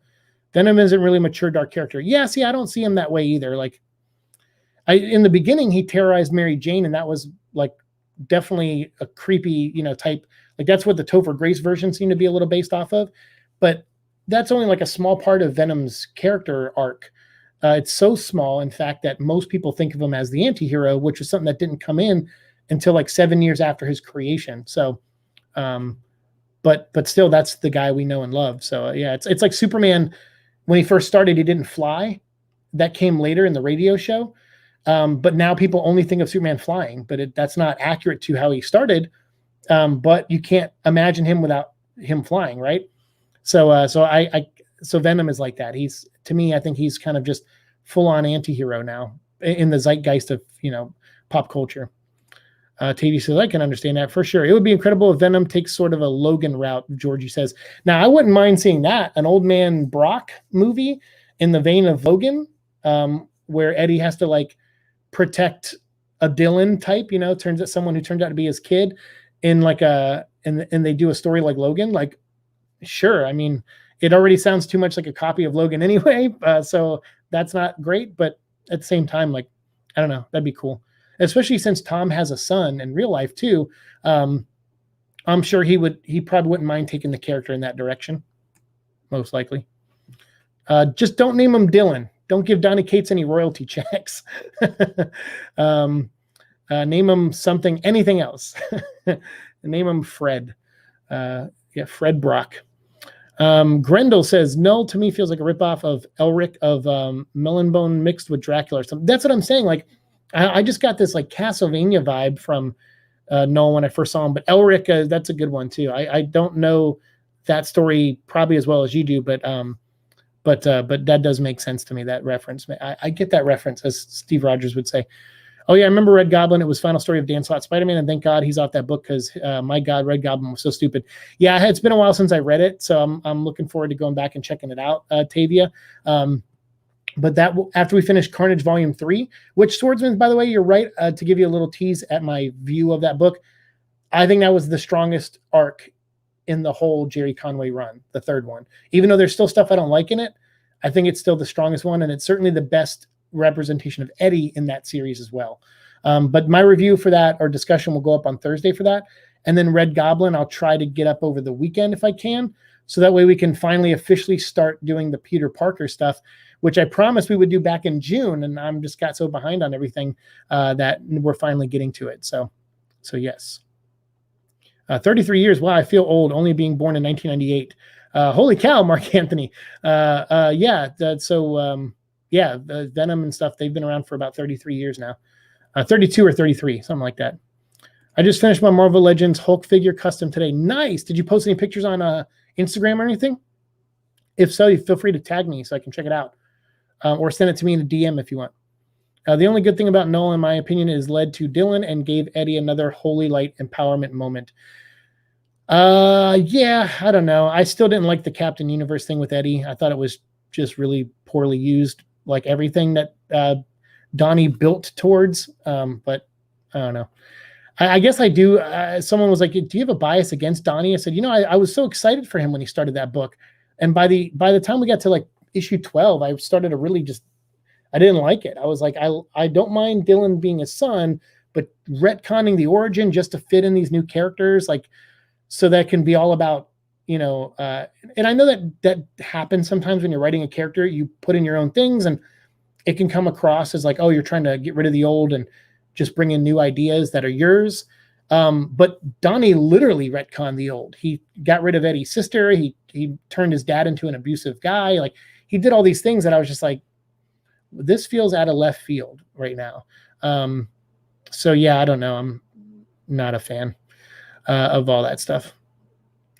Speaker 1: Venom isn't really a mature dark character. Yeah, see, I don't see him that way either. Like, in the beginning, he terrorized Mary Jane, and that was like definitely a creepy, type. Like, that's what the Topher Grace version seemed to be a little based off of. But that's only like a small part of Venom's character arc. It's so small, in fact, that most people think of him as the anti-hero, which is something that didn't come in until like 7 years after his creation. So, but still, that's the guy we know and love. So yeah, it's like Superman. When he first started, he didn't fly. That came later in the radio show. But now people only think of Superman flying, but that's not accurate to how he started. But you can't imagine him without him flying, right? So Venom is like that. To me, I think he's kind of just full-on anti-hero now in the zeitgeist of, pop culture. Tavy says, I can understand that for sure. It would be incredible if Venom takes sort of a Logan route, Georgie says. Now, I wouldn't mind seeing that, an Old Man Brock movie in the vein of Logan, where Eddie has to like protect a Dylan type, turns out someone who turns out to be his kid in like and they do a story like Logan. Like, sure. I mean, it already sounds too much like a copy of Logan anyway. So that's not great, but at the same time, like, I don't know, that'd be cool. Especially since Tom has a son in real life too. I'm sure he probably wouldn't mind taking the character in that direction. Most likely. Just don't name him Dylan. Don't give Donny Cates any royalty checks. Name him something, anything else. Name him Fred. Fred Brock. Grendel says, Null to me feels like a ripoff of Elric of Melonbone mixed with Dracula or something. That's what I'm saying. Like, I just got this like Castlevania vibe from Null when I first saw him. But Elric, that's a good one too. I don't know that story probably as well as you do, but that does make sense to me, that reference. I get that reference, as Steve Rogers would say. Oh yeah, I remember Red Goblin. It was final story of Dan Slott Spider-Man, and thank God he's off that book, because my God, Red Goblin was so stupid. Yeah, it's been a while since I read it, so I'm looking forward to going back and checking it out, Tavia. But that after we finish Carnage Volume 3, which Swordsman, by the way, you're right, to give you a little tease at my view of that book, I think that was the strongest arc in the whole Jerry Conway run, the third one. Even though there's still stuff I don't like in it, I think it's still the strongest one, and it's certainly the best representation of Eddie in that series as well. But my review for that, or discussion, will go up on Thursday for that. And then Red Goblin, I'll try to get up over the weekend if I can, so that way we can finally officially start doing the Peter Parker stuff, which I promised we would do back in June, and I'm just got so behind on everything that we're finally getting to it. So yes. 33 years. Wow, I feel old, only being born in 1998. Holy cow, Mark Anthony. Yeah. The Venom and stuff, they've been around for about 33 years now. 32 or 33, something like that. I just finished my Marvel Legends Hulk figure custom today. Nice. Did you post any pictures on Instagram or anything? If so, you feel free to tag me so I can check it out. Or send it to me in a DM if you want. The only good thing about Noel, in my opinion, is led to Dylan and gave Eddie another holy light empowerment moment. Yeah, I don't know. I still didn't like the Captain Universe thing with Eddie. I thought it was just really poorly used, like everything that Donnie built towards. But I don't know. I guess I do. Someone was like, "Do you have a bias against Donnie?" I said, I was so excited for him when he started that book, and by the time we got to like issue 12, I started to really I didn't like it. I was like, I don't mind Dylan being his son, but retconning the origin just to fit in these new characters, like, so that can be all about, and I know that happens sometimes when you're writing a character, you put in your own things and it can come across as like, oh, you're trying to get rid of the old and just bring in new ideas that are yours. But Donnie literally retconned the old. He got rid of Eddie's sister. He turned his dad into an abusive guy. Like, he did all these things that I was just like, this feels out of left field right now. So yeah, I don't know. I'm not a fan of all that stuff.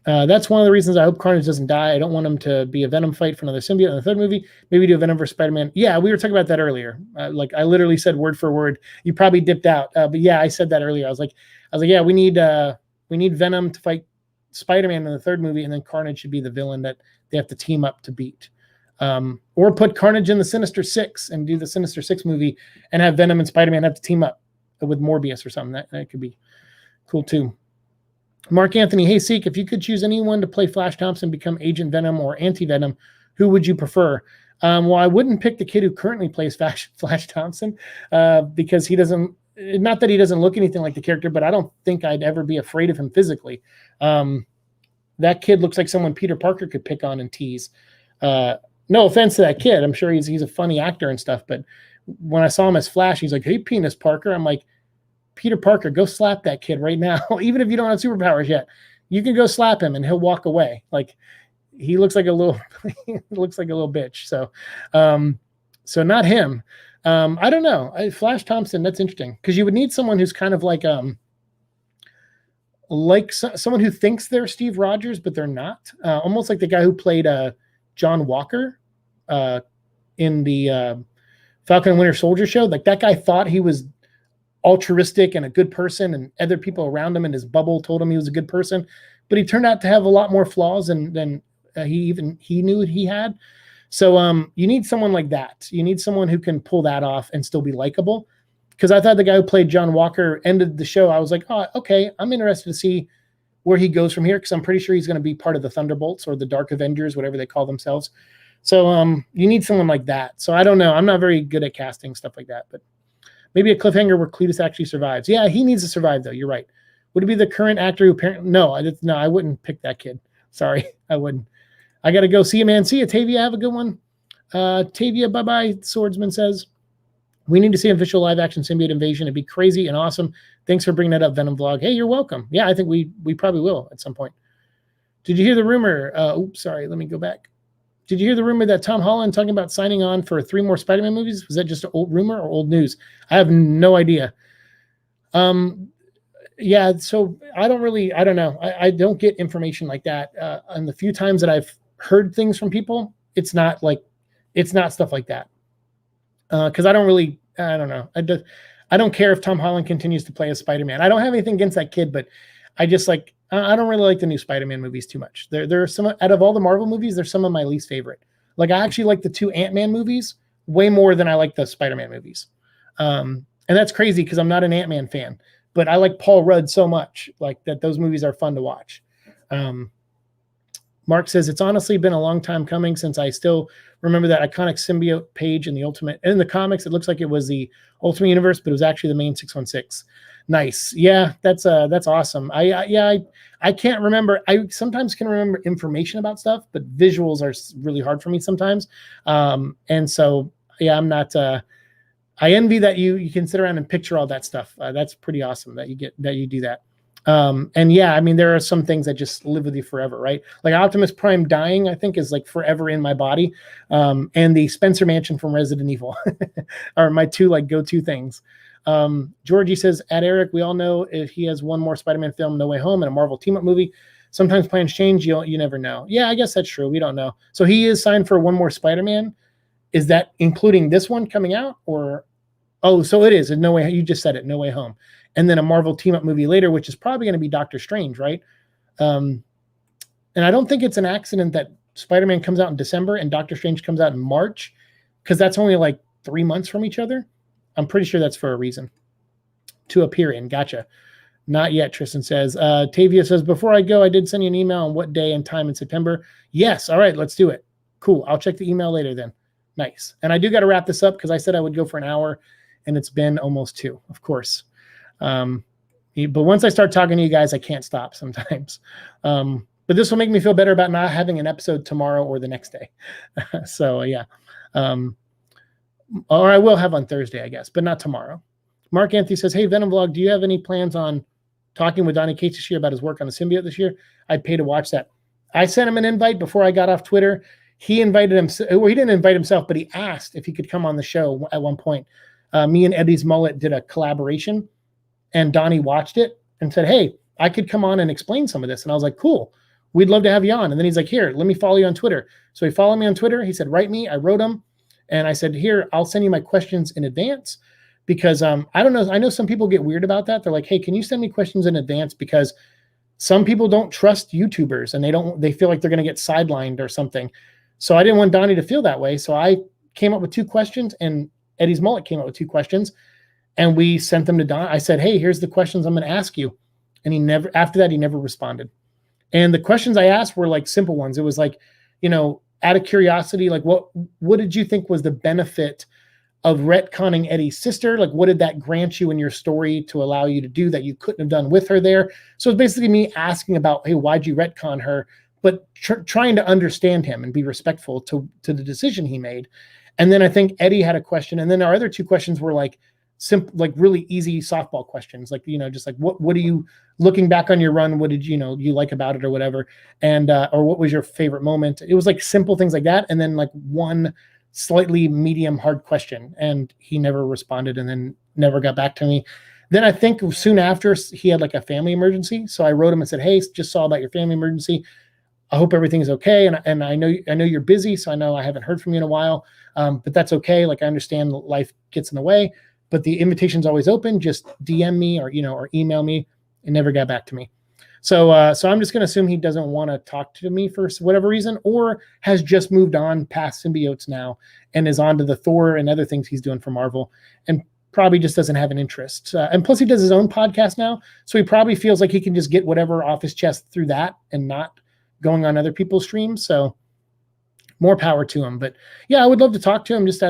Speaker 1: That's one of the reasons I hope Carnage doesn't die. I don't want him to be a Venom fight for another symbiote in the third movie. Maybe do a Venom versus Spider-Man. Yeah, we were talking about that earlier. Like, I literally said word for word. You probably dipped out, but yeah, I said that earlier. I was like, yeah, we need Venom to fight Spider-Man in the third movie, and then Carnage should be the villain that they have to team up to beat. Or put Carnage in the Sinister Six and do the Sinister Six movie, and have Venom and Spider-Man have to team up with Morbius or something. That could be cool too. Mark Anthony, hey Seek, if you could choose anyone to play Flash Thompson, become Agent Venom or Anti-Venom, who would you prefer? Well, I wouldn't pick the kid who currently plays Flash Thompson, because he doesn't, not that he doesn't look anything like the character, but I don't think I'd ever be afraid of him physically. That kid looks like someone Peter Parker could pick on and tease. No offense to that kid. I'm sure he's a funny actor and stuff, but when I saw him as Flash, he's like, hey, Penis Parker. I'm like, Peter Parker, go slap that kid right now. Even if you don't have superpowers yet, you can go slap him and he'll walk away. Like, he looks like a little bitch. So, so not him. I don't know. Flash Thompson, that's interesting, because you would need someone who's kind of like someone who thinks they're Steve Rogers, but they're not. Almost like the guy who played John Walker in the Falcon and Winter Soldier show. Like, that guy thought he was altruistic and a good person, and other people around him in his bubble told him he was a good person, but he turned out to have a lot more flaws than he knew he had. So you need someone like that. You need someone who can pull that off and still be likable. Because I thought the guy who played John Walker ended the show. I was like, oh, okay, I'm interested to see where he goes from here, because I'm pretty sure he's going to be part of the Thunderbolts or the Dark Avengers, whatever they call themselves. So you need someone like that. So I don't know. I'm not very good at casting stuff like that, but maybe a cliffhanger where Cletus actually survives. Yeah, he needs to survive, though. You're right. Would it be the current actor who apparently... No, I wouldn't pick that kid. Sorry, I wouldn't. I got to go. See you, man. See you, Tavia. Have a good one. Tavia, bye-bye, Swordsman says. We need to see an official live-action symbiote invasion. It'd be crazy and awesome. Thanks for bringing that up, Venom Vlog. Hey, you're welcome. Yeah, I think we probably will at some point. Did you hear the rumor? Oops, sorry. Let me go back. Did you hear the rumor that Tom Holland talking about signing on for 3 more Spider-Man movies? Was that just an old rumor or old news? I have no idea. Yeah, so I don't know. I don't get information like that. And the few times that I've heard things from people, it's not stuff like that. Because I don't know. I don't care if Tom Holland continues to play as Spider-Man. I don't have anything against that kid, but I just I don't really like the new Spider-Man movies too much. There are some, out of all the Marvel movies, they're some of my least favorite. Like, I actually like the 2 Ant-Man movies way more than I like the Spider-Man movies. And that's crazy because I'm not an Ant-Man fan, but I like Paul Rudd so much, like, that those movies are fun to watch. Mark says, it's honestly been a long time coming since I still remember that iconic symbiote page in the comics. It looks like it was the Ultimate Universe, but it was actually the main 616. Nice. Yeah, that's awesome. I can't remember. I sometimes can remember information about stuff, but visuals are really hard for me sometimes. And so, yeah, I'm not, I envy that you can sit around and picture all that stuff. That's pretty awesome that you do that. And yeah, I mean, there are some things that just live with you forever, right? Like Optimus Prime dying, I think, is like forever in my body. And the Spencer Mansion from Resident Evil are my two like go-to things. Georgie says, at Eric, we all know if he has one more Spider-Man film, No Way Home, and a Marvel team-up movie, sometimes plans change. You never know. Yeah, I guess that's true. We don't know. So he is signed for one more Spider-Man. Is that including this one coming out, or? Oh, so it is. No Way. You just said it. No Way Home, and then a Marvel team-up movie later, which is probably going to be Doctor Strange, right? And I don't think it's an accident that Spider-Man comes out in December and Doctor Strange comes out in March, because that's only like 3 months from each other. I'm pretty sure that's for a reason. To appear in. Gotcha. Not yet, Tristan says. Tavia says, before I go, I did send you an email on what day and time in September. Yes. All right, let's do it. Cool. I'll check the email later then. Nice. And I do got to wrap this up because I said I would go for an hour, and it's been almost 2, of course. But once I start talking to you guys, I can't stop sometimes. But this will make me feel better about not having an episode tomorrow or the next day. So, yeah. Or I will have on Thursday, I guess, but not tomorrow. Mark Anthony says, hey, Venom Vlog, do you have any plans on talking with Donny Cates this year about his work on the symbiote this year? I'd pay to watch that. I sent him an invite before I got off Twitter. He invited himself. Well, he didn't invite himself, but he asked if he could come on the show at one point. Me and Eddie's Mullet did a collaboration, and Donnie watched it and said, hey, I could come on and explain some of this. And I was like, cool. We'd love to have you on. And then he's like, here, let me follow you on Twitter. So he followed me on Twitter. He said, write me. I wrote him. And I said, here, I'll send you my questions in advance, because I don't know. I know some people get weird about that. They're like, hey, can you send me questions in advance? Because some people don't trust YouTubers, and they feel like they're going to get sidelined or something. So I didn't want Donnie to feel that way. So I came up with 2 questions, and Eddie's Mullet came up with 2 questions, and we sent them to Don. I said, hey, here's the questions I'm going to ask you. And after that, he never responded. And the questions I asked were like simple ones. It was like, out of curiosity, like what did you think was the benefit of retconning Eddie's sister? Like, what did that grant you in your story to allow you to do that you couldn't have done with her there? So it's basically me asking about, hey, why'd you retcon her? But trying to understand him and be respectful to the decision he made. And then I think Eddie had a question. And then our other 2 questions were like simple, like really easy softball questions. Like, just like, what are you looking back on your run? What did you like about it or whatever? And, or what was your favorite moment? It was like simple things like that. And then like one slightly medium hard question, and he never responded and then never got back to me. Then I think soon after, he had like a family emergency. So I wrote him and said, hey, just saw about your family emergency. I hope everything's okay. And I know you're busy, so I know I haven't heard from you in a while, but that's okay. Like, I understand life gets in the way, but the invitation's always open. Just DM me or email me. It never got back to me. So I'm just going to assume he doesn't want to talk to me for whatever reason, or has just moved on past symbiotes now and is on to the Thor and other things he's doing for Marvel, and probably just doesn't have an interest. And plus, he does his own podcast now, so he probably feels like he can just get whatever off his chest through that and not going on other people's streams. So more power to him. But yeah, I would love to talk to him. Just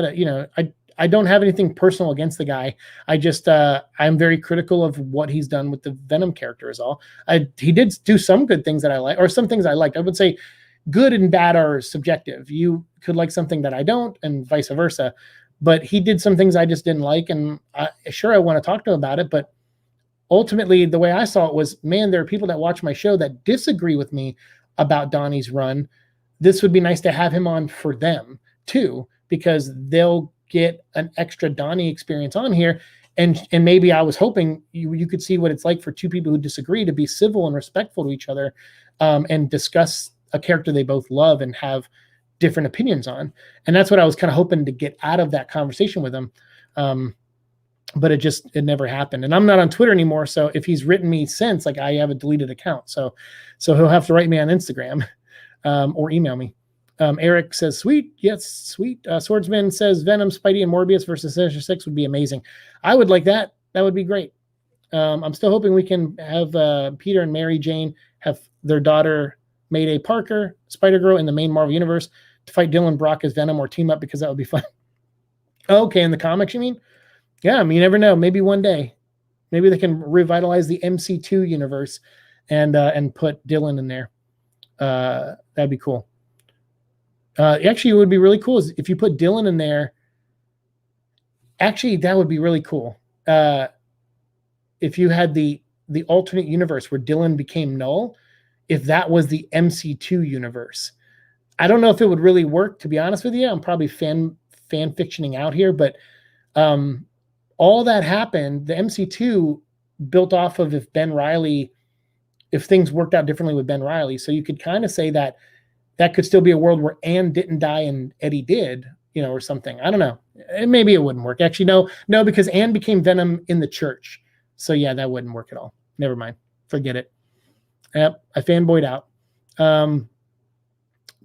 Speaker 1: I don't have anything personal against the guy. I just I'm very critical of what he's done with the Venom character is all. He did do some good things that I like, or some things I liked. I would say good and bad are subjective. You could like something that I don't, and vice versa. But he did some things I just didn't like, and I want to talk to him about it. But ultimately, the way I saw it was, man, there are people that watch my show that disagree with me about Donnie's run. This would be nice to have him on for them too, because they'll get an extra Donnie experience on here. And maybe I was hoping you could see what it's like for 2 people who disagree to be civil and respectful to each other, and discuss a character they both love and have different opinions on. And that's what I was kind of hoping to get out of that conversation with him. But it never happened. And I'm not on Twitter anymore. So if he's written me since, like, I have a deleted account. So he'll have to write me on Instagram, or email me. Eric says, sweet. Yes, sweet. Swordsman says Venom, Spidey, and Morbius versus Sinister Six would be amazing. I would like that. That would be great. I'm still hoping we can have Peter and Mary Jane have their daughter Mayday Parker, Spider-Girl, in the main Marvel universe to fight Dylan Brock as Venom, or team up, because that would be fun. Okay, in the comics, you mean? Yeah, I mean, you never know. Maybe one day. Maybe they can revitalize the MC2 universe and put Dylan in there. That'd be cool. Actually, it would be really cool if you put Dylan in there. Actually, that would be really cool. If you had the the alternate universe where Dylan became Null, if that was the MC2 universe. I don't know if it would really work, to be honest with you. I'm probably fan fictioning out here, but all that happened, the MC2 built off of if things worked out differently with Ben Reilly. So you could kind of say that could still be a world where Anne didn't die and Eddie did, or something. I don't know. Maybe it wouldn't work. Actually, no, because Anne became Venom in the church. So yeah, that wouldn't work at all. Never mind. Forget it. Yep, I fanboyed out.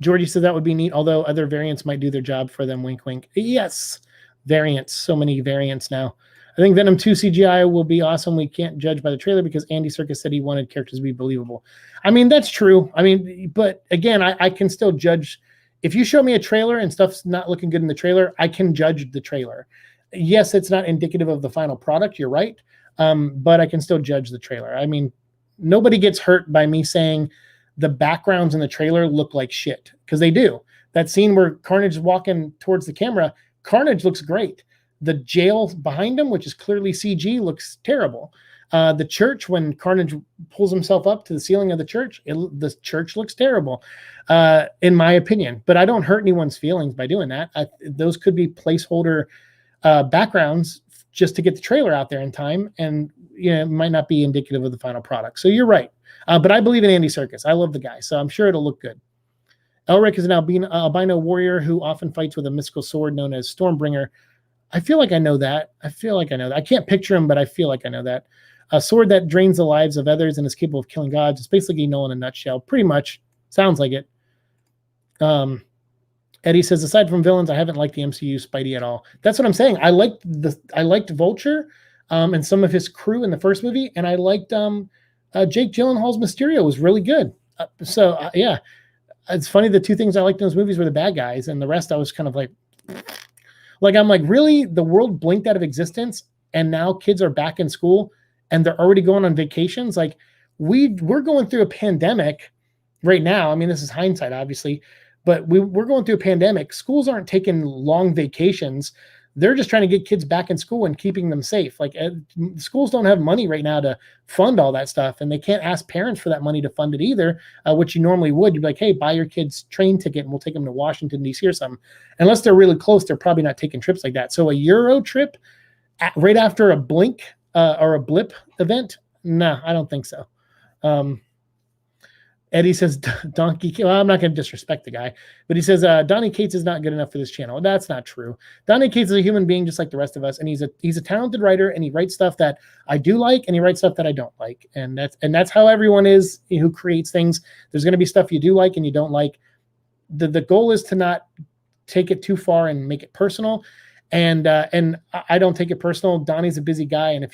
Speaker 1: Georgie said that would be neat, although other variants might do their job for them. Wink, wink. Yes, variants. So many variants now. I think Venom 2 CGI will be awesome. We can't judge by the trailer because Andy Serkis said he wanted characters to be believable. I mean, that's true. I mean, but again, I can still judge. If you show me a trailer and stuff's not looking good in the trailer, I can judge the trailer. Yes, it's not indicative of the final product. You're right. But I can still judge the trailer. I mean, nobody gets hurt by me saying the backgrounds in the trailer look like shit, because they do. That scene where Carnage is walking towards the camera, Carnage looks great. The jail behind him, which is clearly CG, looks terrible. The church, when Carnage pulls himself up to the ceiling of the church, the church looks terrible, in my opinion. But I don't hurt anyone's feelings by doing that. Those could be placeholder backgrounds just to get the trailer out there in time, and it might not be indicative of the final product. So you're right. But I believe in Andy Serkis. I love the guy, so I'm sure it'll look good. Elric is an albino warrior who often fights with a mystical sword known as Stormbringer. I feel like I know that. I can't picture him, but I feel like I know that. A sword that drains the lives of others and is capable of killing gods. It's basically Null in a nutshell. Pretty much. Sounds like it. Eddie says, aside from villains, I haven't liked the MCU Spidey at all. That's what I'm saying. I liked Vulture and some of his crew in the first movie, and I liked Jake Gyllenhaal's Mysterio was really good. Yeah. It's funny, the two things I liked in those movies were the bad guys, and the rest I was kind of like I'm like, really? The world blinked out of existence, and now kids are back in school, and they're already going on vacations? Like, we're going through a pandemic right now. I mean, this is hindsight, obviously, but we're going through a pandemic. Schools aren't taking long vacations. They're just trying to get kids back in school and keeping them safe. Like, schools don't have money right now to fund all that stuff, and they can't ask parents for that money to fund it either, which you normally would. You'd be like, hey, buy your kids train ticket and we'll take them to Washington, D.C. or something. Unless they're really close, they're probably not taking trips like that. So a Euro trip right after a blink or a blip event? No, I don't think so. Eddie says, Donkey, well, I'm not going to disrespect the guy, but he says, Donny Cates is not good enough for this channel. That's not true. Donny Cates is a human being just like the rest of us, and he's a talented writer, and he writes stuff that I do like, and he writes stuff that I don't like. And that's how everyone is who creates things. There's going to be stuff you do like and you don't like. The goal is to not take it too far and make it personal. And I don't take it personal. Donnie's a busy guy, and if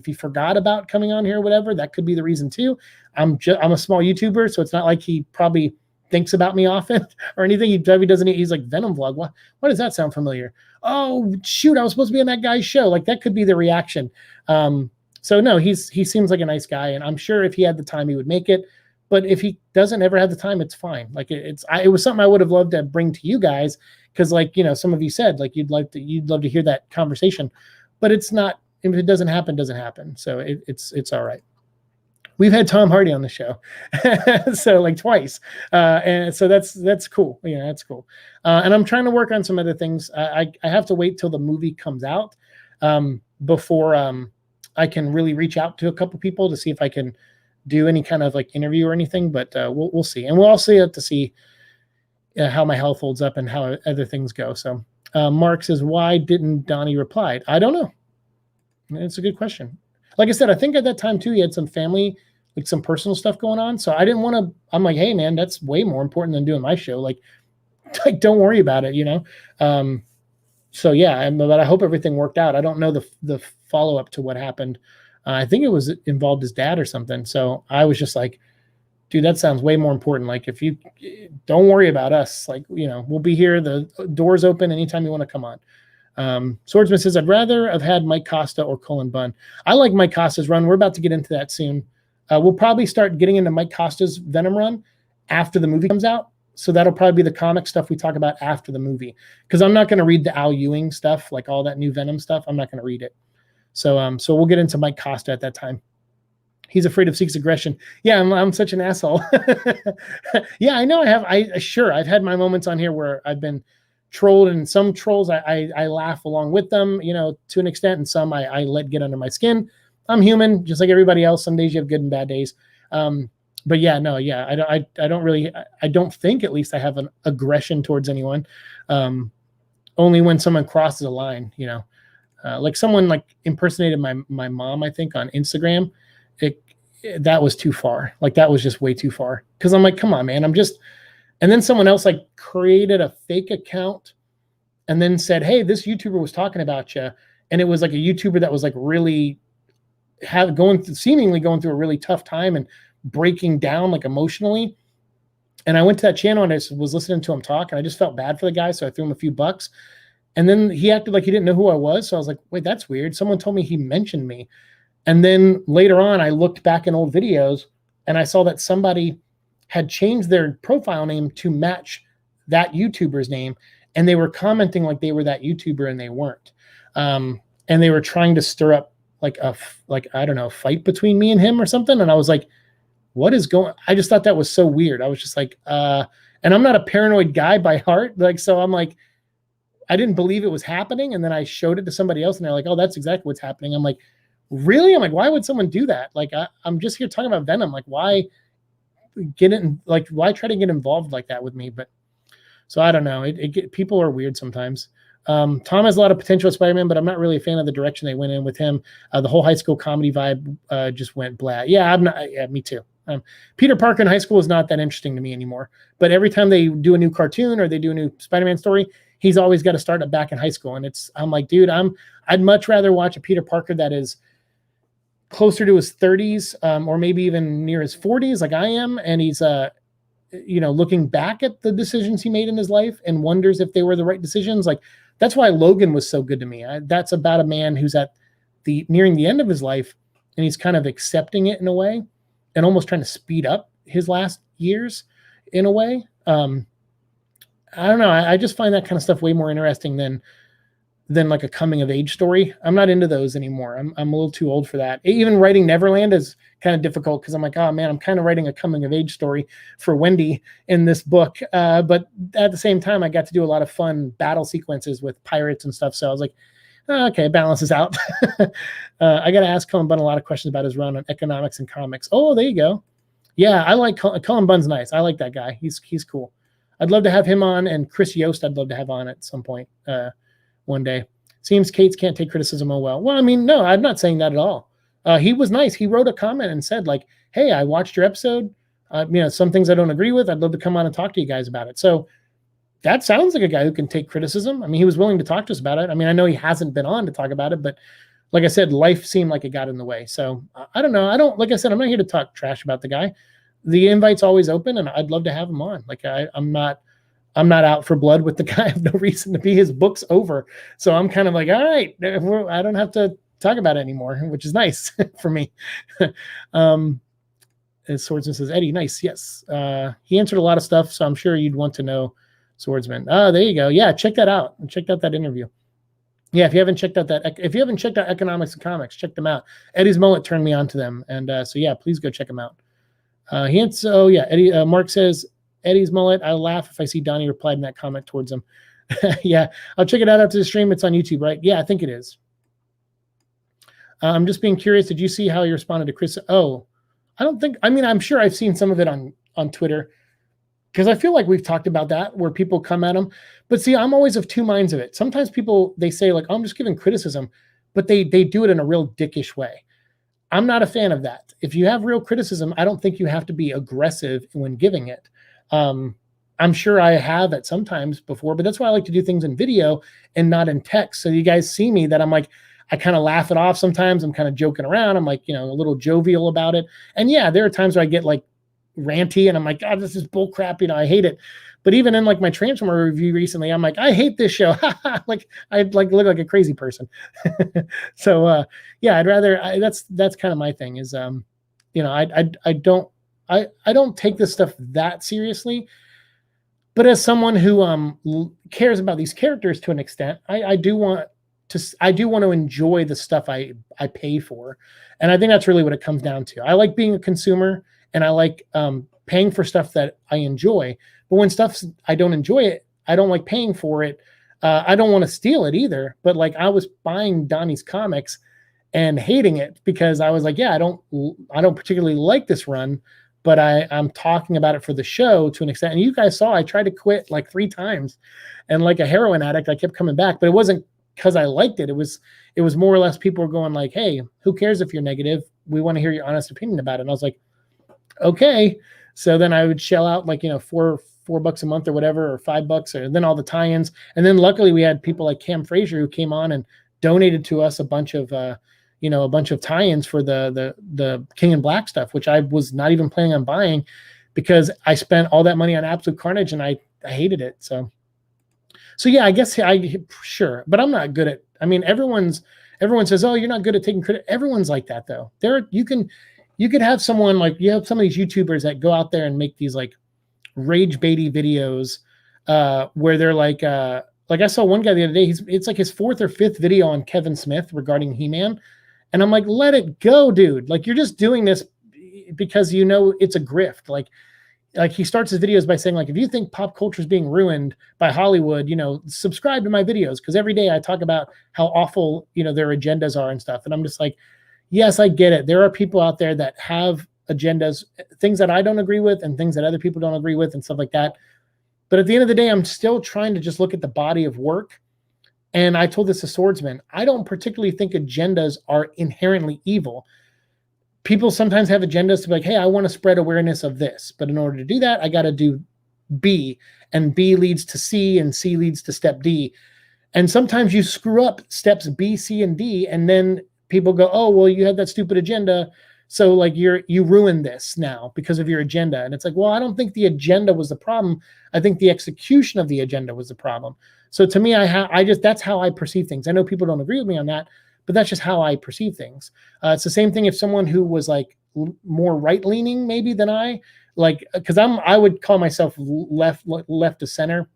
Speaker 1: he forgot about coming on here or whatever, that could be the reason too. I'm a small YouTuber, so it's not like he probably thinks about me often or anything. He doesn't. He's like, Venom vlog. Why does that sound familiar? Oh shoot, I was supposed to be on that guy's show. Like, that could be the reaction. So no, he seems like a nice guy, and I'm sure if he had the time, he would make it. But if he doesn't ever have the time, it's fine. Like, it was something I would have loved to bring to you guys, because some of you said like you'd love to hear that conversation, but it's not. If it doesn't happen, doesn't happen. So it's all right. We've had Tom Hardy on the show, so like twice, and so that's cool. Yeah, that's cool. And I'm trying to work on some other things. I have to wait till the movie comes out before I can really reach out to a couple people to see if I can do any kind of like interview or anything. But we'll see, and we'll also have to see how my health holds up and how other things go. So Mark says, why didn't Donnie reply? I don't know. It's a good question. Like I said, I think at that time too, he had some family, like some personal stuff going on. So I didn't want to, I'm like, hey man, that's way more important than doing my show. Like don't worry about it, So yeah, but I hope everything worked out. I don't know the follow-up to what happened. I think it was involved his dad or something. So I was just like, dude, that sounds way more important. Like, if you don't worry about us, like, we'll be here. The door's open anytime you want to come on. Swordsman says, I'd rather have had Mike Costa or Cullen Bunn. I like Mike Costa's run. We're about to get into that soon. We'll probably start getting into Mike Costa's Venom run after the movie comes out. So that'll probably be the comic stuff we talk about after the movie, because I'm not going to read the Al Ewing stuff, like all that new Venom stuff. I'm not going to read it. So we'll get into Mike Costa at that time. He's afraid of Seek's aggression. Yeah, I'm such an asshole. Yeah, I know I've had my moments on here where I've been trolled, and some trolls I laugh along with them, to an extent, and some I let get under my skin. I'm human, just like everybody else. Some days you have good and bad days. But yeah, no, yeah, I don't think, at least, I have an aggression towards anyone. Only when someone crosses a line, like someone like impersonated my mom, I think, on Instagram. That was too far. Like, that was just way too far. Cause I'm like, come on, man. And then someone else like created a fake account and then said, hey, this YouTuber was talking about you. And it was like a YouTuber that was like really seemingly going through a really tough time and breaking down like emotionally. And I went to that channel and I was listening to him talk, and I just felt bad for the guy. So I threw him a few bucks, and then he acted like he didn't know who I was. So I was like, wait, that's weird. Someone told me he mentioned me. And then later on, I looked back in old videos and I saw that somebody had changed their profile name to match that YouTuber's name. And they were commenting like they were that YouTuber, and they weren't. And they were trying to stir up I don't know, fight between me and him or something. And I was like, what is going on? I just thought that was so weird. I was just like, and I'm not a paranoid guy by heart. Like, so I'm like, I didn't believe it was happening. And then I showed it to somebody else and they're like, oh, that's exactly what's happening. I'm like, really? I'm like, why would someone do that? Like, I'm just here talking about Venom. Like, why why try to get involved like that with me? But so I don't know. People are weird sometimes. Tom has a lot of potential as Spider-Man, but I'm not really a fan of the direction they went in with him. The whole high school comedy vibe just went blah. Yeah, I'm not. Yeah, me too. Peter Parker in high school is not that interesting to me anymore. But every time they do a new cartoon or they do a new Spider-Man story, he's always got to start it back in high school. And I'm like, dude, I'd much rather watch a Peter Parker that is closer to his 30s, or maybe even near his 40s, like I am, and he's looking back at the decisions he made in his life and wonders if they were the right decisions. Like, that's why Logan was so good to me. That's about a man who's nearing the end of his life, and he's kind of accepting it in a way and almost trying to speed up his last years in a way. I don't know. I just find that kind of stuff way more interesting than like a coming of age story. I'm not into those anymore. I'm a little too old for that. Even writing Neverland is kind of difficult because I'm like, oh man, I'm kind of writing a coming of age story for Wendy in this book. But at the same time, I got to do a lot of fun battle sequences with pirates and stuff. So I was like, oh, okay, it balances out. I got to ask Cullen Bunn a lot of questions about his run on economics and comics. Oh, there you go. Yeah, I like Cullen Bunn's nice. I like that guy. He's cool. I'd love to have him on, and Chris Yost I'd love to have on at some point one day. Seems Cates can't take criticism. Oh, well. Well, I mean, no, I'm not saying that at all. He was nice. He wrote a comment and said, like, hey, I watched your episode. Some things I don't agree with. I'd love to come on and talk to you guys about it. So that sounds like a guy who can take criticism. I mean, he was willing to talk to us about it. I mean, I know he hasn't been on to talk about it, but like I said, life seemed like it got in the way. So I don't know. Like I said, I'm not here to talk trash about the guy. The invite's always open, and I'd love to have him on. Like, I'm not out for blood with the guy. I have no reason to be. His book's over. So I'm kind of like, all right, I don't have to talk about it anymore, which is nice for me. Swordsman says, Eddie, nice. Yes. He answered a lot of stuff, so I'm sure you'd want to know Swordsman. Oh, there you go. Yeah, check that out. Check out that interview. Yeah, if you haven't checked out Economics and Comics, check them out. Eddie's Mullet turned me on to them. And so yeah, please go check them out. Mark says, Eddie's Mullet, I'll laugh if I see Donnie replied in that comment towards him. Yeah, I'll check it out after the stream. It's on YouTube, right? Yeah, I think it is. I'm just being curious. Did you see how he responded to Chris? Oh, I'm sure I've seen some of it on Twitter, because I feel like we've talked about that, where people come at him. But see, I'm always of two minds of it. Sometimes people, they say like, oh, I'm just giving criticism, but they do it in a real dickish way. I'm not a fan of that. If you have real criticism, I don't think you have to be aggressive when giving it. I'm sure I have at sometimes before, but that's why I like to do things in video and not in text. So you guys see me that I'm like, I kind of laugh it off sometimes. I'm kind of joking around. I'm like, a little jovial about it. And yeah, there are times where I get like ranty and I'm like, God, this is bull crap. I hate it. But even in like my Transformer review recently, I'm like, I hate this show. Like I look like a crazy person. So yeah, I'd rather, that's kind of my thing is, I don't take this stuff that seriously, but as someone who cares about these characters to an extent, I do want I do want to enjoy the stuff I pay for. And I think that's really what it comes down to. I like being a consumer, and I like paying for stuff that I enjoy. But when I don't enjoy it, I don't like paying for it. I don't want to steal it either. But like, I was buying Donnie's comics and hating it because I was like, yeah, I don't particularly like this run, but I'm talking about it for the show to an extent. And you guys saw, I tried to quit like 3 times, and like a heroin addict, I kept coming back, but it wasn't because I liked it. It was more or less people were going like, hey, who cares if you're negative? We want to hear your honest opinion about it. And I was like, okay. So then I would shell out like, $4 a month or whatever, or $5, and then all the tie-ins. And then luckily we had people like Cam Frazier who came on and donated to us a bunch of tie-ins for the King in Black stuff, which I was not even planning on buying because I spent all that money on Absolute Carnage and I hated it. So yeah, I guess sure, but I'm not good at. I mean, everyone says, "Oh, you're not good at taking credit." Everyone's like that, though. You could have someone like, you have some of these YouTubers that go out there and make these like rage baity videos, where they're like I saw one guy the other day. It's like his 4th or 5th video on Kevin Smith regarding He-Man, and I'm like, let it go, dude. Like, you're just doing this because it's a grift. Like he starts his videos by saying, like, if you think pop culture is being ruined by Hollywood, subscribe to my videos, because every day I talk about how awful, their agendas are and stuff. And I'm just like, yes, I get it. There are people out there that have agendas, things that I don't agree with and things that other people don't agree with and stuff like that. But at the end of the day, I'm still trying to just look at the body of work. And I told this to Swordsman, I don't particularly think agendas are inherently evil. People sometimes have agendas to be like, hey, I want to spread awareness of this. But in order to do that, I got to do B, and B leads to C, and C leads to step D. And sometimes you screw up steps B, C, and D, and then people go, oh, well, you had that stupid agenda, so like you ruined this now because of your agenda. And it's like, well, I don't think the agenda was the problem. I think the execution of the agenda was the problem. So to me, that's how I perceive things. I know people don't agree with me on that, but that's just how I perceive things. It's the same thing if someone who was like more right-leaning maybe than I, like, because I would call myself left to center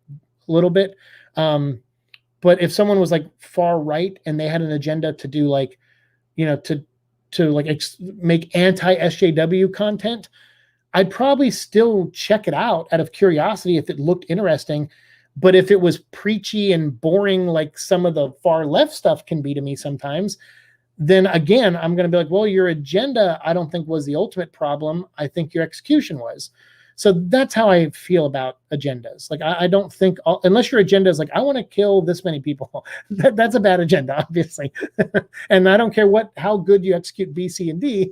Speaker 1: a little bit. But if someone was like far right and they had an agenda to do like, to like make anti-SJW content, I'd probably still check it out of curiosity if it looked interesting. But if it was preachy and boring, like some of the far left stuff can be to me sometimes, then again, I'm going to be like, well, your agenda, I don't think was the ultimate problem. I think your execution was. So that's how I feel about agendas. Like, I don't think, unless your agenda is like, I want to kill this many people, that's a bad agenda, obviously. And I don't care how good you execute B, C, and D,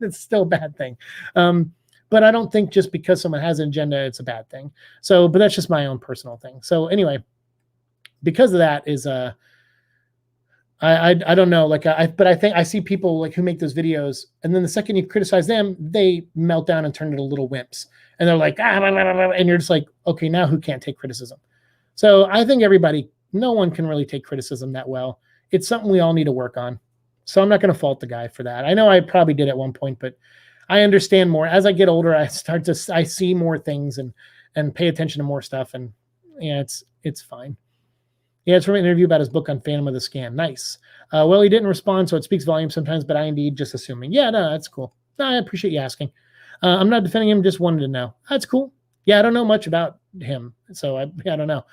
Speaker 1: it's still a bad thing. But I don't think just because someone has an agenda, it's a bad thing. So, but that's just my own personal thing. So anyway, because of that is, I don't know, like, but I think I see people like who make those videos, and then the second you criticize them, they melt down and turn into little wimps, and they're like, blah, blah, blah, and you're just like, okay, now who can't take criticism? So I think no one can really take criticism that well. It's something we all need to work on. So I'm not going to fault the guy for that. I know I probably did at one point, but I understand more as I get older. I see more things and pay attention to more stuff, and yeah, it's fine. Yeah, it's from an interview about his book on Phantom of the Scan. Nice. Well, he didn't respond, so it speaks volumes sometimes, but I indeed just assuming. Yeah, no, that's cool. No, I appreciate you asking. I'm not defending him, just wanted to know. That's cool. Yeah, I don't know much about him, so I don't know.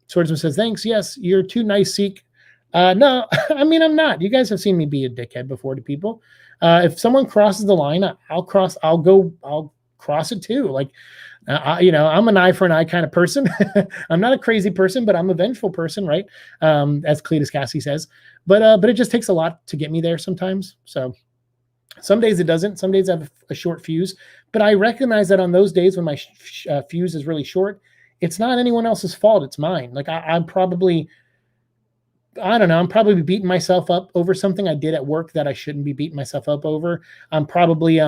Speaker 1: Swordsman says, thanks. Yes, you're too nice, Seek. No, I mean, I'm not. You guys have seen me be a dickhead before to people. If someone crosses the line, I'll cross it too. Like, I'm an eye for an eye kind of person. I'm not a crazy person, but I'm a vengeful person, right? As Cletus Cassie says. But it just takes a lot to get me there sometimes. So some days it doesn't. Some days I have a short fuse. But I recognize that on those days when my fuse is really short, it's not anyone else's fault. It's mine. Like, I'm probably beating myself up over something I did at work that I shouldn't be beating myself up over. I'm probably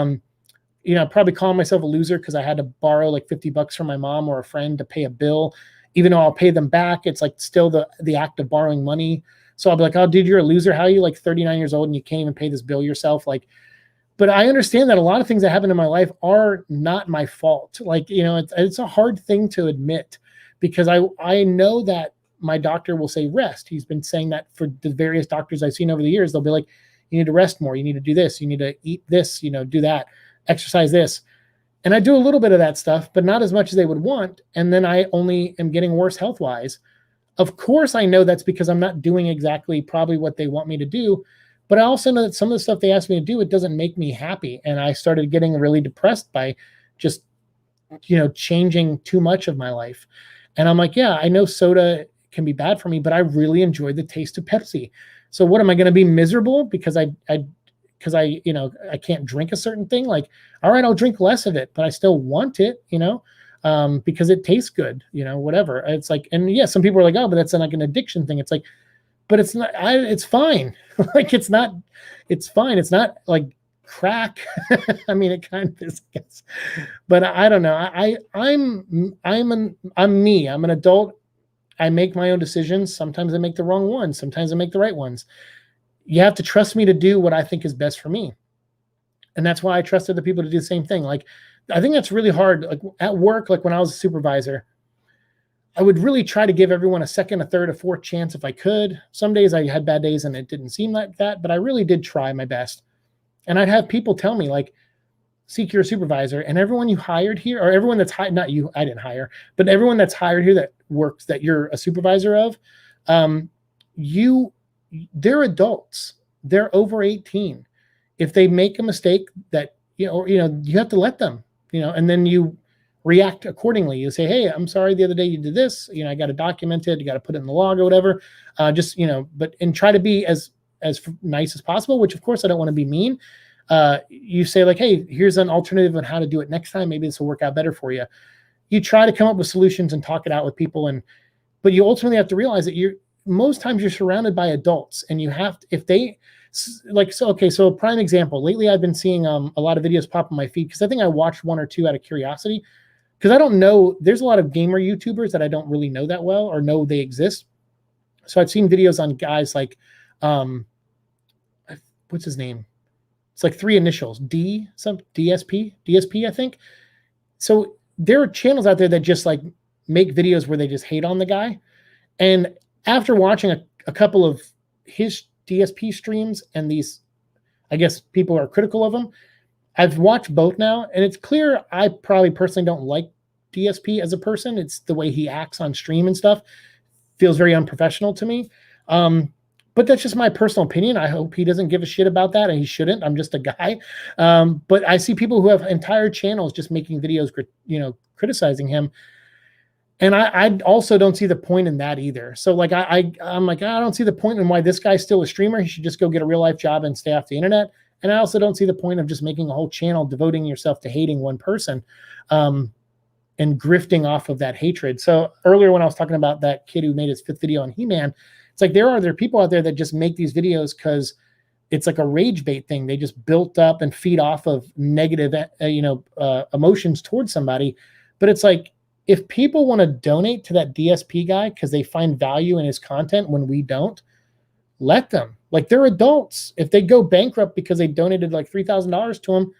Speaker 1: probably calling myself a loser because I had to borrow like $50 from my mom or a friend to pay a bill. Even though I'll pay them back, it's like still the act of borrowing money. So I'll be like, oh, dude, you're a loser. How are you like 39 years old and you can't even pay this bill yourself? Like, but I understand that a lot of things that happen in my life are not my fault. Like, it's a hard thing to admit because I know that my doctor will say rest. He's been saying that for the various doctors I've seen over the years. They'll be like, you need to rest more. You need to do this. You need to eat this, do that, exercise this. And I do a little bit of that stuff, but not as much as they would want. And then I only am getting worse health-wise. Of course, I know that's because I'm not doing exactly probably what they want me to do. But I also know that some of the stuff they ask me to do, it doesn't make me happy. And I started getting really depressed by just, changing too much of my life. And I'm like, yeah, I know soda can be bad for me, but I really enjoy the taste of Pepsi. So what am I going to be miserable because I can't drink a certain thing? Like, all right, I'll drink less of it, but I still want it, because it tastes good, whatever. It's like, and yeah, some people are like, oh, but that's like an addiction thing. It's like, but it's not, it's fine. Like, it's fine. It's not like crack. I mean, it kind of is, I guess. But I don't know. I'm me. I'm an adult. I make my own decisions. Sometimes I make the wrong ones. Sometimes I make the right ones. You have to trust me to do what I think is best for me. And that's why I trust other people to do the same thing. Like, I think that's really hard. Like at work, like when I was a supervisor, I would really try to give everyone a second, a third, a fourth chance if I could. Some days I had bad days and it didn't seem like that, but I really did try my best. And I'd have people tell me like, seek your supervisor, and everyone you hired here, or everyone that's hired, not you, I didn't hire, but everyone that's hired here that works, that you're a supervisor of, they're adults. They're over 18. If they make a mistake that, you have to let them, and then you react accordingly. You say, hey, I'm sorry, the other day you did this, I got to document it. You got to put it in the log or whatever. And try to be as nice as possible, which of course I don't want to be mean. You say like, hey, here's an alternative on how to do it next time. Maybe this will work out better for you. You try to come up with solutions and talk it out with people. But you ultimately have to realize that most times you're surrounded by adults, and you have to, if they like, so a prime example, lately I've been seeing a lot of videos pop on my feed, because I think I watched one or two out of curiosity, because I don't know, there's a lot of gamer YouTubers that I don't really know that well or know they exist. So I've seen videos on guys like, what's his name? It's like 3 initials, DSP, I think. So there are channels out there that just like make videos where they just hate on the guy. And after watching a couple of his DSP streams, and these, I guess people are critical of him, I've watched both now, and it's clear I probably personally don't like DSP as a person. It's the way he acts on stream and stuff. Feels very unprofessional to me. But that's just my personal opinion. I hope he doesn't give a shit about that, and he shouldn't. I'm just a guy. But I see people who have entire channels just making videos, criticizing him. And I also don't see the point in that either. So like, I'm like, I don't see the point in why this guy's still a streamer. He should just go get a real life job and stay off the internet. And I also don't see the point of just making a whole channel devoting yourself to hating one person, and grifting off of that hatred. So earlier when I was talking about that kid who made his 5th video on He-Man, it's like there are people out there that just make these videos because it's like a rage bait thing. They just built up and feed off of negative, emotions towards somebody. But it's like, if people want to donate to that DSP guy because they find value in his content when we don't, let them. Like, they're adults. If they go bankrupt because they donated like $3,000 to him,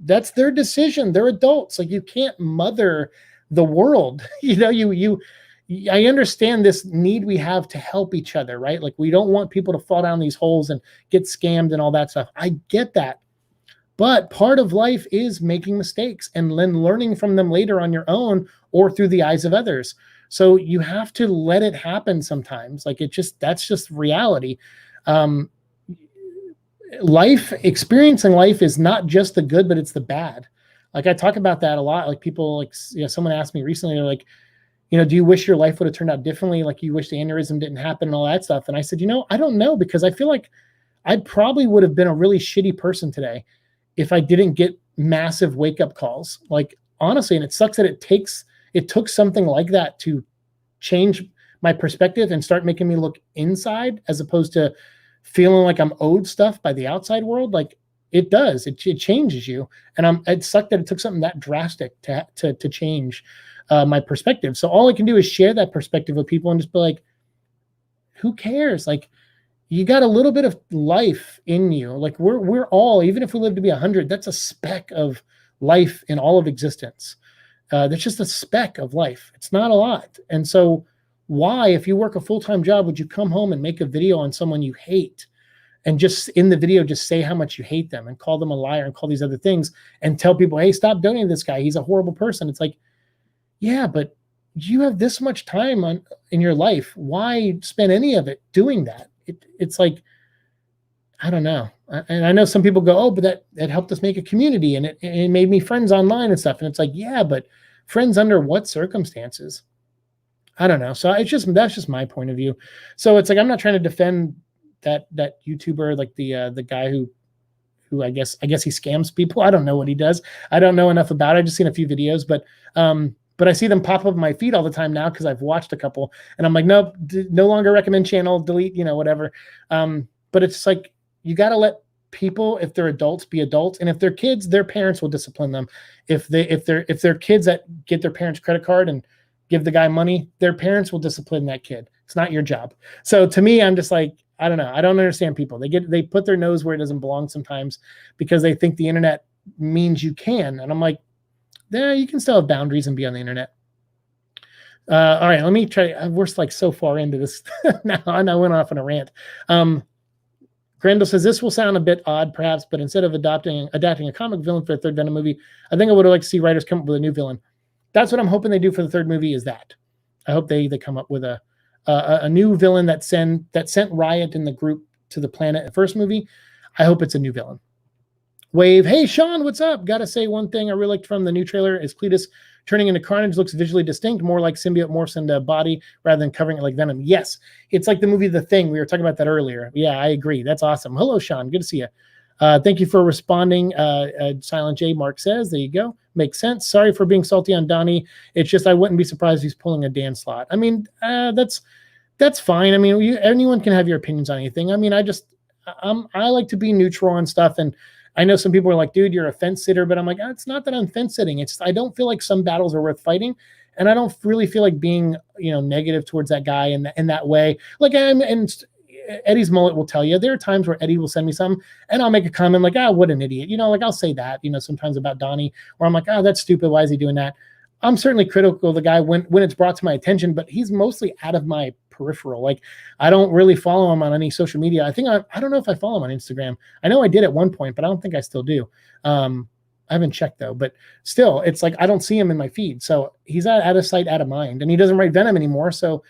Speaker 1: that's their decision. They're adults. Like, you can't mother the world. I understand this need we have to help each other, right? Like, we don't want people to fall down these holes and get scammed and all that stuff. I get that. But part of life is making mistakes and then learning from them later on your own or through the eyes of others. So you have to let it happen sometimes. Like, that's just reality. Experiencing life is not just the good, but it's the bad. Like, I talk about that a lot. Like, people, like, someone asked me recently, they're like, do you wish your life would have turned out differently? Like, you wish the aneurysm didn't happen and all that stuff. And I said, I don't know, because I feel like I probably would have been a really shitty person today if I didn't get massive wake-up calls. Like, honestly, and it sucks that it took something like that to change my perspective and start making me look inside as opposed to feeling like I'm owed stuff by the outside world. Like, it does. It changes you. And it sucked that it took something that drastic to change my perspective. So all I can do is share that perspective with people and just be like, who cares? Like, you got a little bit of life in you. Like, we're all, even if we live to be 100, that's a speck of life in all of existence. That's just a speck of life. It's not a lot. And so Why, if you work a full-time job, would you come home and make a video on someone you hate and just in the video just say how much you hate them and call them a liar and call these other things and tell people, hey, stop donating to this guy, he's a horrible person? It's like, yeah, but you have this much time in your life. Why spend any of it doing that? It's like, I don't know. And I know some people go, oh, but that helped us make a community and it made me friends online and stuff. And it's like, yeah, but friends under what circumstances? I don't know. So that's just my point of view. So it's like, I'm not trying to defend that YouTuber, like the guy who I guess he scams people. I don't know what he does. I don't know enough about it. I've just seen a few videos, but I see them pop up my feed all the time now because I've watched a couple and I'm like, nope, no longer recommend channel, delete, whatever. But it's like, you got to let people, if they're adults, be adults. And if they're kids, their parents will discipline them. If they're kids that get their parents' credit card and give the guy money, their parents will discipline that kid. It's not your job. So to me, I'm just like, I don't know. I don't understand people. They put their nose where it doesn't belong sometimes because they think the internet means you can. And I'm like, yeah, you can still have boundaries and be on the internet. All right, let me try. We're like so far into this now. I went off on a rant. Grendel says, this will sound a bit odd, perhaps, but instead of adapting a comic villain for a third Venom movie, I think I would like to see writers come up with a new villain. That's what I'm hoping they do for the third movie, is that. I hope they come up with a new villain that sent Riot and the group to the planet in the first movie. I hope it's a new villain. Wave, hey, Sean, what's up? Got to say one thing I really liked from the new trailer is Cletus turning into Carnage looks visually distinct, more like symbiote morphs into a body rather than covering it like Venom. Yes, it's like the movie The Thing. We were talking about that earlier. Yeah, I agree. That's awesome. Hello, Sean. Good to see you. Thank you for responding. Silent J, Mark says. There you go. Makes sense. Sorry for being salty on Donnie. It's just I wouldn't be surprised if he's pulling a Dan Slott. I mean, that's fine. I mean, anyone can have your opinions on anything. I mean, I like to be neutral on stuff, and I know some people are like, dude, you're a fence sitter, but I'm like, it's not that I'm fence sitting. It's I don't feel like some battles are worth fighting, and I don't really feel like being negative towards that guy in that way. Like and Eddie's mullet will tell you there are times where Eddie will send me something and I'll make a comment like, what an idiot, like I'll say that sometimes about Donnie, where I'm like, that's stupid, why is he doing that? I'm certainly critical of the guy when it's brought to my attention, but he's mostly out of my peripheral. Like, I don't really follow him on any social media. I think I don't know if I follow him on Instagram. I know I did at one point, but I don't think I still do. I haven't checked though, but still, it's like I don't see him in my feed. So he's out of sight, out of mind, and he doesn't write Venom anymore. So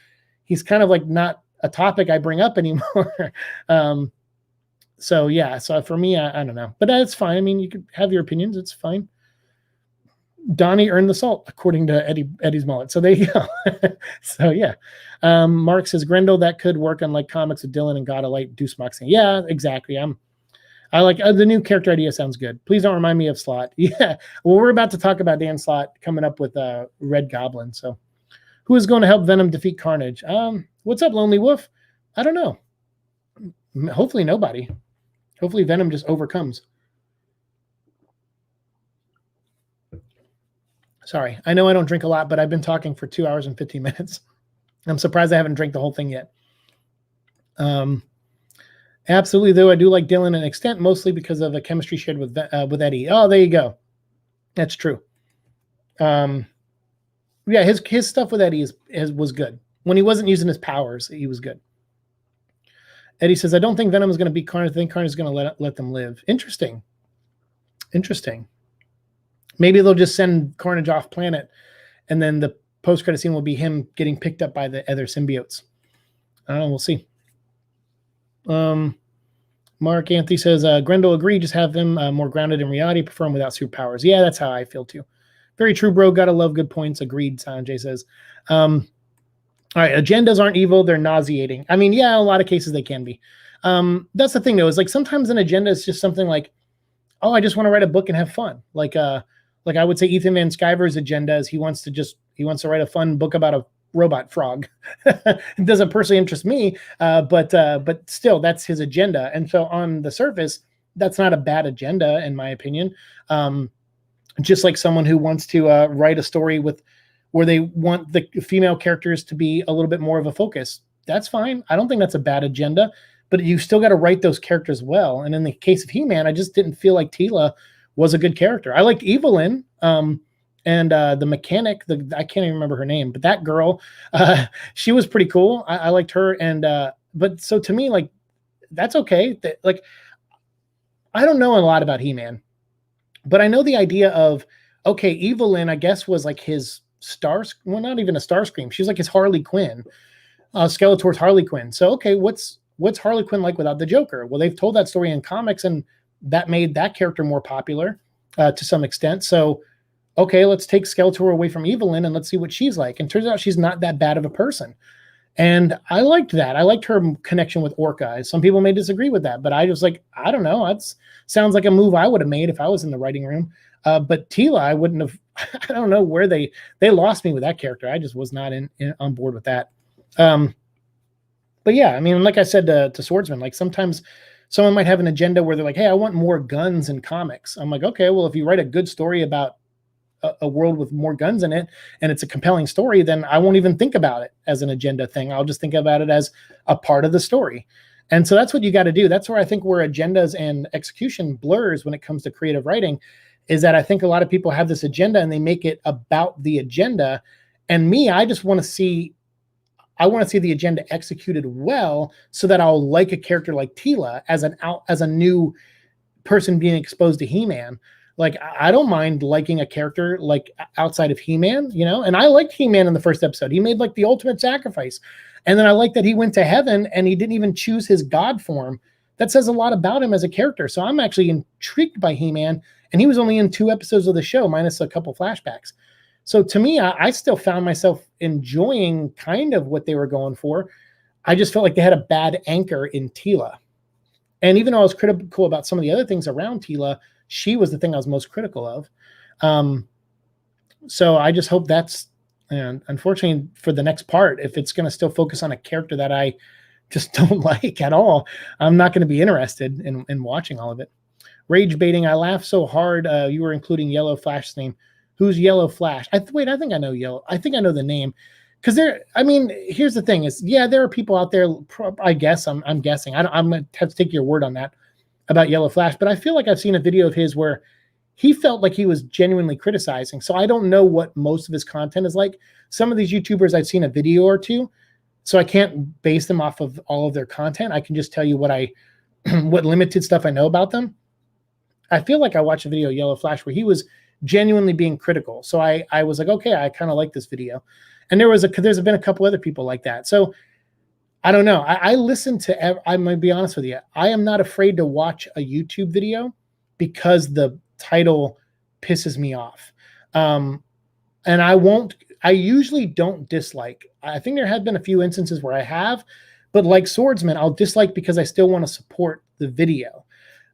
Speaker 1: he's kind of like not a topic I bring up anymore. So yeah, so for me, I don't know, but that's fine. I mean, you could have your opinions. It's fine. Donnie earned the salt, according to Eddie's mullet. So there you go. So yeah. Mark says, Grendel, that could work on like comics with Dylan and God of Light, Deuce Moxley. Yeah, exactly. I like the new character idea. Sounds good. Please don't remind me of Slott. Yeah. Well, we're about to talk about Dan Slott coming up with Red Goblin. So who is going to help Venom defeat Carnage? What's up, Lonely Wolf? I don't know. Hopefully nobody. Hopefully Venom just overcomes. Sorry. I know I don't drink a lot, but I've been talking for 2 hours and 15 minutes. I'm surprised I haven't drank the whole thing yet. Absolutely, though, I do like Dylan an extent, mostly because of the chemistry shared with Eddie. Oh, there you go. That's true. Yeah, his stuff with Eddie was good. When he wasn't using his powers, he was good. Eddie says, I don't think Venom is going to beat Carnage. I think Carnage is going to let them live. Interesting. Maybe they'll just send Carnage off planet, and then the post-credit scene will be him getting picked up by the other symbiotes. I don't know. We'll see. Mark Anthony says, Grendel, agree. Just have him more grounded in reality. Prefer him without superpowers. Yeah, that's how I feel too. Very true, bro. Gotta love good points. Agreed, Sanjay says. All right, agendas aren't evil. They're nauseating. I mean, yeah, in a lot of cases they can be. That's the thing, though, is like sometimes an agenda is just something like, oh, I just want to write a book and have fun. Like I would say Ethan Van Sciver's agenda is he wants to write a fun book about a robot frog. It doesn't personally interest me, but still, that's his agenda. And so on the surface, that's not a bad agenda, in my opinion. Just like someone who wants to write a story where they want the female characters to be a little bit more of a focus. That's fine. I don't think that's a bad agenda, but you still got to write those characters well. And in the case of He-Man, I just didn't feel like Tila was a good character. I liked Evelyn. And the mechanic, I can't even remember her name, but that girl, she was pretty cool. I liked her. And but so to me, like, that's okay. Like, I don't know a lot about He-Man, but I know the idea of, okay, Evelyn, I guess, was like his well, not even a Starscream. She's like his Harley Quinn, Skeletor's Harley Quinn. So, okay, what's Harley Quinn like without the Joker? Well, they've told that story in comics, and that made that character more popular to some extent. So, okay, let's take Skeletor away from Evelyn and let's see what she's like. And turns out she's not that bad of a person. And I liked that. I liked her connection with Orca. Some people may disagree with that, but I was like, I don't know. That sounds like a move I would have made if I was in the writing room. But Teela, I wouldn't have. I don't know where they lost me with that character. I just was not on board with that. But yeah, I mean, like I said to Swordsman, like sometimes someone might have an agenda where they're like, hey, I want more guns in comics. I'm like, okay, well, if you write a good story about a world with more guns in it and it's a compelling story, then I won't even think about it as an agenda thing. I'll just think about it as a part of the story. And so that's what you got to do. That's where I think where agendas and execution blurs when it comes to creative writing, is that I think a lot of people have this agenda and they make it about the agenda. And me, I just want to see the agenda executed well so that I'll like a character like Teela as a new person being exposed to He-Man. Like, I don't mind liking a character like outside of He-Man, you know? And I liked He-Man in the first episode. He made like the ultimate sacrifice. And then I like that he went to heaven and he didn't even choose his God form. That says a lot about him as a character. So I'm actually intrigued by He-Man. And he was only in 2 episodes of the show, minus a couple flashbacks. So to me, I still found myself enjoying kind of what they were going for. I just felt like they had a bad anchor in Teela. And even though I was critical about some of the other things around Teela, she was the thing I was most critical of. So I just hope that's, and unfortunately for the next part, if it's going to still focus on a character that I just don't like at all, I'm not going to be interested in watching all of it. Rage baiting. I laughed so hard. You were including Yellow Flash's name. Who's Yellow Flash? I think I know Yellow. I think I know the name. Because here's the thing is, yeah, there are people out there, I guess, I'm guessing. I'm going to have to take your word on that about Yellow Flash, but I feel like I've seen a video of his where he felt like he was genuinely criticizing. So I don't know what most of his content is like. Some of these YouTubers, I've seen a video or two, so I can't base them off of all of their content. I can just tell you what limited stuff I know about them. I feel like I watched a video of Yellow Flash where he was genuinely being critical. So I was like, okay, I kind of like this video. And there's been a couple other people like that. So I don't know. I listen to, I'm going to be honest with you. I am not afraid to watch a YouTube video because the title pisses me off. And I usually don't dislike. I think there have been a few instances where I have, but like Swordsman, I'll dislike because I still want to support the video.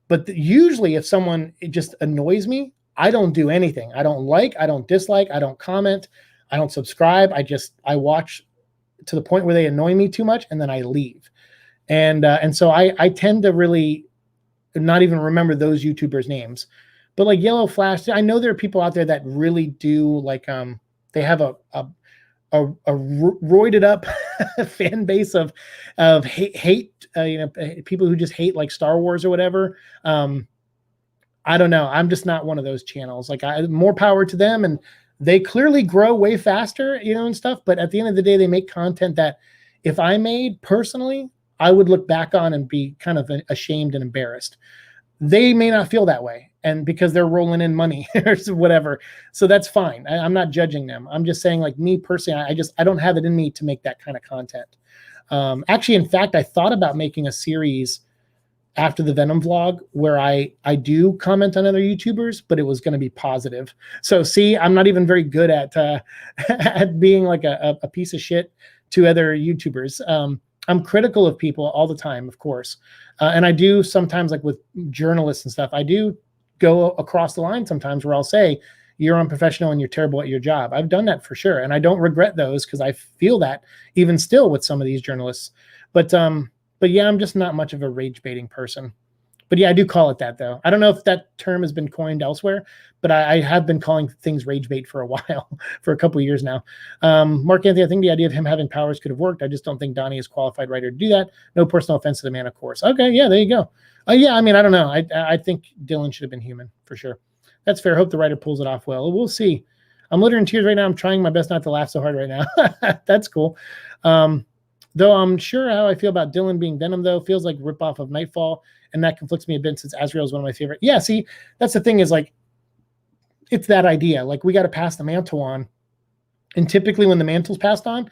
Speaker 1: But usually if it just annoys me, I don't do anything. I don't like, I don't dislike, I don't comment, I don't subscribe. I watch to the point where they annoy me too much, and then I leave. And so I tend to really not even remember those YouTubers' names. But like Yellow Flash, I know there are people out there that really do like they have a roided up fan base of hate people who just hate like Star Wars or whatever. I don't know. I'm just not one of those channels. Like, more power to them, and they clearly grow way faster, and stuff. But at the end of the day, they make content that if I made personally, I would look back on and be kind of ashamed and embarrassed. They may not feel that way, and because they're rolling in money or whatever. So that's fine. I'm not judging them. I'm just saying, like, me personally, I don't have it in me to make that kind of content. Actually, in fact, I thought about making a series after the Venom vlog where I do comment on other YouTubers, but it was going to be positive. So see, I'm not even very good at at being like a piece of shit to other YouTubers. I'm critical of people all the time, of course. And I do sometimes, like with journalists and stuff, I do go across the line sometimes where I'll say, you're unprofessional and you're terrible at your job. I've done that for sure. And I don't regret those because I feel that even still with some of these journalists. But yeah, I'm just not much of a rage baiting person. But yeah, I do call it that, though. I don't know if that term has been coined elsewhere, but I have been calling things rage bait for a while, for a couple of years now. Mark Anthony, I think the idea of him having powers could have worked. I just don't think Donnie is qualified writer to do that. No personal offense to the man, of course. Okay, yeah, there you go. Yeah, I mean, I don't know. I think Dylan should have been human, for sure. That's fair. Hope the writer pulls it off well. We'll see. I'm literally in tears right now. I'm trying my best not to laugh so hard right now. That's cool. Though I'm sure how I feel about Dylan being Venom, though, feels like ripoff of Nightfall, and that conflicts me a bit since Azrael is one of my favorite. Yeah, see, that's the thing is like, it's that idea. Like, we got to pass the mantle on. And typically when the mantle's passed on,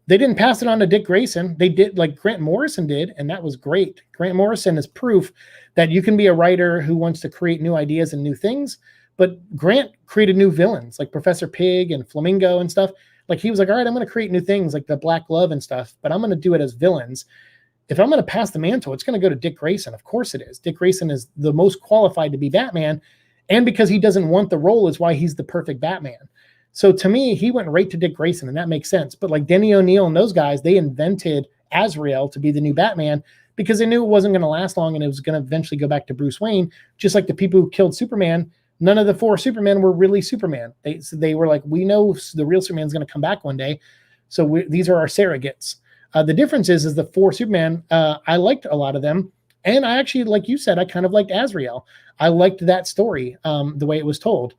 Speaker 1: they didn't pass it on to Dick Grayson. They did, like Grant Morrison did, and that was great. Grant Morrison is proof that you can be a writer who wants to create new ideas and new things, but Grant created new villains like Professor Pig and Flamingo and stuff. Like, he was like, all right, I'm going to create new things like the Black Glove and stuff, but I'm going to do it as villains. If I'm going to pass the mantle, it's going to go to Dick Grayson. Of course it is. Dick Grayson is the most qualified to be Batman, and because he doesn't want the role is why he's the perfect Batman. So to me, he went right to Dick Grayson, and that makes sense. But like Denny O'Neil and those guys, they invented Azrael to be the new Batman because they knew it wasn't going to last long and it was going to eventually go back to Bruce Wayne. Just like the people who killed Superman, none of the 4 Supermen were really Superman. They were like, we know the real Superman's going to come back one day, so these are our surrogates. The difference is the 4 Superman, I liked a lot of them. And I actually, like you said, I kind of liked Azrael. I liked that story, the way it was told.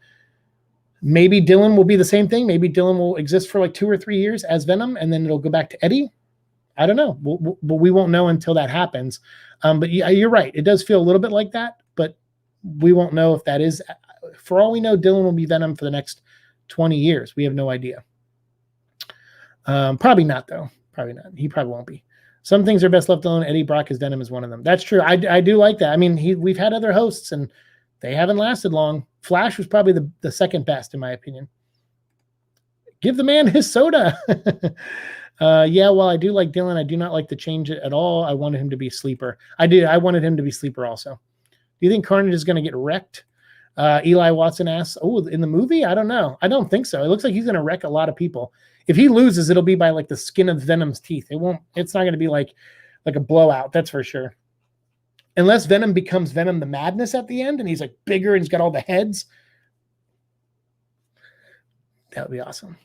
Speaker 1: Maybe Dylan will be the same thing. Maybe Dylan will exist for like 2 or 3 years as Venom, and then it'll go back to Eddie. I don't know. We won't know until that happens. But yeah, you're right. It does feel a little bit like that, but we won't know if that is. For all we know, Dylan will be Venom for the next 20 years. We have no idea. Probably not, though. Probably not. He probably won't be. Some things are best left alone. Eddie Brock as Venom is one of them. That's true. I do like that. I mean, we've had other hosts, and they haven't lasted long. Flash was probably the second best, in my opinion. Give the man his soda. Yeah, while I do like Dylan, I do not like the change at all. I wanted him to be a sleeper. I wanted him to be sleeper also. Do you think Carnage is going to get wrecked? Eli Watson asks, oh, in the movie? I don't know. I don't think so. It looks like he's going to wreck a lot of people. If he loses, it'll be by like the skin of Venom's teeth. It's not going to be like a blowout. That's for sure. Unless Venom becomes Venom the Madness at the end and he's like bigger and he's got all the heads. That would be awesome.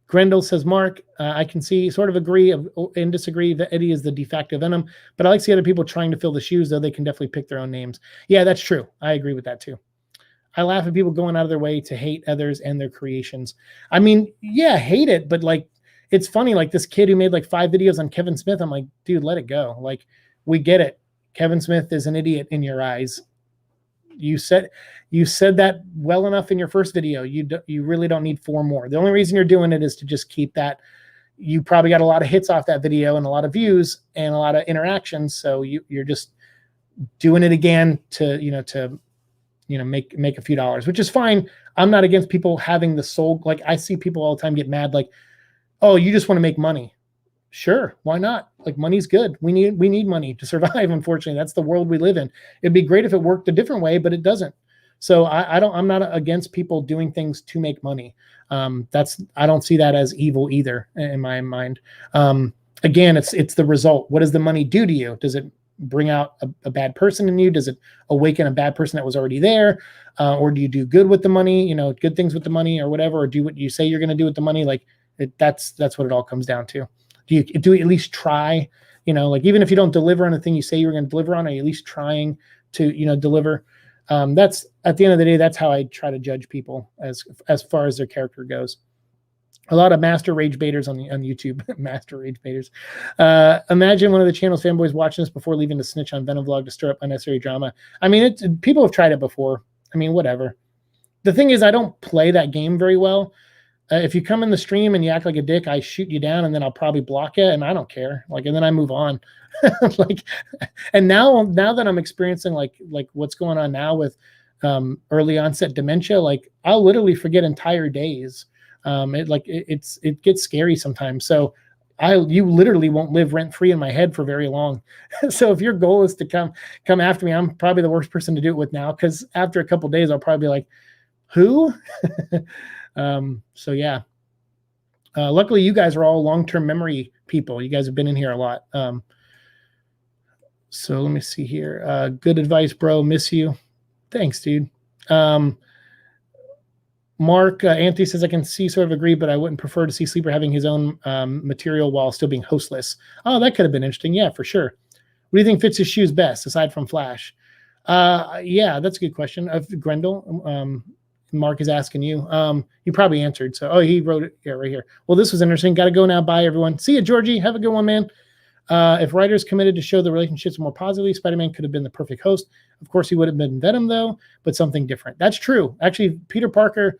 Speaker 1: Grendel says, Mark, I can sort of agree and disagree that Eddie is the de facto Venom, but I like to see other people trying to fill the shoes, though they can definitely pick their own names. Yeah, that's true. I agree with that too. I laugh at people going out of their way to hate others and their creations. I mean, yeah, hate it, but like, it's funny, like this kid who made like 5 videos on Kevin Smith, I'm like, dude, let it go. Like, we get it. Kevin Smith is an idiot in your eyes. You said that well enough in your first video. You really don't need 4 more. The only reason you're doing it is to just keep that. You probably got a lot of hits off that video and a lot of views and a lot of interactions. So you're just doing it again to make a few dollars, which is fine. I'm not against people having the soul. Like, I see people all the time get mad, like, oh, you just want to make money. Sure, why not? Like, money's good. We need money to survive. Unfortunately, that's the world we live in. It'd be great if it worked a different way, but it doesn't. So I'm not against people doing things to make money. I don't see that as evil either in my mind. Again, it's the result. What does the money do to you? Does it bring out a bad person in you? Does it awaken a bad person that was already there? Or do you do good with the money, good things with the money or whatever, or do what you say you're going to do with the money? Like, that's what it all comes down to. Do you at least try, like, even if you don't deliver on the thing you say you're going to deliver on, are you at least trying to, deliver? That's, at the end of the day, that's how I try to judge people as far as their character goes. A lot of master rage baiters on YouTube. Master rage baiters. Imagine one of the channel's fanboys watching this before leaving to snitch on Venom Vlog to stir up unnecessary drama. I mean, people have tried it before. I mean, whatever. The thing is, I don't play that game very well. If you come in the stream and you act like a dick, I shoot you down and then I'll probably block you, and I don't care. Like, and then I move on. Like, and now that I'm experiencing like what's going on now with early onset dementia, like, I'll literally forget entire days. It gets scary sometimes. So you literally won't live rent free in my head for very long. So if your goal is to come after me, I'm probably the worst person to do it with now, because after a couple of days, I'll probably be like, who? So yeah. Luckily, you guys are all long-term memory people. You guys have been in here a lot. So let me see here. Good advice, bro. Miss you. Thanks, dude. Mark, Anthony says, I can sort of agree, but I wouldn't prefer to see Sleeper having his own material while still being hostless. Oh, that could have been interesting. Yeah, for sure. What do you think fits his shoes best, aside from Flash? Yeah, that's a good question. Of Grendel, Mark is asking you. You probably answered. So, he wrote it right here. Well, this was interesting. Got to go now. Bye, everyone. See you, Georgie. Have a good one, man. If writers committed to show the relationships more positively, Spider-Man could have been the perfect host. Of course, he would have been Venom, though, but something different. That's true. Actually, Peter Parker,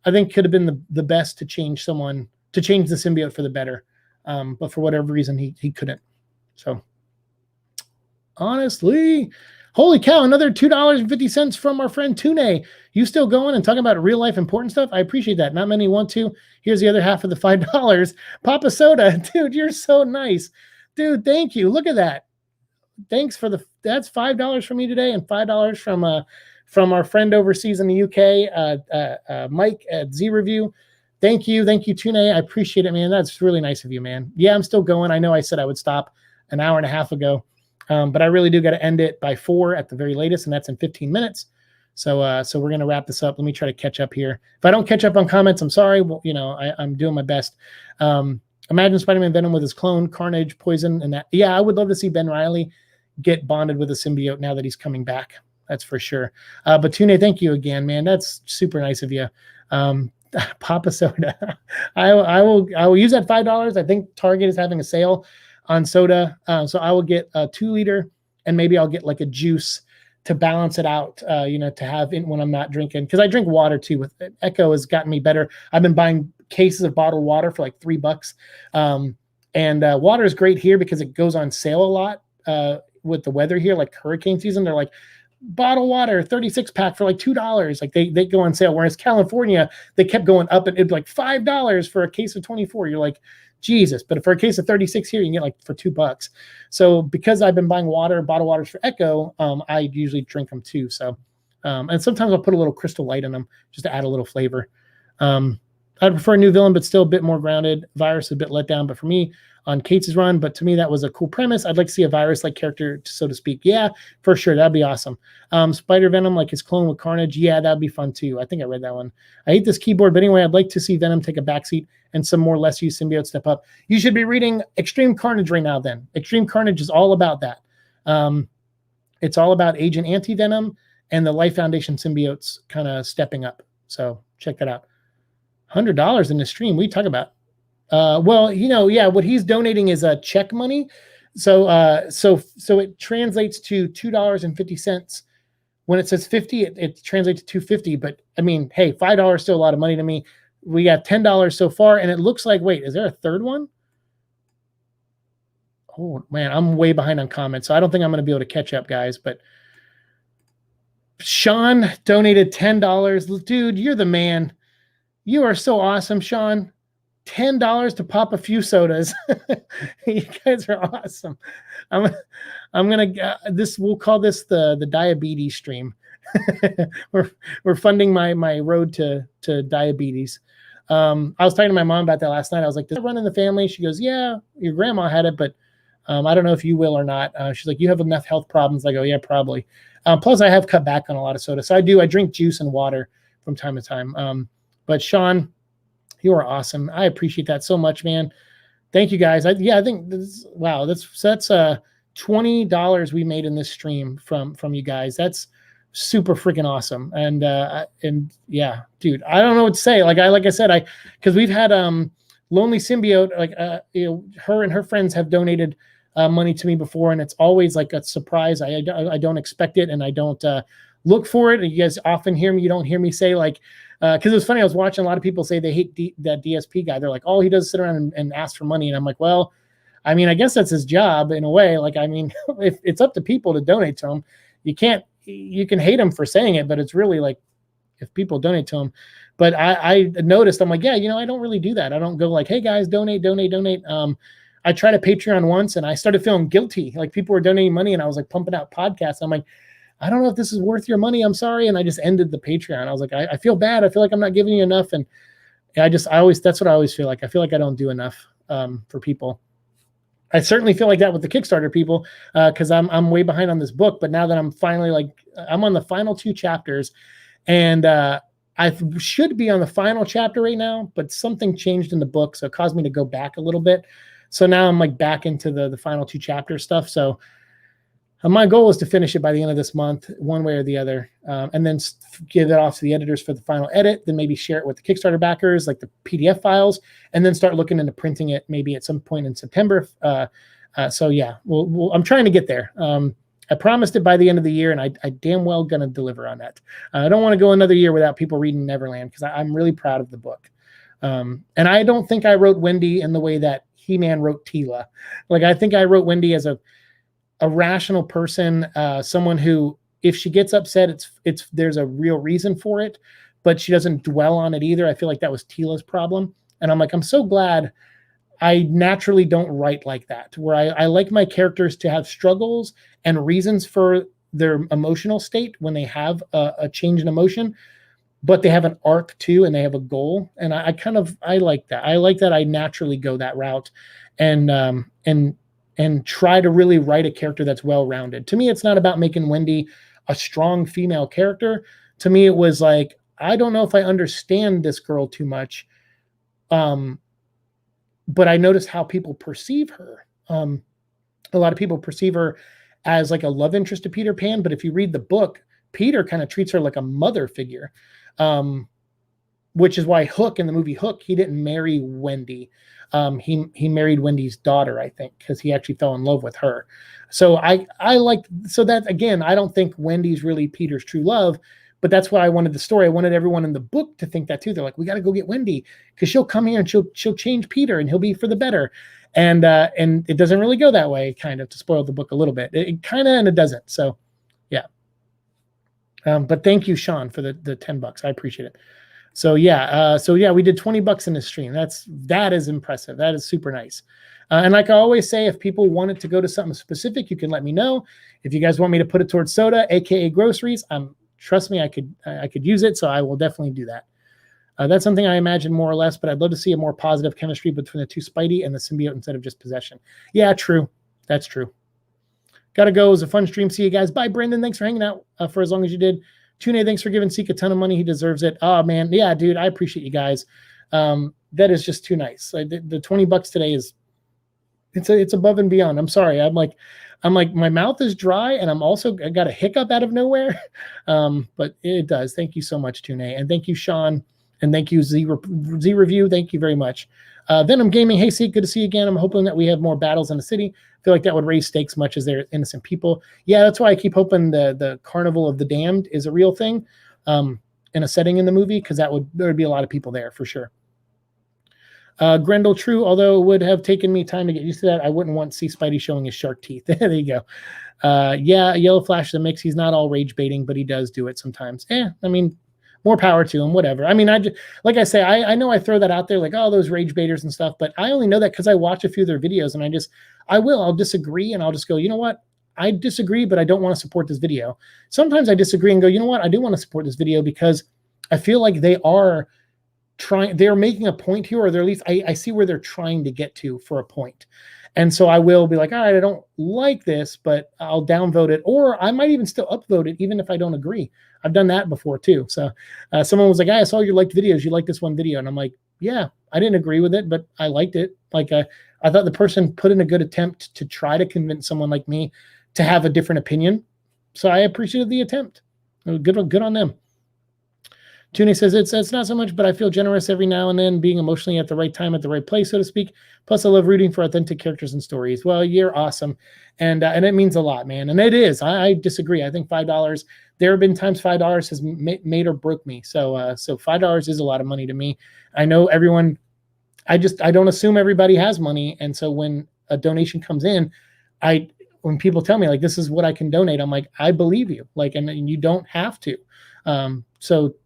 Speaker 1: I think, could have been the best to change the symbiote for the better. But for whatever reason, he couldn't. So, honestly, holy cow, another $2.50 from our friend Tune. You still going and talking about real life important stuff? I appreciate that. Not many want to. Here's the other half of the $5. Papa Soda. Dude, you're so nice. Dude, thank you. Look at that. Thanks for that's $5 from me today and $5 from our friend overseas in the UK, Mike at Z Review. Thank you, Tune. I appreciate it, man. That's really nice of you, man. Yeah, I'm still going. I know I said I would stop an hour and a half ago, but I really do got to end it by 4 at the very latest, and that's in 15 minutes. So we're gonna wrap this up. Let me try to catch up here. If I don't catch up on comments, I'm sorry. Well, I'm doing my best. Imagine Spider-Man Venom with his clone, Carnage, Poison, and that. Yeah, I would love to see Ben Reilly get bonded with a symbiote now that he's coming back. That's for sure. But Tune, thank you again, man. That's super nice of you. Papa Soda. I will use that $5. I think Target is having a sale on soda. So I will get a 2-liter, and maybe I'll get like a juice to balance it out, to have when I'm not drinking. Because I drink water too. With Echo has gotten me better. I've been buying cases of bottled water for like $3. And water is great here because it goes on sale a lot with the weather here, like hurricane season. They're like, bottled water 36 pack for like $2. Like they go on sale. Whereas California, they kept going up, and it'd be like $5 for a case of 24. You're like, Jesus. But for a case of 36 here, you can get like for $2. So because I've been buying bottled waters for Echo, I usually drink them too. So and sometimes I'll put a little Crystal Light in them just to add a little flavor. I'd prefer a new villain, but still a bit more grounded. Virus a bit let down, but for me, on Kate's run, but to me, that was a cool premise. I'd like to see a virus-like character, so to speak. Yeah, for sure. That'd be awesome. Spider-Venom, like his clone with Carnage. Yeah, that'd be fun too. I think I read that one. I hate this keyboard, but anyway, I'd like to see Venom take a backseat and some more less-used symbiotes step up. You should be reading Extreme Carnage right now then. Extreme Carnage is all about that. It's all about Agent Anti-Venom and the Life Foundation symbiotes kind of stepping up. So check that out. $100 in the stream. What are you talking about? Well, what he's donating is check money. So it translates to $2.50. When it says 50, it translates to $2.50. But I mean, hey, $5 is still a lot of money to me. We got $10 so far, and it looks like, wait, is there a third one? Oh man, I'm way behind on comments, so I don't think I'm going to be able to catch up, guys. But Sean donated $10. Dude, you're the man. You are so awesome, Sean. $10 to pop a few sodas. You guys are awesome. I'm gonna we'll call this the diabetes stream. we're funding my road to diabetes. I was talking to my mom about that last night. I was like, does that run in the family? She goes, yeah, your grandma had it, but I don't know if you will or not. She's like, you have enough health problems. I go, yeah, probably. Plus I have cut back on a lot of soda. So I drink juice and water from time to time. But Sean, you are awesome. I appreciate that so much, man. Thank you guys. I think that's $20 we made in this stream from you guys. That's super freaking awesome. And yeah, dude, I don't know what to say. Like I said, because we've had Lonely Symbiote, her and her friends have donated money to me before, and it's always like a surprise. I don't expect it, and I don't look for it. You guys often hear me. You don't hear me say like. Because it was funny, I was watching a lot of people say they hate that DSP guy. They're like, all he does is sit around and ask for money. And I'm like, well, I mean, I guess that's his job in a way. Like, I mean, if it's up to people to donate to him, you can hate him for saying it, but it's really like if people donate to him. But I noticed, I'm like, yeah, I don't really do that. I don't go like, hey guys, donate. I tried a Patreon once and I started feeling guilty. Like people were donating money and I was like pumping out podcasts. I'm like, I don't know if this is worth your money. I'm sorry. And I just ended the Patreon. I was like, I feel bad. I feel like I'm not giving you enough. And that's what I always feel like. I feel like I don't do enough for people. I certainly feel like that with the Kickstarter people because I'm way behind on this book. But now that I'm finally I'm on the final 2 chapters and I should be on the final chapter right now, but something changed in the book. So it caused me to go back a little bit. So now I'm like back into the final 2 chapter stuff. So My goal is to finish it by the end of this month, one way or the other, and then give it off to the editors for the final edit, then maybe share it with the Kickstarter backers, like the PDF files, and then start looking into printing it maybe at some point in September. So yeah, I'm trying to get there. I promised it by the end of the year, and I damn well going to deliver on that. I don't want to go another year without people reading Neverland, because I'm really proud of the book. And I don't think I wrote Wendy in the way that He-Man wrote Teela. Like, I think I wrote Wendy as a rational person, someone who, if she gets upset, there's a real reason for it, but she doesn't dwell on it either. I feel like that was Teela's problem. And I'm like, I'm so glad I naturally don't write like that, where I like my characters to have struggles and reasons for their emotional state when they have a change in emotion, but they have an arc too, and they have a goal. And I like that. I like that I naturally go that route, and try to really write a character that's well-rounded. To me, it's not about making Wendy a strong female character. To me, it was like, I don't know if I understand this girl too much, but I noticed how people perceive her. A lot of people perceive her as like a love interest to Peter Pan, but if you read the book, Peter kind of treats her like a mother figure, which is why Hook, in the movie Hook, he didn't marry Wendy. He married Wendy's daughter, I think, because he actually fell in love with her. So so that, again, I don't think Wendy's really Peter's true love, but that's why I wanted the story. I wanted everyone in the book to think that too. They're like, we got to go get Wendy, because she'll come here and she'll change Peter, and he'll be for the better. And it doesn't really go that way, kind of, to spoil the book a little bit. It kind of, and it doesn't. So yeah. But thank you, Sean, for the $10. I appreciate it. So yeah, we did $20 in this stream. That is impressive. That is super nice. And like I always say, if people wanted to go to something specific, you can let me know. If you guys want me to put it towards soda, aka groceries, trust me, I could use it. So I will definitely do that. That's something I imagine more or less, but I'd love to see a more positive chemistry between the two Spidey and the symbiote instead of just possession. Yeah, true. That's true. Gotta go. It was a fun stream. See you guys. Bye, Brendan. Thanks for hanging out for as long as you did. Tune, thanks for giving Seek a ton of money. He deserves it. Oh, man. Yeah, dude, I appreciate you guys. That is just too nice. The $20 today it's above and beyond. I'm sorry. I'm like, my mouth is dry, and I got a hiccup out of nowhere. But it does. Thank you so much, Tune. And thank you, Sean. And thank you, Z Review. Thank you very much. Venom Gaming. Hey, Seek, good to see you again. I'm hoping that we have more battles in the city. I feel like that would raise stakes much as they're innocent people. Yeah, that's why I keep hoping the Carnival of the Damned is a real thing in a setting in the movie, because there would be a lot of people there for sure. Grendel, true, although it would have taken me time to get used to that, I wouldn't want to see Spidey showing his shark teeth. There you go. Yeah, Yellow Flash the mix. He's not all rage baiting, but he does do it sometimes. I mean, more power to him, whatever. I mean, like I say, I know I throw that out there, like, oh, those rage baiters and stuff, but I only know that because I watch a few of their videos, and I'll disagree, and I'll just go, you know what? I disagree, but I don't want to support this video. Sometimes I disagree and go, you know what? I do want to support this video because I feel like they're making a point here, or they're at least, I see where they're trying to get to for a point. And so I will be like, all right, I don't like this, but I'll downvote it, or I might even still upvote it, even if I don't agree. I've done that before too. So someone was like, I saw your liked videos. You like this one video. And I'm like, yeah, I didn't agree with it, but I liked it. Like, I thought the person put in a good attempt to try to convince someone like me to have a different opinion. So I appreciated the attempt. Good on them. Tune says, it's not so much, but I feel generous every now and then, being emotionally at the right time, at the right place, so to speak. Plus, I love rooting for authentic characters and stories. Well, you're awesome. And it means a lot, man. And it is. I disagree. I think $5, there have been times $5 has made or broke me. So $5 is a lot of money to me. I know everyone, I don't assume everybody has money. And so when a donation comes in, when people tell me, like, this is what I can donate, I'm like, I believe you. Like, and you don't have to. So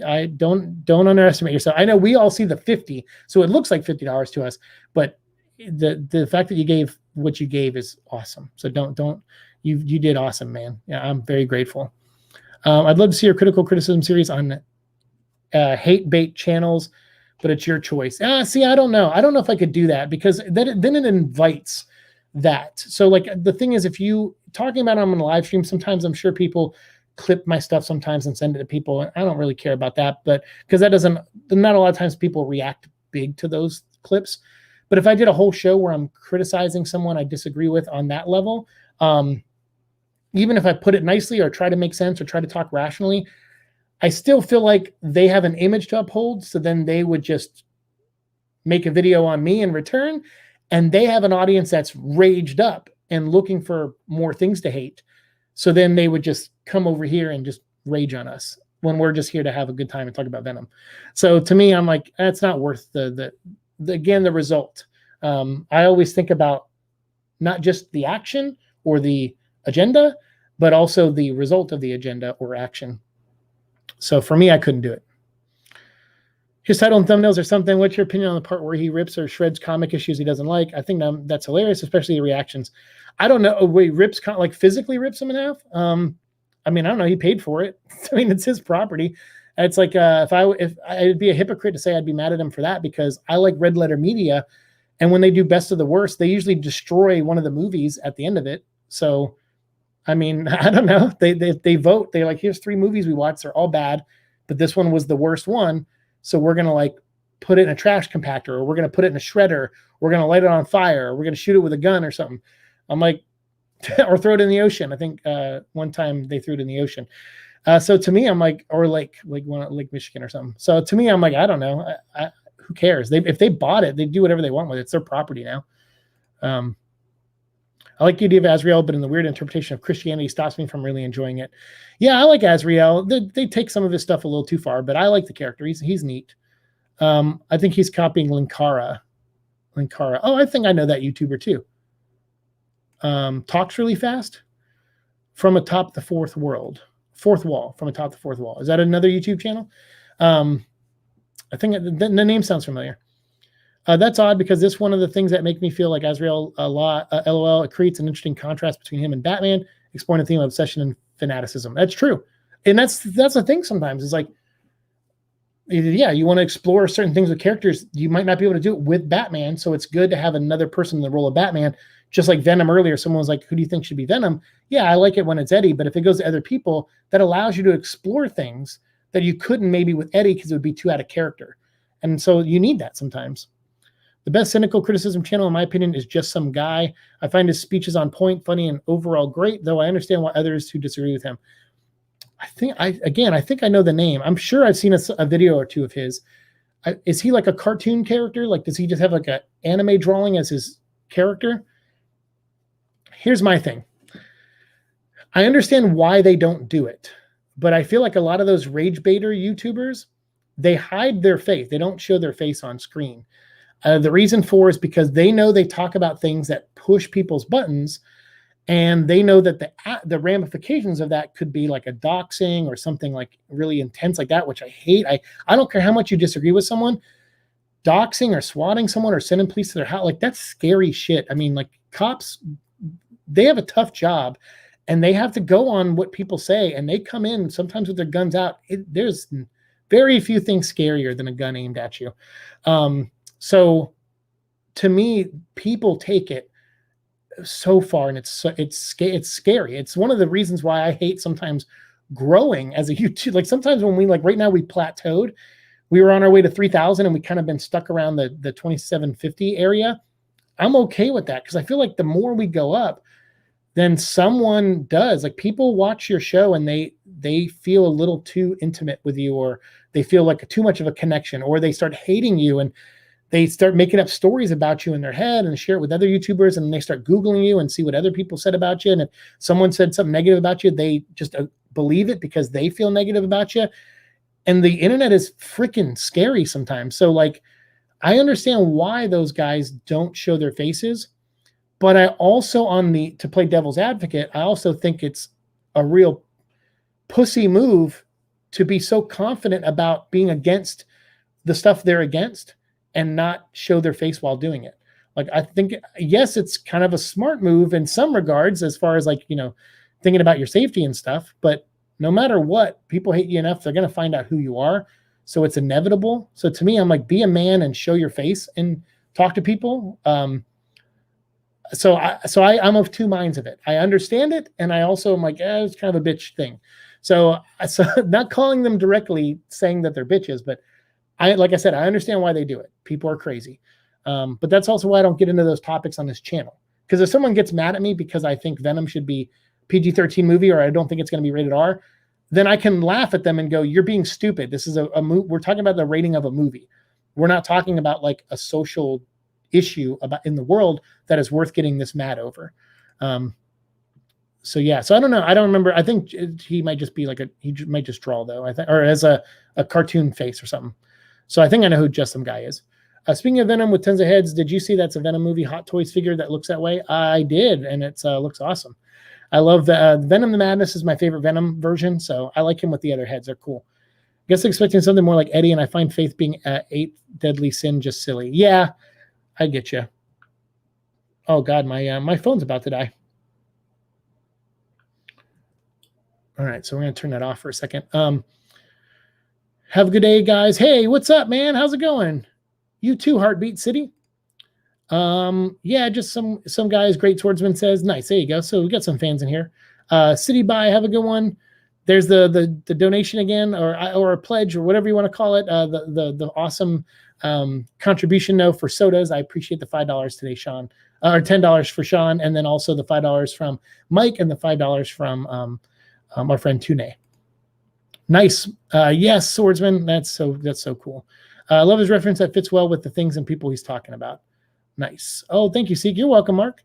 Speaker 1: I don't underestimate yourself. I know we all see the 50, so it looks like $50 to us, but the fact that you gave what you gave is awesome. So you did awesome, man. Yeah, I'm very grateful. I'd love to see your critical criticism series on hate bait channels, but it's your choice. See, I don't know. I don't know if I could do that, because then it invites that. So like, the thing is, if you talking about it on a live stream, sometimes I'm sure people clip my stuff sometimes and send it to people, and I don't really care about that, but because not a lot of times people react big to those clips. But if I did a whole show where I'm criticizing someone I disagree with on that level, even if I put it nicely or try to make sense or try to talk rationally, I still feel like they have an image to uphold. So then they would just make a video on me in return, and they have an audience that's raged up and looking for more things to hate. So then they would just come over here and just rage on us when we're just here to have a good time and talk about Venom. So to me, I'm like, that's not worth the result. I always think about not just the action or the agenda, but also the result of the agenda or action. So for me, I couldn't do it. His title and thumbnails or something. What's your opinion on the part where he rips or shreds comic issues he doesn't like? I think that's hilarious, especially the reactions. I don't know. Wait, rips, like physically rips them in half? I mean, I don't know. He paid for it. I mean, it's his if if I'd be a hypocrite to say I'd be mad at him for that, because I like Red Letter Media, and when they do best of the worst, they usually destroy one of the movies at the end of it. So, I mean, I don't know. They vote. They're like, here's 3 movies we watched. They're all bad, but this one was the worst one. So we're going to like put it in a trash compactor, or we're going to put it in a shredder. We're going to light it on fire. Or we're going to shoot it with a gun or something. I'm like, or throw it in the ocean. I think one time they threw it in the ocean. So to me, I'm like, or Lake Michigan or something. So to me, I'm like, I don't know. Who cares? If they bought it, they do whatever they want with it. It's their property now. I like the idea of Azrael, but in the weird interpretation of Christianity stops me from really enjoying it. Yeah, I like Azrael. They take some of his stuff a little too far, but I like the character. He's neat. I think he's copying Linkara. Oh, I think I know that YouTuber too. Talks really fast from atop the fourth wall. From atop the fourth wall. Is that another YouTube channel? I think the name sounds familiar. That's odd, because this one of the things that make me feel like Azrael a lot. LOL. It creates an interesting contrast between him and Batman, exploring the theme of obsession and fanaticism. That's true, and that's the thing. Sometimes it's like, yeah, you want to explore certain things with characters. You might not be able to do it with Batman, so it's good to have another person in the role of Batman. Just like Venom earlier, someone was like, who do you think should be Venom? Yeah, I like it when it's Eddie, but if it goes to other people, that allows you to explore things that you couldn't maybe with Eddie, because it would be too out of character. And so you need that sometimes. The best cynical criticism channel, in my opinion, is Just Some Guy. I find his speeches on point, funny, and overall great, though I understand why others who disagree with him. I think I know the name. I'm sure I've seen a video or two of his. Is he like a cartoon character? Like, does he just have like an anime drawing as his character? Here's my thing. I understand why they don't do it, but I feel like a lot of those rage baiter YouTubers, they hide their face. They don't show their face on screen. The reason for is because they know they talk about things that push people's buttons, and they know that the ramifications of that could be like a doxing or something like really intense like that, which I hate. I don't care how much you disagree with someone. Doxing or swatting someone or sending police to their house, like that's scary shit. I mean, like cops, they have a tough job, and they have to go on what people say, and they come in sometimes with their guns out. There's very few things scarier than a gun aimed at you. So to me, people take it so far, and it's scary. It's one of the reasons why I hate sometimes growing as a YouTube. Like sometimes when we, like right now, we plateaued. We were on our way to 3,000, and we kind of been stuck around the 2,750 area. I'm okay with that, because I feel like the more we go up, then someone does. Like people watch your show and they feel a little too intimate with you, or they feel like too much of a connection, or they start hating you, and they start making up stories about you in their head and share it with other YouTubers, and they start Googling you and see what other people said about you. And if someone said something negative about you, they just believe it because they feel negative about you. And the internet is freaking scary sometimes. So like, I understand why those guys don't show their faces, but I also to play devil's advocate, I also think it's a real pussy move to be so confident about being against the stuff they're against and not show their face while doing it. Like, I think, yes, it's kind of a smart move in some regards, as far as like, thinking about your safety and stuff, but no matter what, people hate you enough, they're going to find out who you are. So it's inevitable. So to me, I'm like, be a man and show your face and talk to people. So I'm of two minds of it. I understand it, and I also am like, it's kind of a bitch thing. So not calling them directly saying that they're bitches, but like I said, I understand why they do it. People are crazy. But that's also why I don't get into those topics on this channel. Because if someone gets mad at me because I think Venom should be PG-13 movie, or I don't think it's going to be rated R, then I can laugh at them and go, you're being stupid. This is a movie. We're talking about the rating of a movie. We're not talking about like a social issue about in the world that is worth getting this mad over. So yeah, so I don't know. I don't remember. I think he might just be like he might just draw though. I think, or as a cartoon face or something. So I think I know who Just Some Guy is. Speaking of Venom with tons of heads, did you see that's a Venom movie Hot Toys figure that looks that way? I did, and it looks awesome. I love Venom the Madness is my favorite Venom version, so I like him with the other heads. They're cool. I guess expecting something more like Eddie, and I find Faith being 8 deadly sin just silly. Yeah, I get you. Oh God, my phone's about to die. All right, so we're gonna turn that off for a second. Have a good day, guys. Hey, what's up, man? How's it going? You too, Heartbeat City. Yeah, just some guys. Great Swordsman says, nice. There you go. So we got some fans in here. City Buy, have a good one. There's the donation again, or a pledge, or whatever you want to call it. The awesome contribution though for sodas. I appreciate the $5 today, Sean, or $10 for Sean, and then also the $5 from Mike and the $5 from our friend Tune. Nice. Yes, Swordsman. That's so cool. I love his reference. That fits well with the things and people he's talking about. Nice. Oh, thank you, Seek. You're welcome, Mark.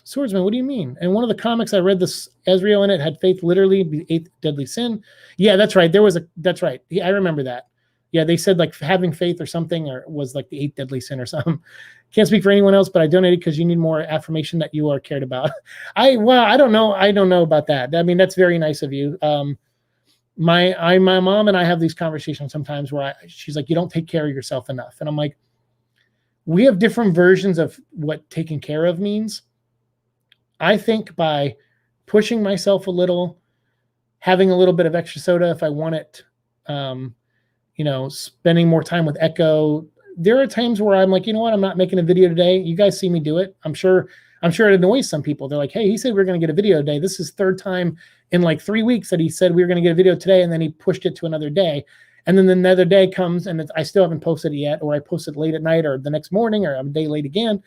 Speaker 1: Swordsman, what do you mean? And one of the comics I read, this Azrael in it had Faith literally be 8th deadly sin. Yeah, that's right. That's right. I remember that. Yeah, they said like having faith or something, or was like the 8th deadly sin or something. Can't speak for anyone else, but I donated because you need more affirmation that you are cared about. I don't know. I don't know about that. I mean, that's very nice of you. My mom and I have these conversations sometimes where she's like, you don't take care of yourself enough. And I'm like, we have different versions of what taking care of means. I think by pushing myself a little, having a little bit of extra soda if I want it, spending more time with Echo. There are times where I'm like, you know what, I'm not making a video today. You guys see me do it. I'm sure it annoys some people. They're like, hey, he said we were going to get a video today. This is third time in like 3 weeks that he said we were going to get a video today, and then he pushed it to another day. And then another day comes and I still haven't posted it yet, or I posted late at night or the next morning, or I'm a day late again.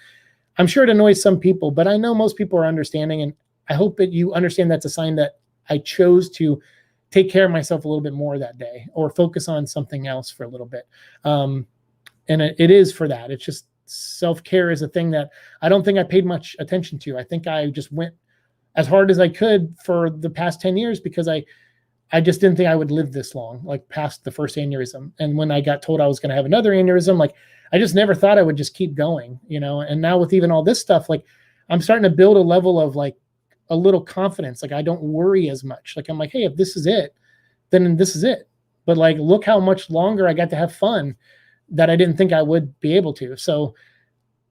Speaker 1: I'm sure it annoys some people, but I know most people are understanding, and I hope that you understand that's a sign that I chose to take care of myself a little bit more that day, or focus on something else for a little bit. And it is for that. It's just self-care is a thing that I don't think I paid much attention to. I think I just went as hard as I could for the past 10 years because I just didn't think I would live this long, like past the first aneurysm. And when I got told I was going to have another aneurysm, like I just never thought I would just keep going, and now with even all this stuff, like I'm starting to build a level of like a little confidence. Like I don't worry as much. Like I'm like, hey, if this is it, then this is it. But like, look how much longer I got to have fun that I didn't think I would be able to. So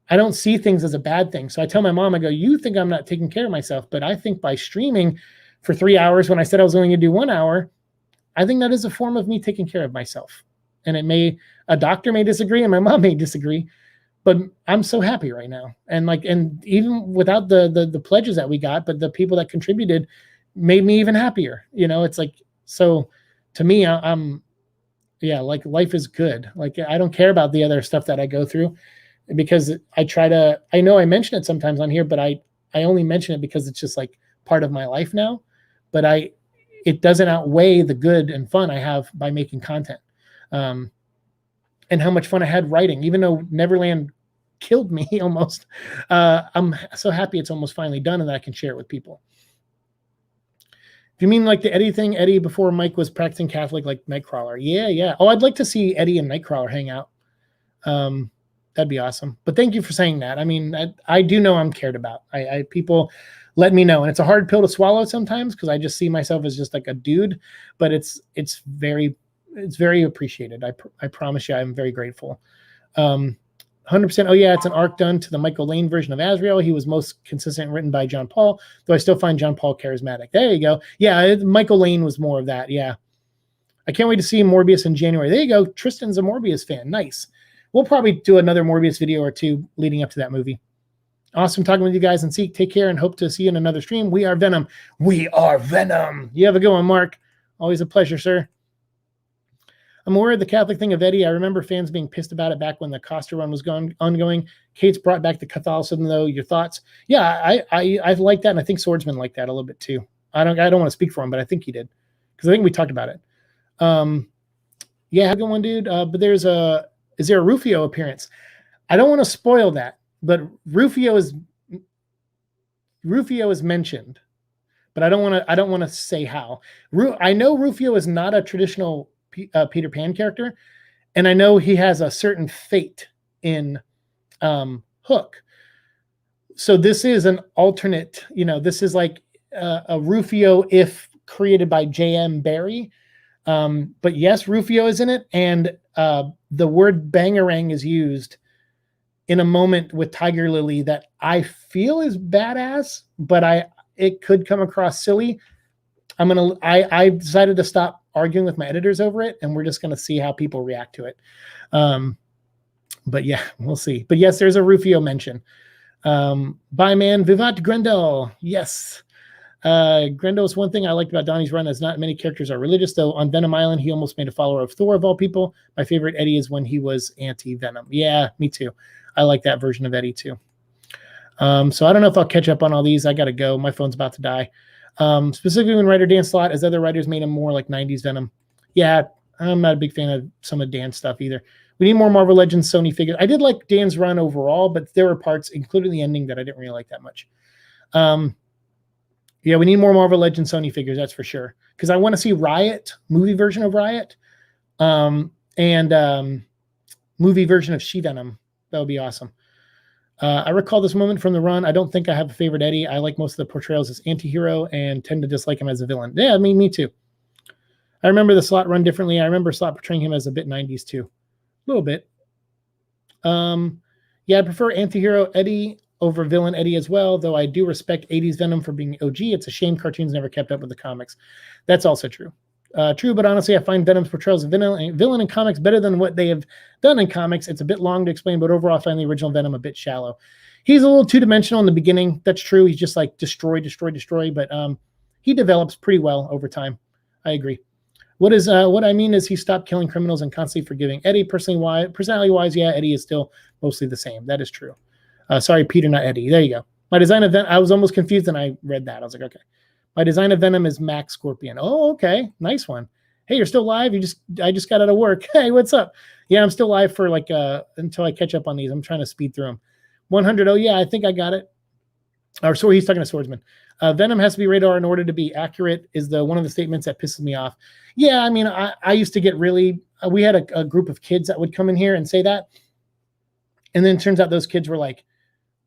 Speaker 1: I don't see things as a bad thing. So I tell my mom, I go, you think I'm not taking care of myself, but I think by streaming for 3 hours when I said I was only going to do 1 hour, I think that is a form of me taking care of myself. And a doctor may disagree and my mom may disagree, but I'm so happy right now. And even without the pledges that we got, but the people that contributed made me even happier. It's like, so to me, like life is good. Like I don't care about the other stuff that I go through, because I know I mention it sometimes on here, but I only mention it because it's just like part of my life now. But it doesn't outweigh the good and fun I have by making content, and how much fun I had writing. Even though Neverland killed me almost, I'm so happy it's almost finally done and that I can share it with people. Do you mean like the Eddie thing? Eddie before Mike was practicing Catholic, like Nightcrawler? Yeah. Oh, I'd like to see Eddie and Nightcrawler hang out. That'd be awesome. But thank you for saying that. I mean, I do know I'm cared about. People let me know, and it's a hard pill to swallow sometimes because I just see myself as just like a dude. But it's very appreciated. I promise you, I'm very grateful. 100%. Oh yeah, it's an arc done to the Michael Lane version of Azrael. He was most consistent, written by John Paul, though I still find John Paul charismatic. There you go. Yeah, Michael Lane was more of that. Yeah. I can't wait to see Morbius in January. There you go. Tristan's a Morbius fan. Nice. We'll probably do another Morbius video or two leading up to that movie. Awesome talking with you guys, and Seek, take care and hope to see you in another stream. We are Venom. We are Venom. You have a good one, Mark. Always a pleasure, sir. I'm aware of the Catholic thing of Eddie. I remember fans being pissed about it back when the Costa run was ongoing. Kate's brought back the Catholicism, though. Your thoughts? Yeah, I like that, and I think Swordsman liked that a little bit too. I don't want to speak for him, but I think he did, because I think we talked about it. Yeah, have a good one, dude. But is there a Rufio appearance? I don't want to spoil that, but Rufio is mentioned, but I don't want to say how. I know Rufio is not a traditional Peter Pan character, and I know he has a certain fate in Hook. So this is an alternate, this is like a Rufio if created by J.M. Barrie. But yes, Rufio is in it, and the word bangarang is used in a moment with Tiger Lily that I feel is badass, but it could come across silly. I decided to stop arguing with my editors over it, and we're just going to see how people react to it. But yeah, we'll see. But yes, there's a Rufio mention. Bye, man. Vivat Grendel. Yes. Grendel is one thing I liked about Donnie's run, as not many characters are religious, though on Venom Island, he almost made a follower of Thor of all people. My favorite Eddie is when he was anti-Venom. Yeah, me too. I like that version of Eddie too. So I don't know if I'll catch up on all these. I got to go. My phone's about to die. Specifically when writer Dan Slott, as other writers made him more like 90s Venom. Yeah, I'm not a big fan of some of Dan's stuff either. We need more Marvel Legends Sony figures. I did like Dan's run overall, but there were parts, including the ending, that I didn't really like that much. Yeah, we need more Marvel Legends Sony figures, that's for sure. Because I want to see Riot, movie version of Riot, and movie version of She-Venom. That would be awesome. I recall this moment from the run. I don't think I have a favorite Eddie. I like most of the portrayals as anti-hero and tend to dislike him as a villain. Yeah, me too. I remember the Slott run differently. I remember Slott portraying him as a bit 90s too. A little bit. Yeah, I prefer anti-hero Eddie over villain Eddie as well, though I do respect 80s Venom for being OG. It's a shame cartoons never kept up with the comics. That's also true. True, but honestly, I find Venom's portrayals of villain in comics better than what they have done in comics. It's a bit long to explain, but overall, I find the original Venom a bit shallow. He's a little two-dimensional in the beginning. That's true. He's just like destroy, but he develops pretty well over time. I agree. What I mean is he stopped killing criminals and constantly forgiving. Eddie, personality-wise, yeah, Eddie is still mostly the same. That is true. Sorry, Peter, not Eddie. There you go. My design of Venom, I was almost confused and I read that. I was like, okay. My design of Venom is Max Scorpion. Oh, okay. Nice one. Hey, you're still live? I just got out of work. Hey, what's up? Yeah, I'm still live for like until I catch up on these. I'm trying to speed through them. 100. Oh, yeah, I think I got it. Or sorry, he's talking to Swordsman. Venom has to be rated R in order to be accurate is one of the statements that pisses me off. Yeah, I mean, I used to get really, we had a group of kids that would come in here and say that. And then it turns out those kids were like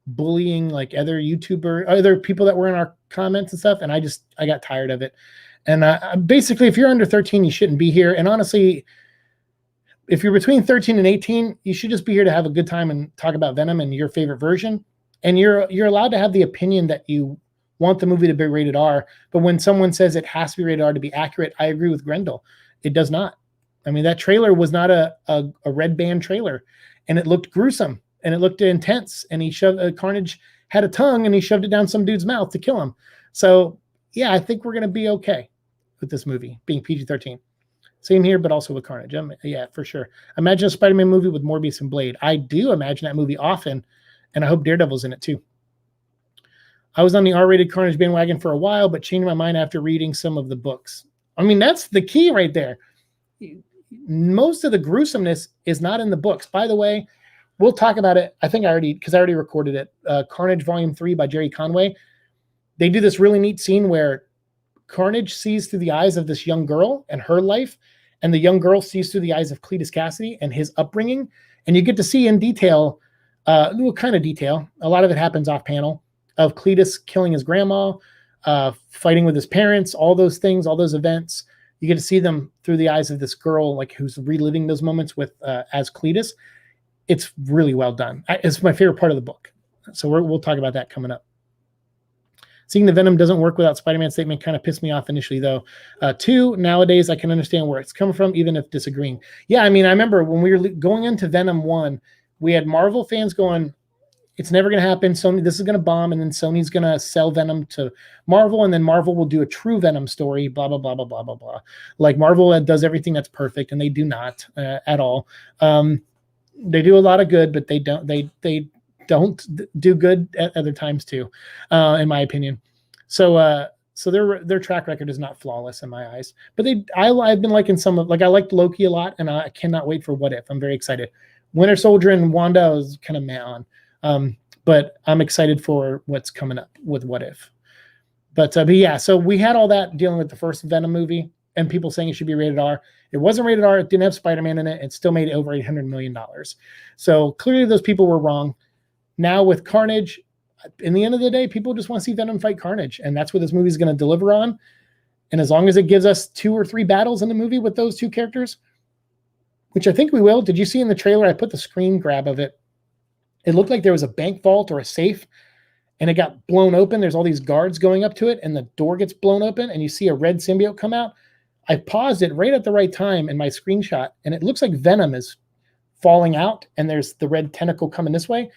Speaker 1: bullying like other people that were in our comments and stuff. And I got tired of it. And basically, if you're under 13, you shouldn't be here. And honestly, if you're between 13 and 18, you should just be here to have a good time and talk about Venom and your favorite version. And you're allowed to have the opinion that you want the movie to be rated R. But when someone says it has to be rated R to be accurate, I agree with Grendel. It does not. I mean, that trailer was not a red band trailer, and it looked gruesome and it looked intense. And he shoved Carnage had a tongue and he shoved it down some dude's mouth to kill him. So yeah, I think we're going to be okay with this movie being PG-13. Same here, but also with Carnage. Yeah, for sure. Imagine a Spider-Man movie with Morbius and Blade. I do imagine that movie often, and I hope Daredevil's in it too. I was on the R-rated Carnage bandwagon for a while, but changed my mind after reading some of the books. I mean, that's the key right there. Most of the gruesomeness is not in the books. By the way, we'll talk about it. I think I already recorded it. Carnage Volume 3 by Jerry Conway. They do this really neat scene where Carnage sees through the eyes of this young girl and her life, and the young girl sees through the eyes of Cletus Cassidy and his upbringing. And you get to see in detail, what kind of detail, a lot of it happens off panel, of Cletus killing his grandma, fighting with his parents, all those things, all those events. You get to see them through the eyes of this girl, like who's reliving those moments with as Cletus. It's really well done. It's my favorite part of the book. So we'll talk about that coming up. Seeing the Venom doesn't work without Spider-Man statement kind of pissed me off initially, though. 2, nowadays I can understand where it's coming from, even if disagreeing. Yeah, I mean, I remember when we were going into Venom 1, we had Marvel fans going, it's never going to happen. Sony, this is going to bomb, and then Sony's going to sell Venom to Marvel, and then Marvel will do a true Venom story, blah, blah, blah, blah, blah, blah, blah. Like Marvel does everything that's perfect, and they do not at all. They do a lot of good, but they don't do good at other times too, in my opinion. So their track record is not flawless in my eyes. But I've been liking some of, like, I liked Loki a lot, and I cannot wait for What If. I'm very excited. Winter Soldier and Wanda I was kind of meh on. But I'm excited for what's coming up with What If. But yeah, so we had all that dealing with the first Venom movie and people saying it should be rated R. It wasn't rated R. It didn't have Spider-Man in it. It still made over $800 million. So clearly those people were wrong. Now with Carnage, in the end of the day, people just want to see Venom fight Carnage. And that's what this movie is going to deliver on. And as long as it gives us 2 or 3 battles in the movie with those 2 characters, which I think we will. Did you see in the trailer? I put the screen grab of it. It looked like there was a bank vault or a safe, and it got blown open. There's all these guards going up to it, and the door gets blown open, and you see a red symbiote come out. I paused it right at the right time in my screenshot, and it looks like Venom is falling out, and there's the red tentacle coming this way.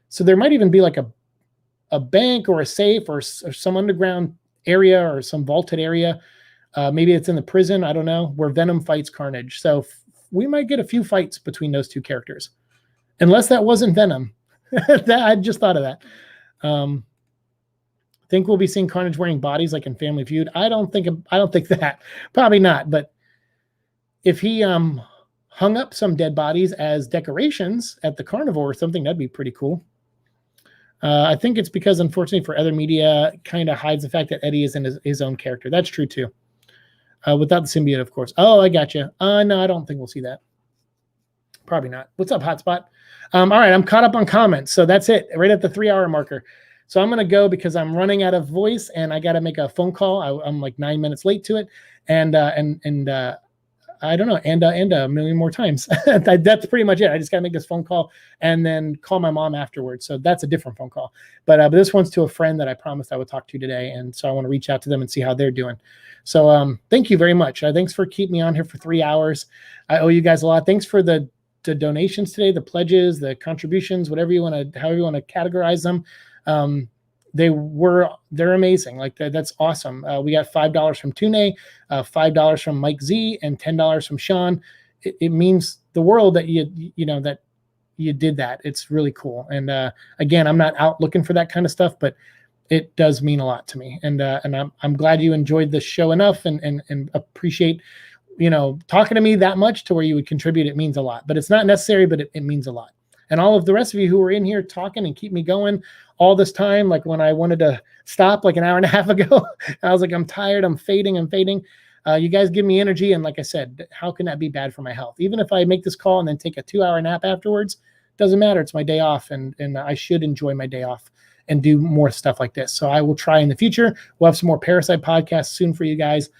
Speaker 1: So there might even be like a bank or a safe or some underground area or some vaulted area. Maybe it's in the prison, I don't know, where Venom fights Carnage. So we might get a few fights between those 2 characters. Unless that wasn't Venom. I just thought of that. Think we'll be seeing Carnage wearing bodies like in Family Feud? I don't think that. Probably not. But if he hung up some dead bodies as decorations at the carnivore or something, that'd be pretty cool. I think it's because, unfortunately, for other media, kind of hides the fact that Eddie is in his own character. That's true too. Without the symbiote, of course. Oh, I got you. No, I don't think we'll see that. Probably not. What's up, Hotspot? All right, I'm caught up on comments, so that's it. Right at the 3-hour marker. So I'm going to go because I'm running out of voice, and I got to make a phone call. I'm like 9 minutes late to it, and I don't know, and a million more times. That's pretty much it. I just got to make this phone call and then call my mom afterwards. So that's a different phone call. But this one's to a friend that I promised I would talk to today, and so I want to reach out to them and see how they're doing. So thank you very much. Thanks for keeping me on here for 3 hours. I owe you guys a lot. Thanks for the donations today, the pledges, the contributions, however you want to categorize them. They're amazing. Like that's awesome. We got $5 from Tune, $5 from Mike Z, and $10 from Sean. It means the world that that you did that. It's really cool. And again, I'm not out looking for that kind of stuff, but it does mean a lot to me. And I'm glad you enjoyed the show enough and appreciate talking to me that much to where you would contribute. It means a lot, but it's not necessary, but it means a lot. And all of the rest of you who were in here talking and keep me going all this time, like when I wanted to stop like an hour and a half ago, I was like, I'm tired, I'm fading. You guys give me energy. And like I said, how can that be bad for my health? Even if I make this call and then take a 2-hour nap afterwards, doesn't matter. It's my day off, and I should enjoy my day off and do more stuff like this. So I will try in the future. We'll have some more Parasite podcasts soon for you guys.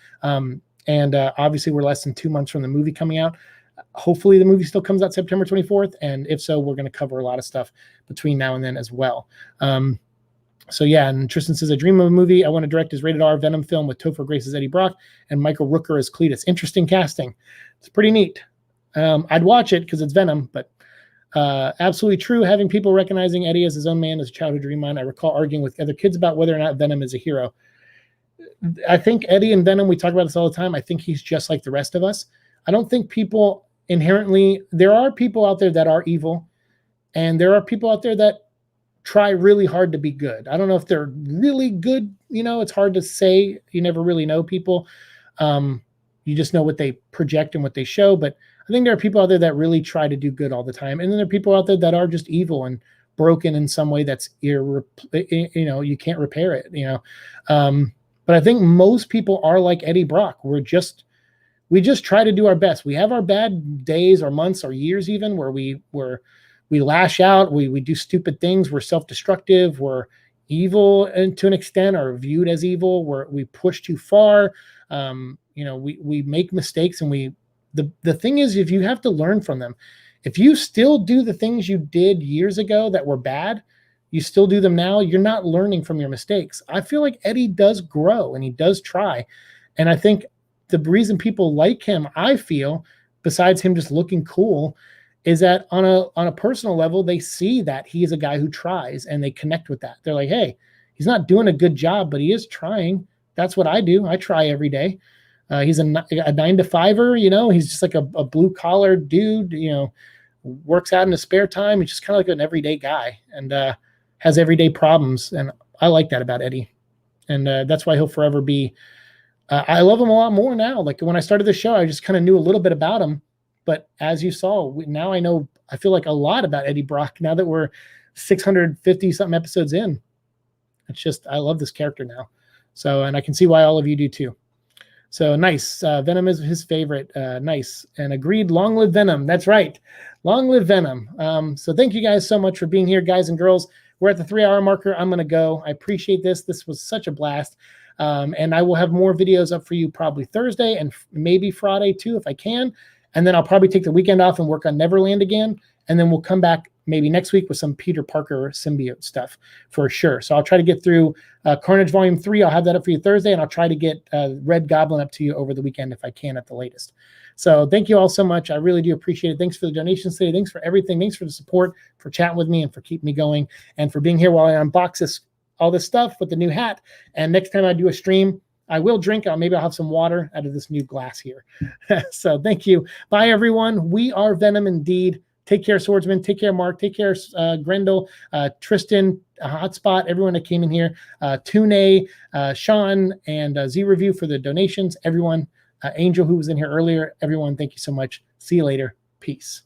Speaker 1: And obviously we're less than 2 months from the movie coming out. Hopefully the movie still comes out September 24th. And if so, we're going to cover a lot of stuff between now and then as well. So yeah, and Tristan says, I dream of a movie I want to direct is rated R Venom film with Topher Grace as Eddie Brock and Michael Rooker as Cletus. Interesting casting. It's pretty neat. I'd watch it because it's Venom, but absolutely true. Having people recognizing Eddie as his own man is a childhood dream of mine. I recall arguing with other kids about whether or not Venom is a hero. I think Eddie and Venom, we talk about this all the time. I think he's just like the rest of us. I don't think people inherently, there are people out there that are evil, and there are people out there that try really hard to be good. I don't know if they're really good. It's hard to say. You never really know people. You just know what they project and what they show. But I think there are people out there that really try to do good all the time. And then there are people out there that are just evil and broken in some way that's, you can't repair it, But I think most people are like Eddie Brock. We just try to do our best. We have our bad days or months or years even where we lash out. We do stupid things. We're self-destructive. We're evil and to an extent, or viewed as evil. We push too far. We make mistakes, and the thing is, if you have to learn from them, if you still do the things you did years ago that were bad, you still do them now, you're not learning from your mistakes. I feel like Eddie does grow and he does try. And I think the reason people like him, I feel, besides him just looking cool, is that on a personal level, they see that he is a guy who tries and they connect with that. They're like, hey, he's not doing a good job, but he is trying. That's what I do. I try every day. He's a 9-to-5er, he's just like a blue collar dude, works out in his spare time. He's just kind of like an everyday guy and has everyday problems. And I like that about Eddie. And that's why he'll forever be. I love him a lot more now. Like when I started the show, I just kind of knew a little bit about him. But as you saw, now I feel like a lot about Eddie Brock now that we're 650 something episodes in. It's just, I love this character now. So, and I can see why all of you do too. So nice. Venom is his favorite. Nice. And agreed. Long live Venom. That's right. Long live Venom. So thank you guys so much for being here, guys and girls. We're at the 3-hour marker. I'm going to go. I appreciate this. This was such a blast. And I will have more videos up for you probably Thursday and maybe Friday too, if I can. And then I'll probably take the weekend off and work on Neverland again. And then we'll come back maybe next week with some Peter Parker symbiote stuff for sure. So I'll try to get through Carnage Volume 3. I'll have that up for you Thursday, and I'll try to get Red Goblin up to you over the weekend if I can at the latest. So thank you all so much. I really do appreciate it. Thanks for the donations today. Thanks for everything. Thanks for the support, for chatting with me, and for keeping me going, and for being here while I unbox all this stuff with the new hat. And next time I do a stream, I will drink. Maybe I'll have some water out of this new glass here. So thank you. Bye, everyone. We are Venom indeed. Take care, Swordsman. Take care, Mark. Take care, Grendel, Tristan, Hotspot, everyone that came in here. Tune, Sean, and Z-Review for the donations. Everyone, Angel, who was in here earlier. Everyone, thank you so much. See you later. Peace.